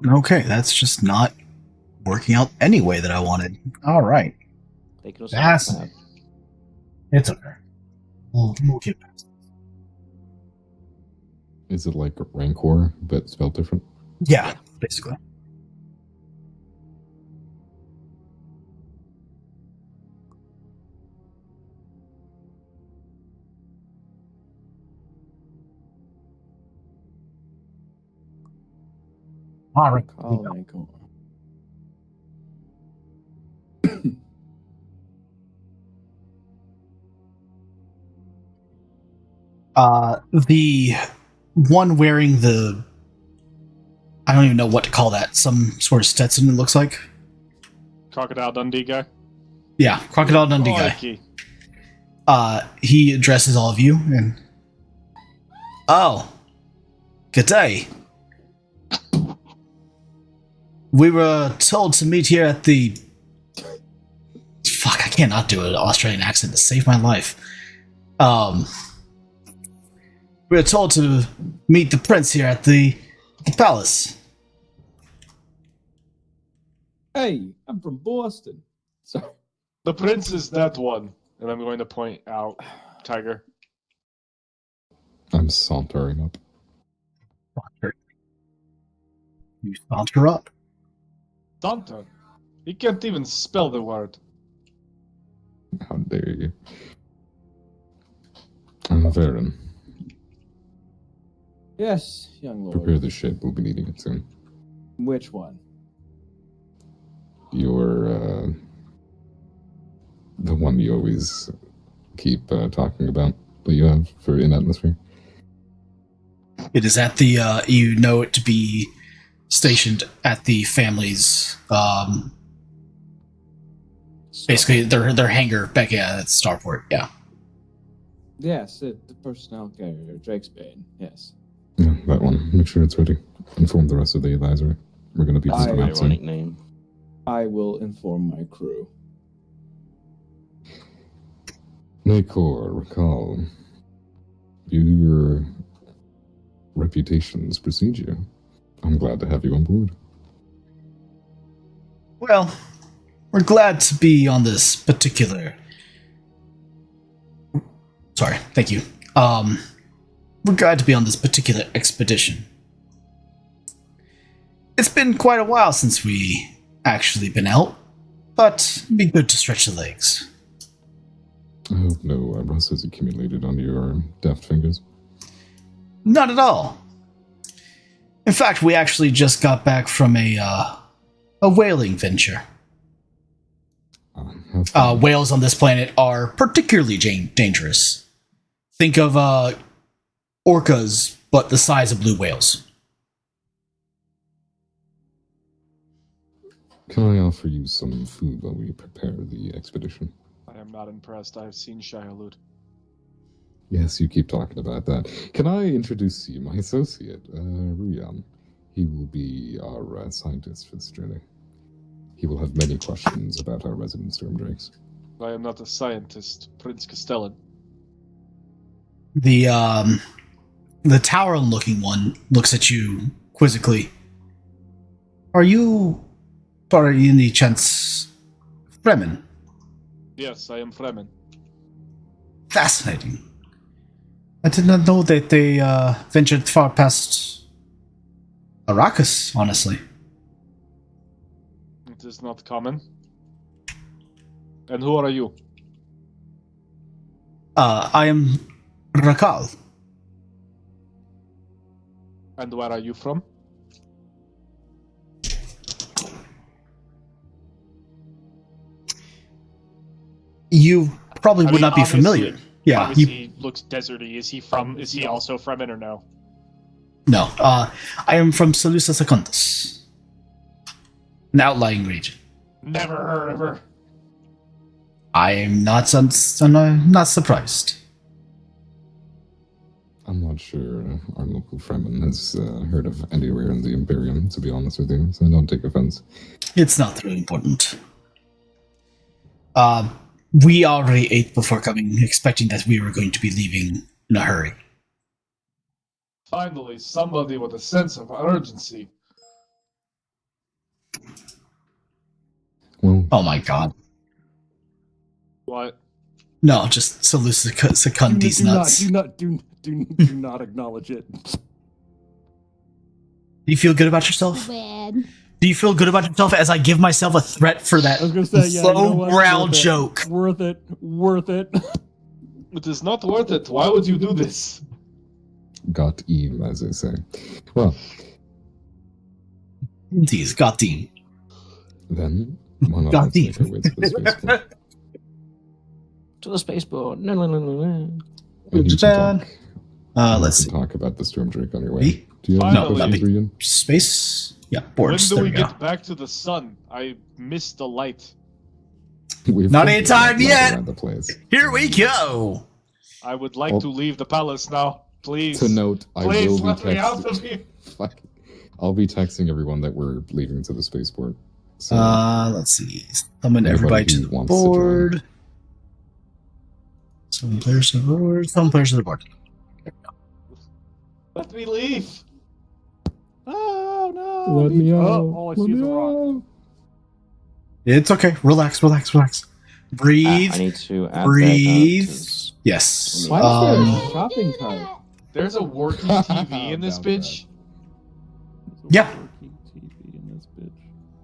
Okay, that's just not working out any way that I wanted. All right, They can also fascinating. It's okay. We'll get past it. Is it like Rancor, but spelled different? Yeah, basically. All right. Recall Nacor. The one wearing the, I don't even know what to call that, some sort of Stetson it looks like. Crocodile Dundee guy? Yeah, Crocodile Dundee guy. Crikey. He addresses all of you and, oh, good day. We were told to meet here at the... Fuck, I cannot do an Australian accent to save my life. We were told to meet the prince here at the palace. Hey, I'm from Boston. Sorry. The prince is that one. And I'm going to point out Tiger. I'm sauntering up. You saunter up. Saunter? He can't even spell the word. How dare you? I'm Varen. Yes, young lord. Prepare the ship. We'll be needing it soon. Which one? Your, the one you always keep talking about that you have for in-atmosphere. It is at the, you know it to be stationed at the family's, basically their hangar back at Starport, yeah. Yes, the personnel carrier, Drake's Bane, yes. Yeah, that one. Make sure it's ready. Inform the rest of the advisory. We're going to be That's an out soon. ironic name. I will inform my crew. Nakor, recall. Your reputations precede you. I'm glad to have you on board. Well, we're glad to be on this particular... Sorry, thank you. We're glad to be on this particular expedition. It's been quite a while since we actually been out, but it'd be good to stretch the legs. I hope no rust has accumulated on your deft fingers. Not at all. In fact, we actually just got back from a whaling venture. Whales on this planet are particularly dangerous. Think of orcas, but the size of blue whales. Can I offer you some food while we prepare the expedition? I am not impressed. I've seen Shia-Hulud. Yes, you keep talking about that. Can I introduce you, my associate, Ruyan? He will be our scientist for this journey. He will have many questions about our resident storm drakes. I am not a scientist, Prince Castelan. The tower-looking one looks at you quizzically. Are you, by any chance, Fremen? Yes, I am Fremen. Fascinating. I did not know that they ventured far past Arrakis, honestly. It is not common. And who are you? I am Rakal. And where are you from? You probably would not be familiar. Yeah, Obviously, he looks deserty. Is he also Fremen or no? No. I am from Salusa Secundus, an outlying region. Never heard of her. I am not surprised. I'm not sure our local Fremen has heard of anywhere in the Imperium, to be honest with you, so don't take offense. It's not really important. We already ate before coming, expecting that we were going to be leaving in a hurry. Finally, somebody with a sense of urgency. Well, Oh my god. What? No, just Salusa Secundus nuts. Do not acknowledge it. Do you feel good about yourself? Bad. Do you feel good about yourself as I give myself a threat for that I was gonna say, yeah, slow you know what? growl Worth it. joke? Worth it. It is not worth it. Why would you do this? got ihm, as they say. Well, Indeed, got him. then, why not Got let's make him. our way to the spaceport? To the spaceport. No. I need to Japan. talk Let's We see. can talk about the Stormdrake on your way. Me? Do you have Finally. any questions, Regan? Space. Yeah, When boards. do There we we go. get back to the sun? I missed the light. We've Not been any doing time that yet. around the place. Here we go. I would like Well- to leave the palace now. Please. To note, I Please will be let me out of texting. here. Fuck. I'll be texting everyone that we're leaving to the spaceport. So Let's see. Summon everybody to who the wants to join. board. Some players to the board. Some players to the board. Let me leave. Oh no! let me out. Oh, all I see is a rock. It's okay. Relax, relax, relax. Breathe. I need to add breathe. that out. Yes. Why is there Um, a shopping cart? There's a working TV in this Down bitch. Yeah. TV in this bitch.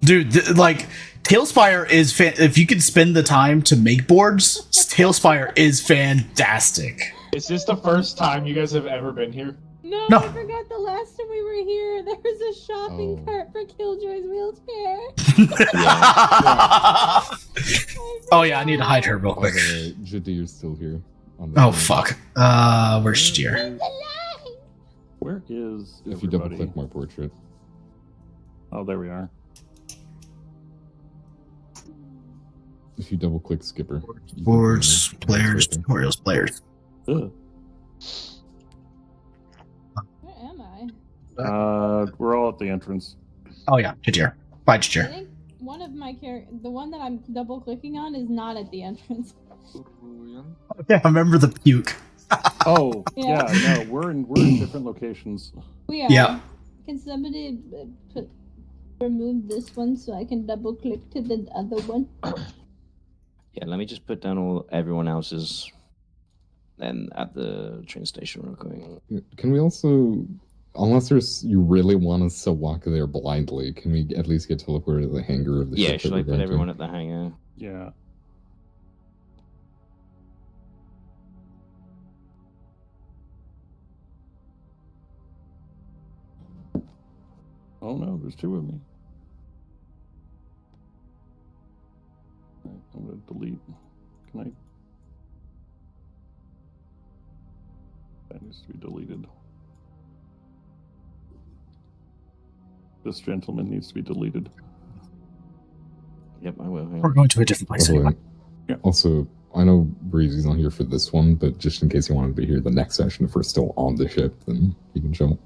dude, like Tailspire is if you can spend the time to make boards, Tailspire is fantastic. Is this the first time you guys have ever been here? No, No. I forgot the last time we were here. There was a shopping Oh. cart for Killjoy's wheelchair. Oh yeah, I need to hide her real By quick. the way, Jadir's still here. On the Oh phone. fuck. Where's Steer? It's alive. Where is If you double everybody? click my portrait. Oh, there we are. If you double click Skipper. you can Boards, find it. players, tutorials, players. Ugh. Where am I? We're all at the entrance. Oh yeah, Jadir. Bye, I Jadir. think one of my the one that I'm double clicking on, is not at the entrance. Yeah, I remember the puke. Oh, Yeah. yeah, no, we're in different locations. We are. Yeah. Can somebody remove this one so I can double click to the other one? Yeah, let me just put down everyone else's, then at the train station real quick. Can we also, unless you really want us to walk there blindly, can we at least get teleported to the hangar of the Yeah, ship? should that I we're put going everyone to? at the hangar? Yeah. Oh no, there's two of me. Alright, I'm gonna delete. Can I? That needs to be deleted. This gentleman needs to be deleted. Yep, I will. Yeah. We're going to a different place By the way, anyway. Yeah. Also, I know Breezy's not here for this one, but just in case you wanted to be here the next session, if we're still on the ship, then you can show up.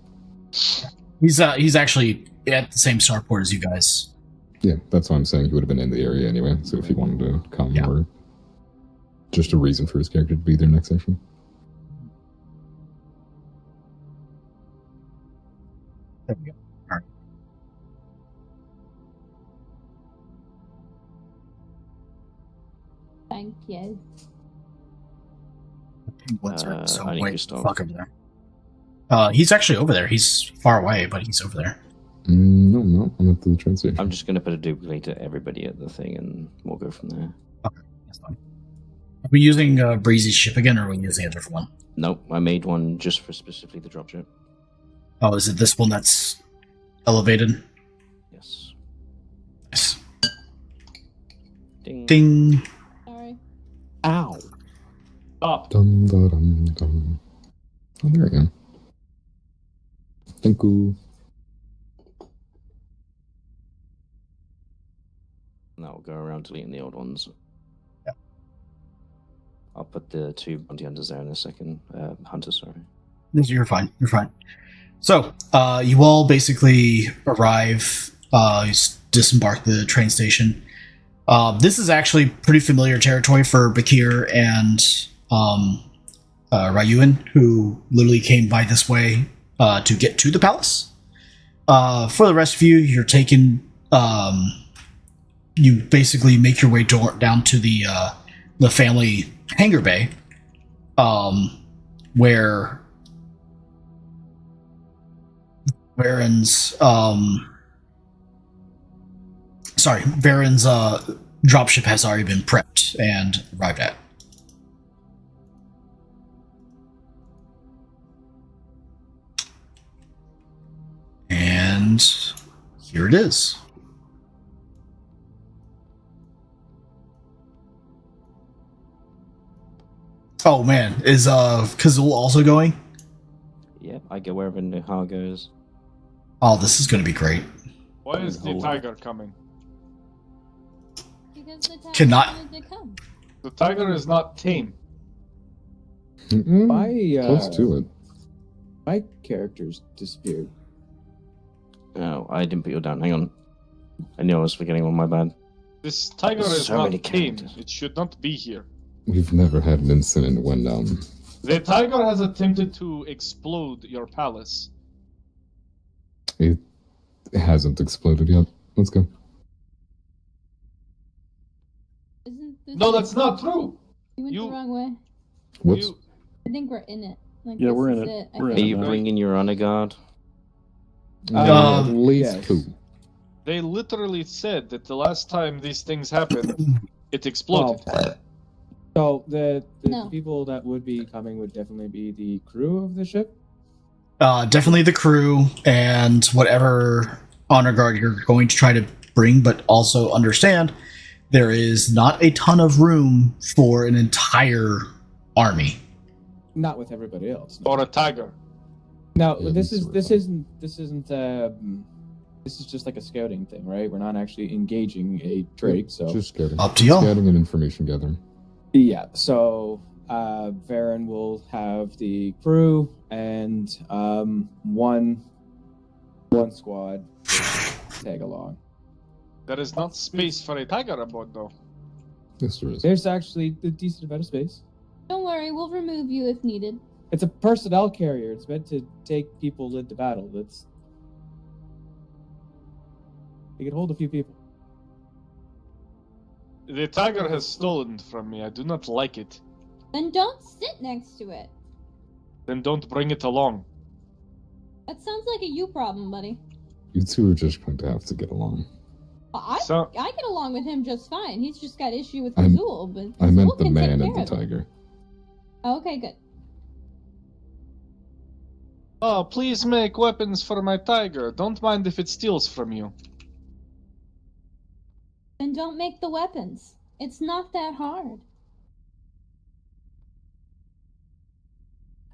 He's actually at the same starport as you guys. Yeah, that's why I'm saying he would have been in the area anyway. So if he wanted to come, Yeah. or just a reason for his character to be there next session. There we go. All right. Thank you. The penguins are so I need way to stop. fuck over there. He's actually over there. He's far away, but he's over there. No, I'm not. I'm at the train station. I'm just gonna put a duplicate to everybody at the thing, and we'll go from there. That's fine. Are we using Breezy's ship again, or are we using a different one? Nope, I made one just for specifically the dropship. Oh, is it this one that's elevated? Yes. Yes. Ding. Ding. Sorry. Ow! Up. Dum, da, dum, dum. Oh, there we go. Thank you. Now we'll go around deleting the old ones. Yeah. I'll put the two bounty hunters there in a second. Hunters, sorry. You're fine. You're fine. So, you all basically arrive, disembark the train station. This is actually pretty familiar territory for Bakir and Ryuan, who literally came by this way to get to the palace. For the rest of you, you're taken. You basically make your way down to the family hangar bay, where Baron's dropship has already been prepped and arrived at. And here it is. Oh man, is Kazul also going? I go wherever Nihar goes. Oh, this is going to be great. Why is the tiger coming? Because the tiger Cannot- wanted to come. The tiger is not tame. Close to it. My character's disappeared. Oh, I didn't put you down. Hang on. I knew I was forgetting one. My bad. This tiger is So many not tame. characters. It should not be here. We've never had an incident when The tiger has attempted to explode your palace. it hasn't exploded yet. Let's go. Isn't this No, that's not true. You went you- the wrong way. Whoops. You, I think we're in it. Like, Yeah, this we're in is it. I We're in Are think. you no. bringing your honor guard? At least yes. 2. they literally said that the last time these things happened, it exploded. So the No. people that would be coming would definitely be the crew of the ship. Definitely the crew and whatever honor guard you're going to try to bring, but also understand there is not a ton of room for an entire army. Not with everybody else. No. Or a tiger. Now Yeah, this these isn't are this is just like a scouting thing, right? We're not actually engaging a Drake, so Just scouting. Up to y'all. Scouting and information gathering. yeah. So Varen will have the crew and one squad to tag along. There is not space for a tiger aboard, though. Yes, there is. There's actually a decent amount of space. Don't worry, we'll remove you if needed. It's a personnel carrier. It's meant to take people into battle. It can hold a few people. The tiger has stolen from me. I do not like it. Then don't sit next to it. Then don't bring it along. That sounds like a you problem, buddy. You two are just going to have to get along. I So, get along with him just fine. He's just got issue with I'm- Azul, but I meant Azul the can man take and care the of it. tiger. Oh, okay, good. oh, please make weapons for my tiger. Don't mind if it steals from you. Then don't make the weapons. It's not that hard.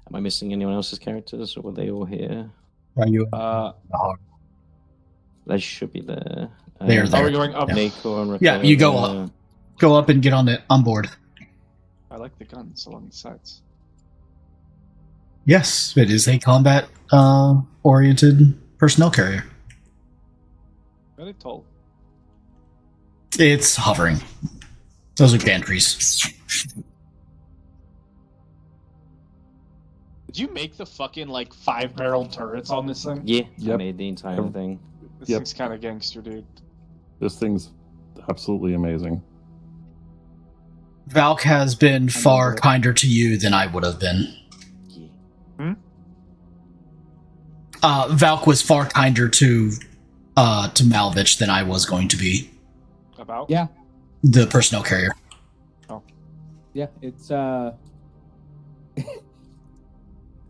Am I missing anyone else's characters, or were they all here? Are you? They should be there. They are Are there. we going up? Yeah. Mako and Yeah, you go Ricardo. up. Go up and get on board. I like the guns along the sides. Yes, it is a combat oriented personnel carrier. Very tall. It's hovering. Those are gantries. Did you make the fucking, 5-barrel turrets on this thing? Yeah, I Yep. made the entire Yep. thing. This Yep. thing's kind of gangster, dude. This thing's absolutely amazing. Valk has been far kinder to you than I would have been. Yeah. Valk was far kinder to Malvich than I was going to be. About? Yeah. The personnel carrier. Yeah, it's There's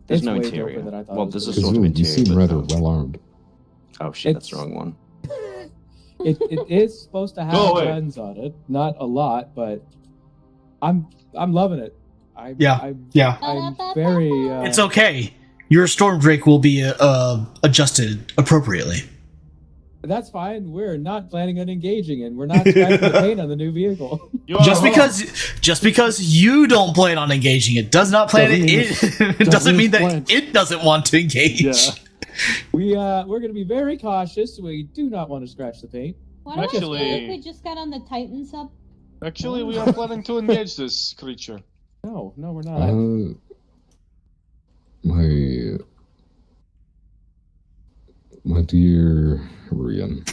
it's no way interior. doper than I thought Well, it was there's a gonna sort of Kazoo, you interior. seem but rather no. well armed. Oh shit, that's the It's- wrong one. be. It is supposed to Go have away. guns on it, not a lot, but I'm loving it. I'm Yeah. I'm very. It's okay. Your storm drake will be adjusted appropriately. That's fine. We're not planning on engaging, and we're not scratching the paint on the new vehicle. You are Just wrong. because you don't plan on engaging it does not plan Doesn't mean it doesn't mean that plan. it doesn't want to engage. Yeah. We're going to be very cautious. We do not want to scratch the paint. Why do I Actually- feel like we just got on the Titan sub? Actually, we are planning to engage this creature. No, we're not. My dear Rian,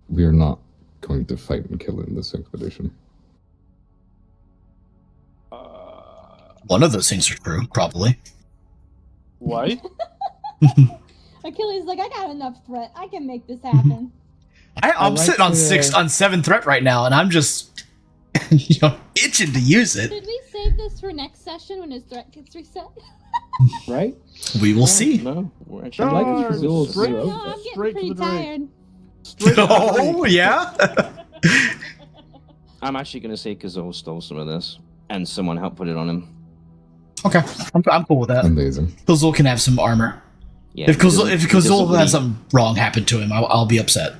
we are not going to fight and kill in this expedition. One of those things are true, probably. Why? Achilles like, I got enough threat. I can make this happen. I'm like sitting on to- on 7 threat right now, and I'm just itching to use it. Should we save this for next session when his threat gets reset? Right? We will see. No, we're actually. I like No, his Azul straight- zero. No, I'm getting Straight to pretty the Drake. tired. Straight to the Oh yeah. I'm actually going to say Kazol stole some of this, and someone helped put it on him. Okay, I'm cool with that. Amazing. Kuzul can have some armor. Yeah, If Kuzul really- has something wrong happen to him, I'll be upset.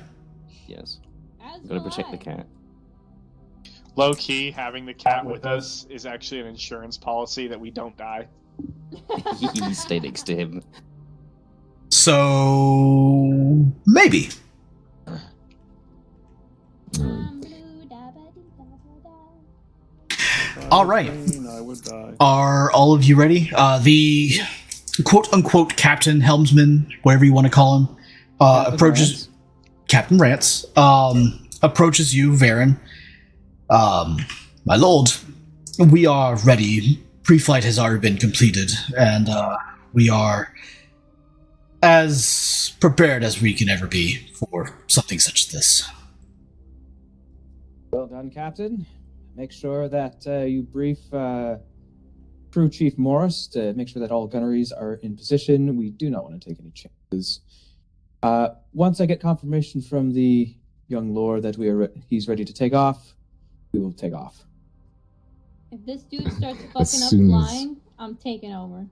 Yes. As Gotta will protect the I. cat. Low key, having the cat with us is actually an insurance policy that we don't die. Stay next to him. So maybe. All right. I would die. Are all of you ready? The quote-unquote captain, helmsman, whatever you want to call him, approaches Captain Rance. Approaches you, Varen. My lord, we are ready. Pre-flight has already been completed, and we are as prepared as we can ever be for something such as this. Well done, Captain. Make sure that you brief Crew Chief Morris to make sure that all gunneries are in position. We do not want to take any chances. Once I get confirmation from the young lord that he's ready to take off, we will take off. If this dude starts fucking As up soon as- flying, I'm taking over.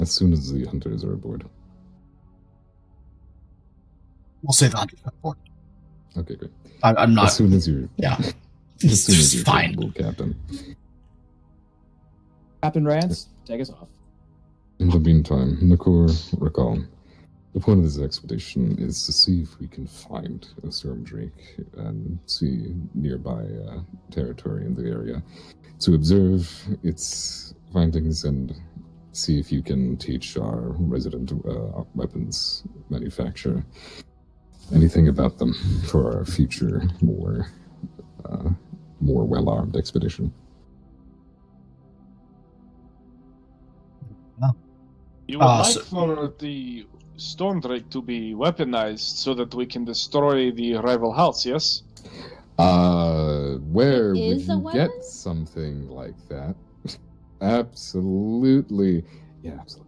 As soon as the hunters are aboard. We'll say the 100. Okay, great. I'm not. As soon as you're Yeah. as soon as It's you're fine. capable, Captain. Captain Rance, take us off. In the meantime, Nakor, recall. The point of this expedition is to see if we can find a Stormdrake and see nearby territory in the area, to observe its findings and see if you can teach our resident weapons manufacturer anything about them for our future more well-armed expedition. You would like so- for the Stormdrake to be weaponized so that we can destroy the rival house, yes? Where It would is a you weapon? get something like that? Absolutely. Yeah, absolutely.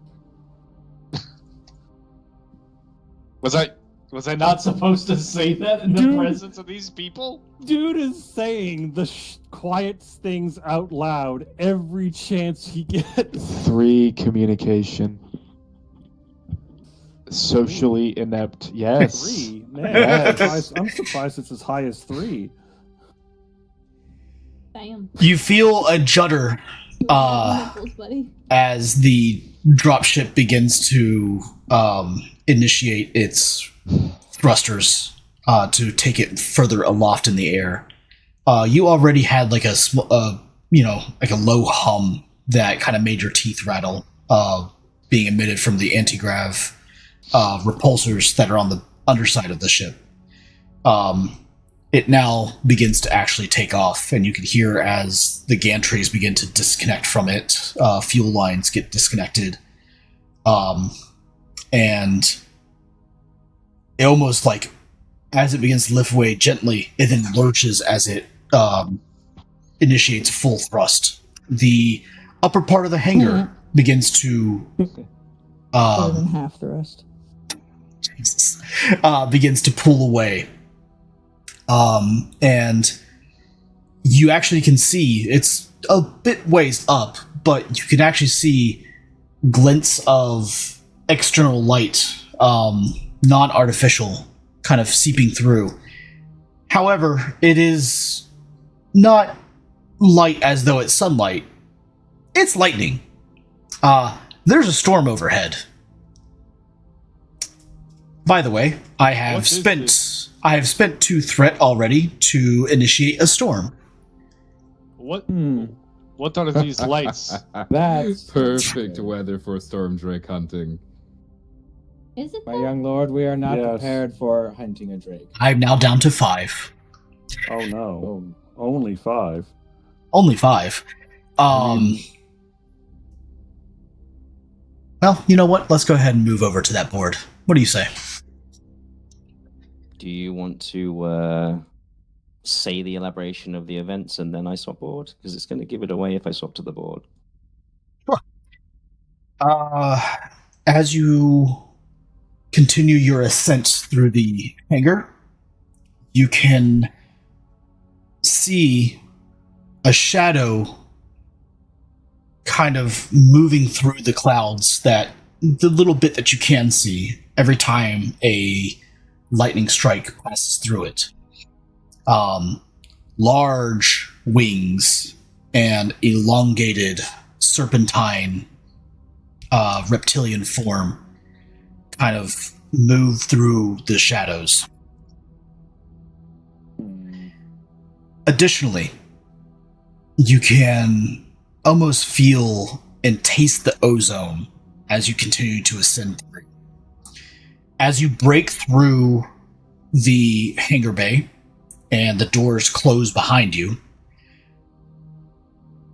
Was I not supposed to say that in the Dude. presence of these people? Dude is saying the quiet things out loud every chance he gets. 3 communication. Socially inept. Yes. 3? Man, Yes. I'm surprised it's as high as 3. Damn. You feel a judder Nipples, buddy. as the dropship begins to initiate its thrusters to take it further aloft in the air. You already had like a like a low hum that kind of made your teeth rattle, being emitted from the anti-grav repulsors that are on the underside of the ship. It now begins to actually take off, and you can hear as the gantries begin to disconnect from it, fuel lines get disconnected, and it almost like as it begins to lift away gently, it then lurches as it initiates full thrust. The upper part of the hangar begins to Better than half the rest. Jesus, begins to pull away. And you actually can see it's a bit ways up, but you can actually see glints of external light, non-artificial, kind of seeping through. However, it is not light as though it's sunlight. It's lightning. There's a storm overhead. By the way, I have spent 2 threat already to initiate a storm. What are these lights? That's Perfect weather for Stormdrake hunting. Is it my though? young lord. We are not Yes. prepared for hunting a drake. I'm now down to 5. Oh no. Only 5. Only 5. Well, you know what? Let's go ahead and move over to that board. What do you say? Do you want to say the elaboration of the events and then I swap board? Because it's going to give it away if I swap to the board. As you continue your ascent through the hangar, you can see a shadow kind of moving through the clouds, that the little bit that you can see every time a lightning strike passes through it. Large wings and elongated serpentine reptilian form kind of move through the shadows. Additionally, you can almost feel and taste the ozone as you continue to ascend through. As you break through the hangar bay and the doors close behind you,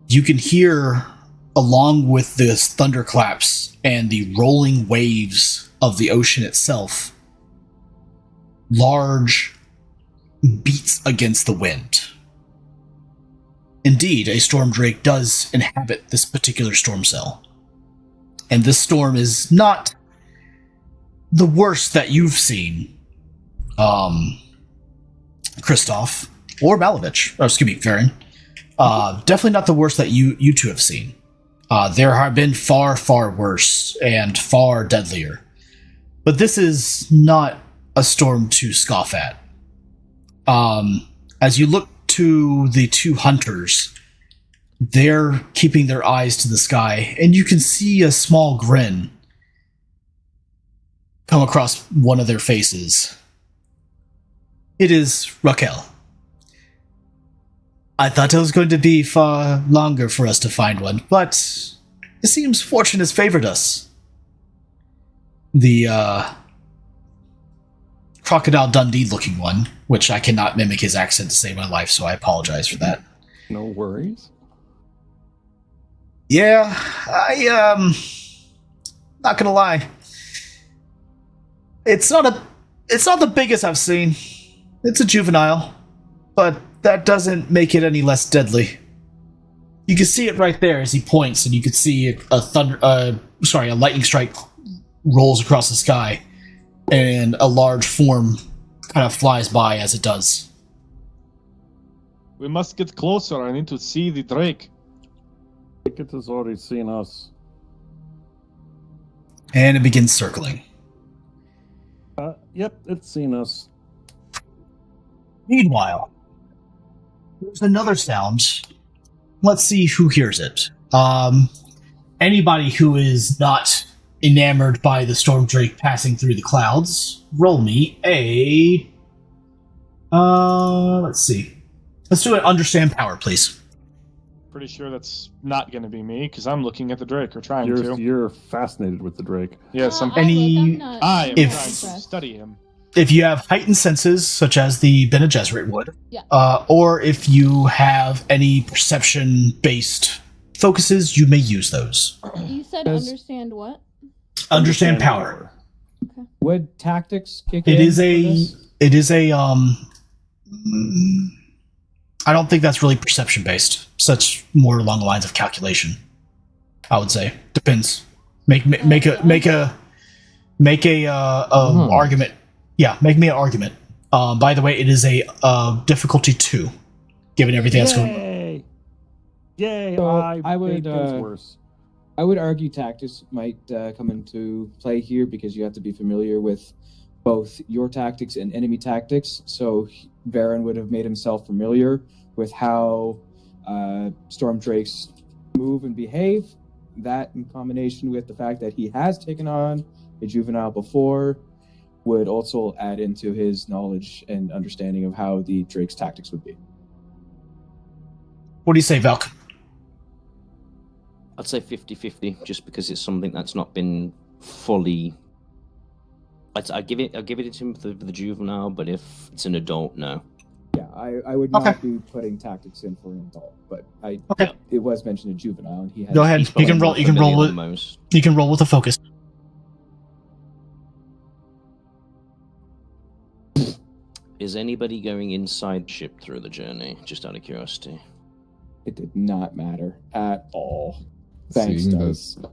you can hear, along with the thunderclaps and the rolling waves of the ocean itself, large beats against the wind. Indeed, a storm drake does inhabit this particular storm cell. And this storm is not the worst that you've seen, Kristoff, or Malovich, or excuse me, Varen. Definitely not the worst that you two have seen. There have been far, far worse and far deadlier. But this is not a storm to scoff at. As you look to the two hunters, they're keeping their eyes to the sky, and you can see a small grin come across one of their faces. It is Raquel. I thought it was going to be far longer for us to find one, but it seems fortune has favored us. The Crocodile Dundee looking one, which I cannot mimic his accent to save my life, so I apologize for that. No worries. Yeah, not gonna lie. It's not the biggest I've seen. It's a juvenile, but that doesn't make it any less deadly. You can see it right there as he points, and you can see a lightning strike rolls across the sky, and a large form kind of flies by as it does. We must get closer. I need to see the drake. I think it has already seen us. And it begins circling. Yep, it's seen us. Meanwhile, there's another sound. Let's see who hears it. Anybody who is not enamored by the storm drake passing through the clouds, roll me a... let's see. Let's do an understand power, please. Pretty sure that's not going to be me, because I'm looking at the drake, or trying to. You're fascinated with the drake. Yes, I'm I am trying to study him. If you have heightened senses, such as the Bene Gesserit would, Yeah. Or if you have any perception-based focuses, you may use those. You said understand what? Understand power. Would tactics kick It in? is a I don't think that's really perception based. Such more along the lines of calculation, I would say. Depends. Make a argument. Yeah, make me an argument. By the way, it is a difficulty 2, given everything that's going on. Yay! So I would made things worse. I would argue tactics might come into play here, because you have to be familiar with both your tactics and enemy tactics. So Varen would have made himself familiar with how storm drakes move and behave. That, in combination with the fact that he has taken on a juvenile before, would also add into his knowledge and understanding of how the drake's tactics would be. What do you say, Valk? I'd say 50-50, just because it's something that's not been fully... I'll give it to him for the juvenile, but if it's an adult, no. Yeah, I would not be putting tactics in for an adult, but it was mentioned a juvenile, and he had. Go ahead. You can roll. You can roll with. You can roll with a focus. Is anybody going inside the ship through the journey? Just out of curiosity. It did not matter at all. Thanks, Seeing Dice. this,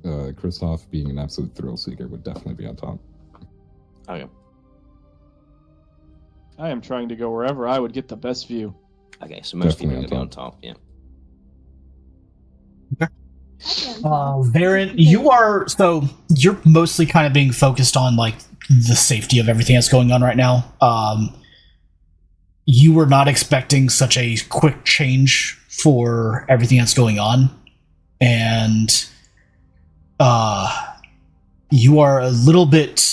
Kristoff being an absolute thrill seeker would definitely be on top. Okay. I am trying to go wherever I would get the best view. Okay, so most Definitely people are on going to be on top, yeah. Varen, you're mostly kind of being focused on like the safety of everything that's going on right now. You were not expecting such a quick change for everything that's going on, and you are a little bit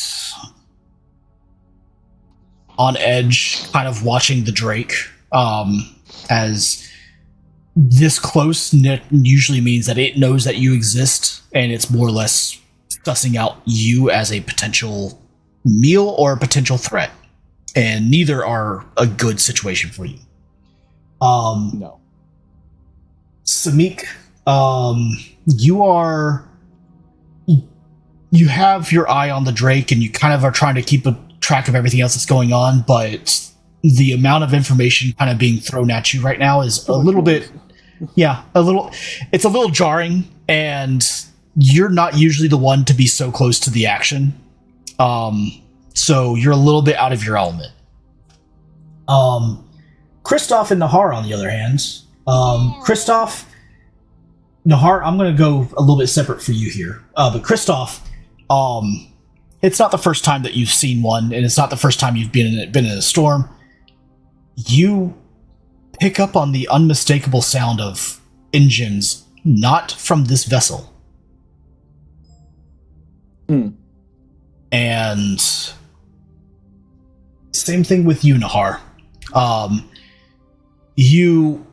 on edge, kind of watching the Drake, as this close usually means that it knows that you exist, and it's more or less sussing out you as a potential meal or a potential threat, and neither are a good situation for you. No. Samik, you have your eye on the Drake, and you kind of are trying to keep a track of everything else that's going on, but the amount of information kind of being thrown at you right now is a little bit, it's a little jarring, and you're not usually the one to be so close to the action. So you're a little bit out of your element. Kristoff and Nahar, on the other hand, Kristoff, Nahar, I'm going to go a little bit separate for you here. But Kristoff, it's not the first time that you've seen one, and it's not the first time you've been in a storm. You pick up on the unmistakable sound of engines, not from this vessel. And same thing with you, Nahar. You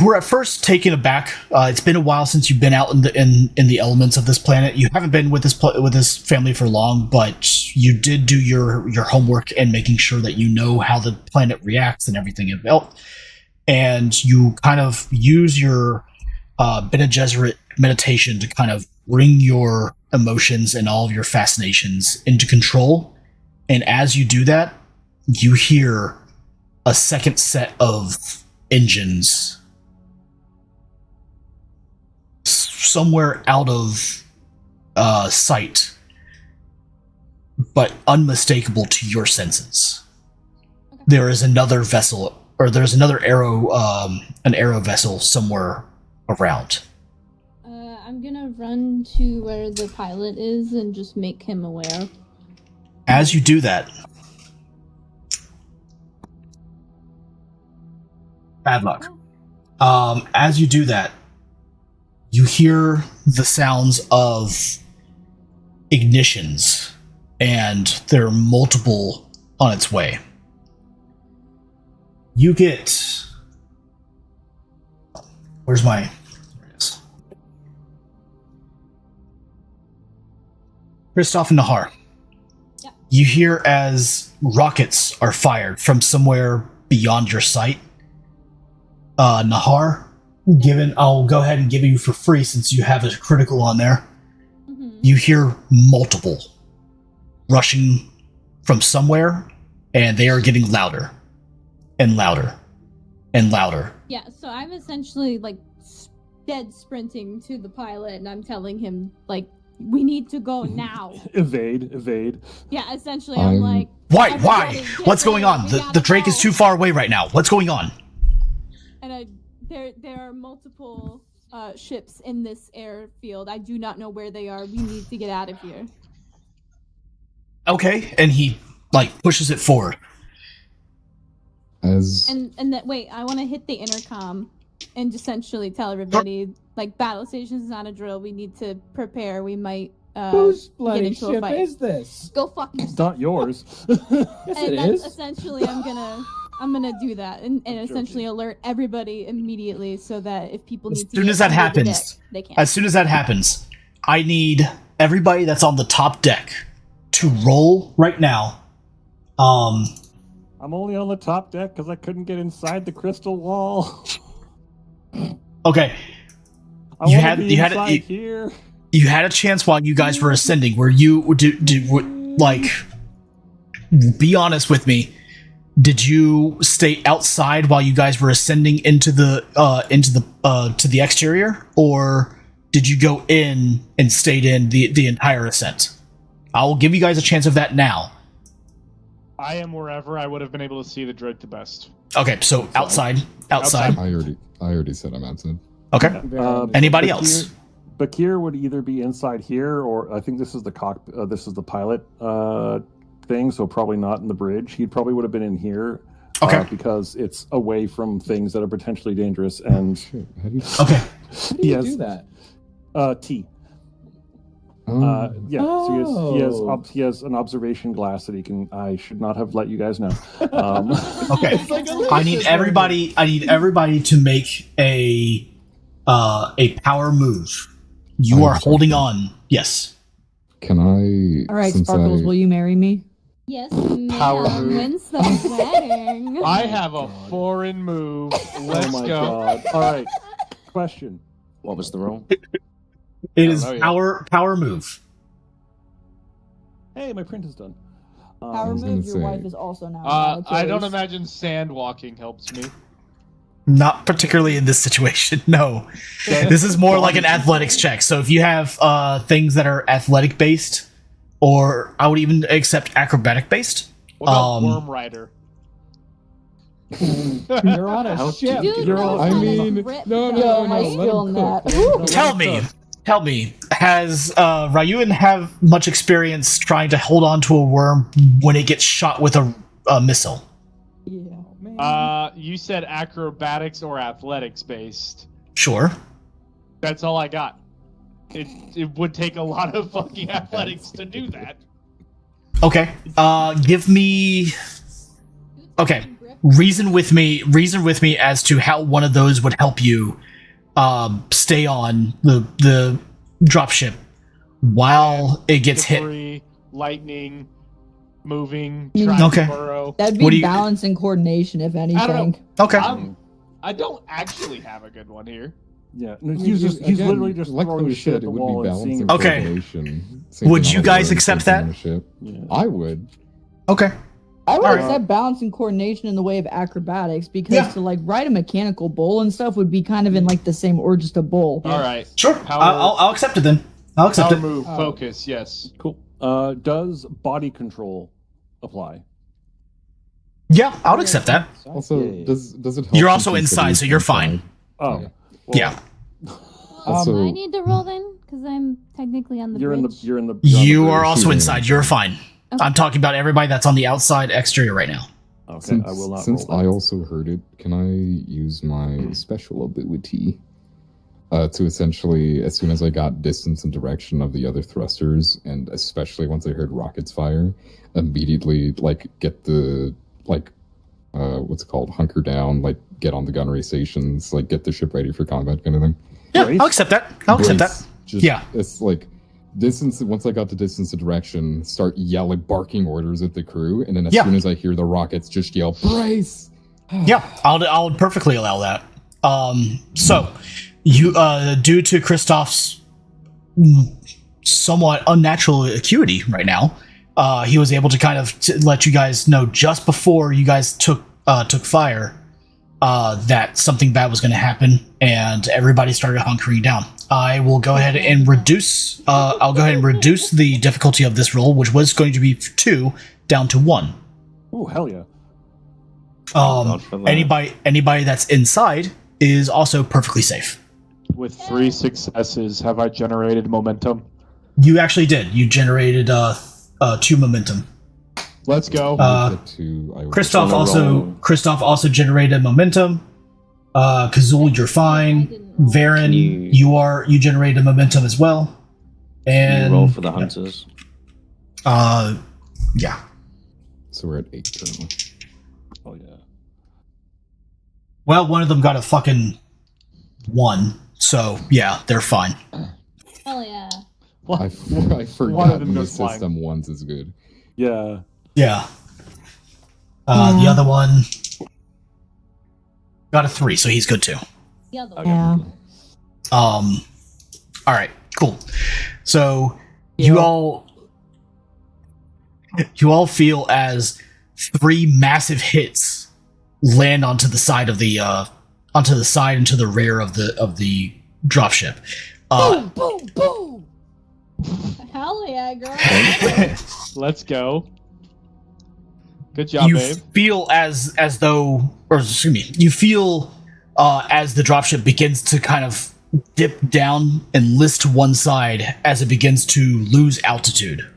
were at first taken aback. It's been a while since you've been out in the elements of this planet. You haven't been with this family for long, but you did do your homework and making sure that you know how the planet reacts and everything else. And you kind of use your Bene Gesserit meditation to kind of bring your emotions and all of your fascinations into control. And as you do that, you hear a second set of engines somewhere out of sight, but unmistakable to your senses. Okay. There is another vessel, or there's another an arrow vessel somewhere around. I'm gonna run to where the pilot is and just make him aware. As you do that, bad luck. As you do that, you hear the sounds of ignitions, and there are multiple on its way. You get... There it is. Kristoff and Nahar. Yeah. You hear as rockets are fired from somewhere beyond your sight. Nahar, I'll go ahead and give you for free since you have a critical on there. Mm-hmm. You hear multiple rushing from somewhere, and they are getting louder and louder and louder. Yeah, so I'm essentially like dead sprinting to the pilot, and I'm telling him like, we need to go now. Evade. Yeah, essentially I'm like, why? What's going on? The Drake is too far away right now. What's going on? And there are multiple ships in this airfield. I do not know where they are. We need to get out of here. Okay, and he pushes it forward. Wait, I want to hit the intercom and essentially tell everybody battle stations is not a drill. We need to prepare. We might whose bloody get into a ship fight. is this? Go fuck yourself. It's not yours. Yes, it is. Essentially, I'm gonna do that and essentially alert everybody immediately so that if people need to as soon as that happens, they can. As soon as that happens, I need everybody that's on the top deck to roll right now. I'm only on the top deck because I couldn't get inside the crystal wall. Okay. You had a chance while you guys were ascending where you be honest with me. Did you stay outside while you guys were ascending into the to the exterior, or did you go in and stayed in the entire ascent? I will give you guys a chance of that now. I am wherever I would have been able to see the Drake the best. Okay, so outside. I already said I'm outside. Okay. Anybody else? Bakir would either be inside here, or I think this is the this is the pilot thing, so probably not in the bridge. He probably would have been in here. Okay. Because it's away from things that are potentially dangerous, and Shit, how do you... Okay. How do you do that? T. Oh. Yeah, so he has an observation glass that he can. I should not have let you guys know. Okay. It's like a I need everybody to make a power move. You are holding on. Yes. Can I... All right, since Sparkles, will you marry me? Yes, Power ma'am. move. When's the wedding? I have a foreign move. Let's oh my go. god! All right, question. What was the roll? It is know yet. power move. Hey, my print is done. Power was gonna move, your say- wife is also now. I don't imagine sand walking helps me. Not particularly in this situation. No. This is more like an athletics check. So if you have things that are athletic based, or I would even accept acrobatic based. What about Worm Rider? You're on a ship. Dude, You're no, all- I that is mean, ripped no, up. Yo, my let him skill in cook. that. Tell me, has Ryuan have much experience trying to hold on to a worm when it gets shot with a missile? Yeah. You said acrobatics or athletics based. Sure. That's all I got. It would take a lot of fucking athletics to do that. Okay. Give me. Okay. Reason with me as to how one of those would help you stay on the dropship while it gets hit. Debris, lightning, moving, Mm. trying Okay. to burrow. That'd What do be you- balance and coordination, if anything. I don't know. Okay. I don't actually have a good one here. Yeah, no, I mean, he's again, literally just like throwing we shit at said, the it would wall be and seeing. balancing Okay. coordination. Same Would thing you on guys the accept same thing on that? the ship. Yeah. I would. Okay. I would Alright. accept balance and coordination in the way of acrobatics because Yeah. to like ride a mechanical bull and stuff would be kind of in like the same or just a bull. All right. Sure. Power- I'll accept it then. I'll accept Power it. move, Oh. focus, yes. Cool. Does body control apply? Yeah, I would accept that. Also, Yeah. does it help? You're since also he said inside, he's so you're fine. Oh, Yeah. well, Yeah. Also, Do I need to roll then? Because I'm technically on the You're bridge. in the. You're on You the are bridge. also Yeah. inside. You're fine. Okay. I'm talking about everybody that's on the outside exterior right now. Okay, since, I will not. since roll I that. also heard it, can I use my special ability to essentially, as soon as I got distance and direction of the other thrusters, and especially once I heard rockets fire, immediately like get the what's it called, hunker down, like get on the gunnery stations, like get the ship ready for combat, kind of thing. Yeah, Brace? I'll accept that. I'll accept that. Brace. Just, Yeah. It's like distance. Once I got the distance and direction, start yelling, barking orders at the crew, and then as Yeah. soon as I hear the rockets, just yell, "Brace!" Yeah, I'll perfectly allow that. So you, due to Christoph's somewhat unnatural acuity right now, he was able to kind of let you guys know just before you guys took fire that something bad was going to happen, and everybody started hunkering down. I will go ahead and reduce. I'll go ahead and reduce the difficulty of this roll, which was going to be 2, down to 1. Oh hell yeah! God for that. Anybody that's inside is also perfectly safe. With 3 successes, have I generated momentum? You actually did. You generated 2 momentum. Let's go. Christoph gonna roll. also generated momentum. Kazul, you're fine. Varen, you generated momentum as well. Can you roll And for the hunters? yeah. So we're at 8 currently. Oh yeah. Well, one of them got a fucking 1, so yeah, they're fine. Hell yeah. I One forgot of them in the goes flying. system ones is good. Yeah. Yeah. The other one got a 3, so he's good too. The other Okay. one. Yeah. All right, cool. So you all feel as 3 massive hits land onto the side and to the rear of the dropship. Boom, boom, boom. Hell yeah, girl. Let's go. Good job, You babe. feel as though, or excuse me, you feel as the dropship begins to kind of dip down and list to one side as it begins to lose altitude.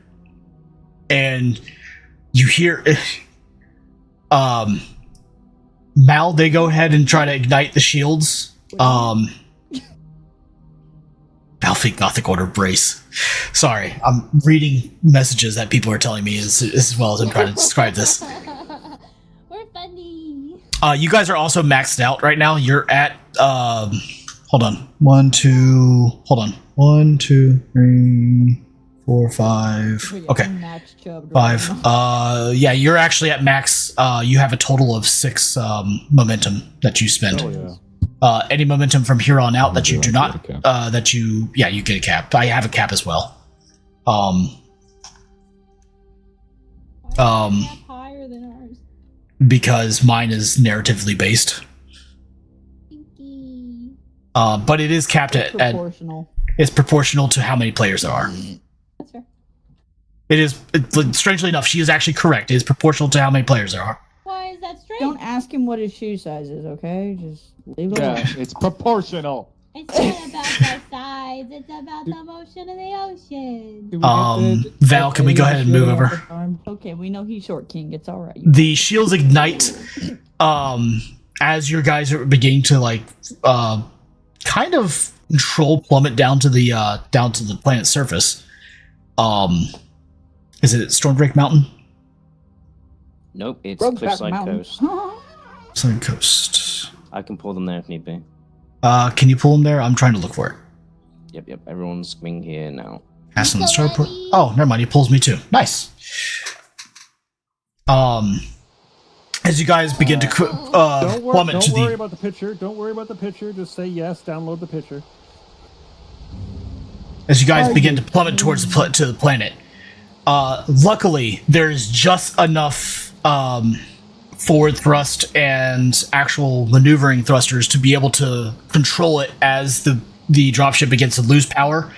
And you hear Mal, they go ahead and try to ignite the shields. Malfeet Gothic Order brace. Sorry, I'm reading messages that people are telling me as well as I'm trying to describe this. We're funny. You guys are also maxed out right now. You're at hold on. 1, 2 1, 2, 3, 4, 5. Okay. 5. Yeah, you're actually at max. You have a total of 6 momentum that you spend. Oh, yeah. Any momentum from here on out that you do not, you get a cap. I have a cap as well. Why is that higher than ours? Because mine is narratively based. Stinky. But it is capped at Proportional. it's proportional to how many players there are. That's fair. It is, strangely enough, she is actually correct. It is proportional to how many players there are. Why is that strange? Don't ask him what his shoe size is, okay? Just leave it Yeah, alone. it's proportional. It's not about the size. It's about the motion of the ocean. Do we get the- Val, can we go ahead and move shield over? all the time? Okay, we know he's short king. It's all right. The shields ignite as your guys are beginning to kind of control plummet down to the planet's surface. Is it Stormdrake Mountain? Nope, it's Brokeback Cliffside Mountain. Coast. Southern Coast. I can pull them there if need be. Can you pull them there? I'm trying to look for it. Yep. Everyone's coming here now. Castelan Starport. Oh, never mind. He pulls me too. Nice. As you guys begin to plummet Don't to worry the. about the picture. Don't worry about the picture. Just say yes. Download the picture. As you guys begin to plummet towards to the planet, luckily there's just enough forward thrust and actual maneuvering thrusters to be able to control it as the dropship begins to lose power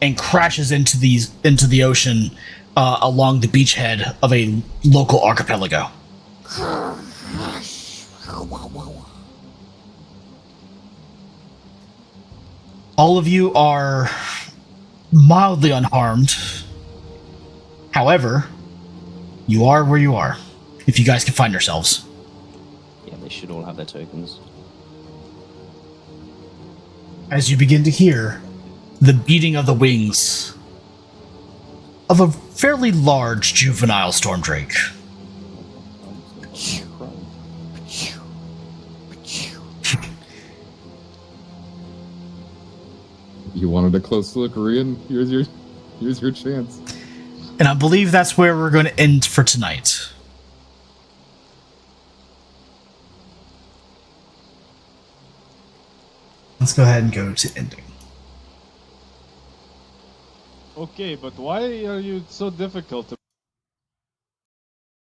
and crashes into the ocean along the beachhead of a local archipelago. All of you are mildly unharmed. However, you are where you are. If you guys can find yourselves. Yeah, they should all have their tokens. As you begin to hear the beating of the wings of a fairly large juvenile Stormdrake. You wanted a close look, Rian? Here's your chance. And I believe that's where we're going to end for tonight. Let's go ahead and go to ending. Okay, but why are you so difficult to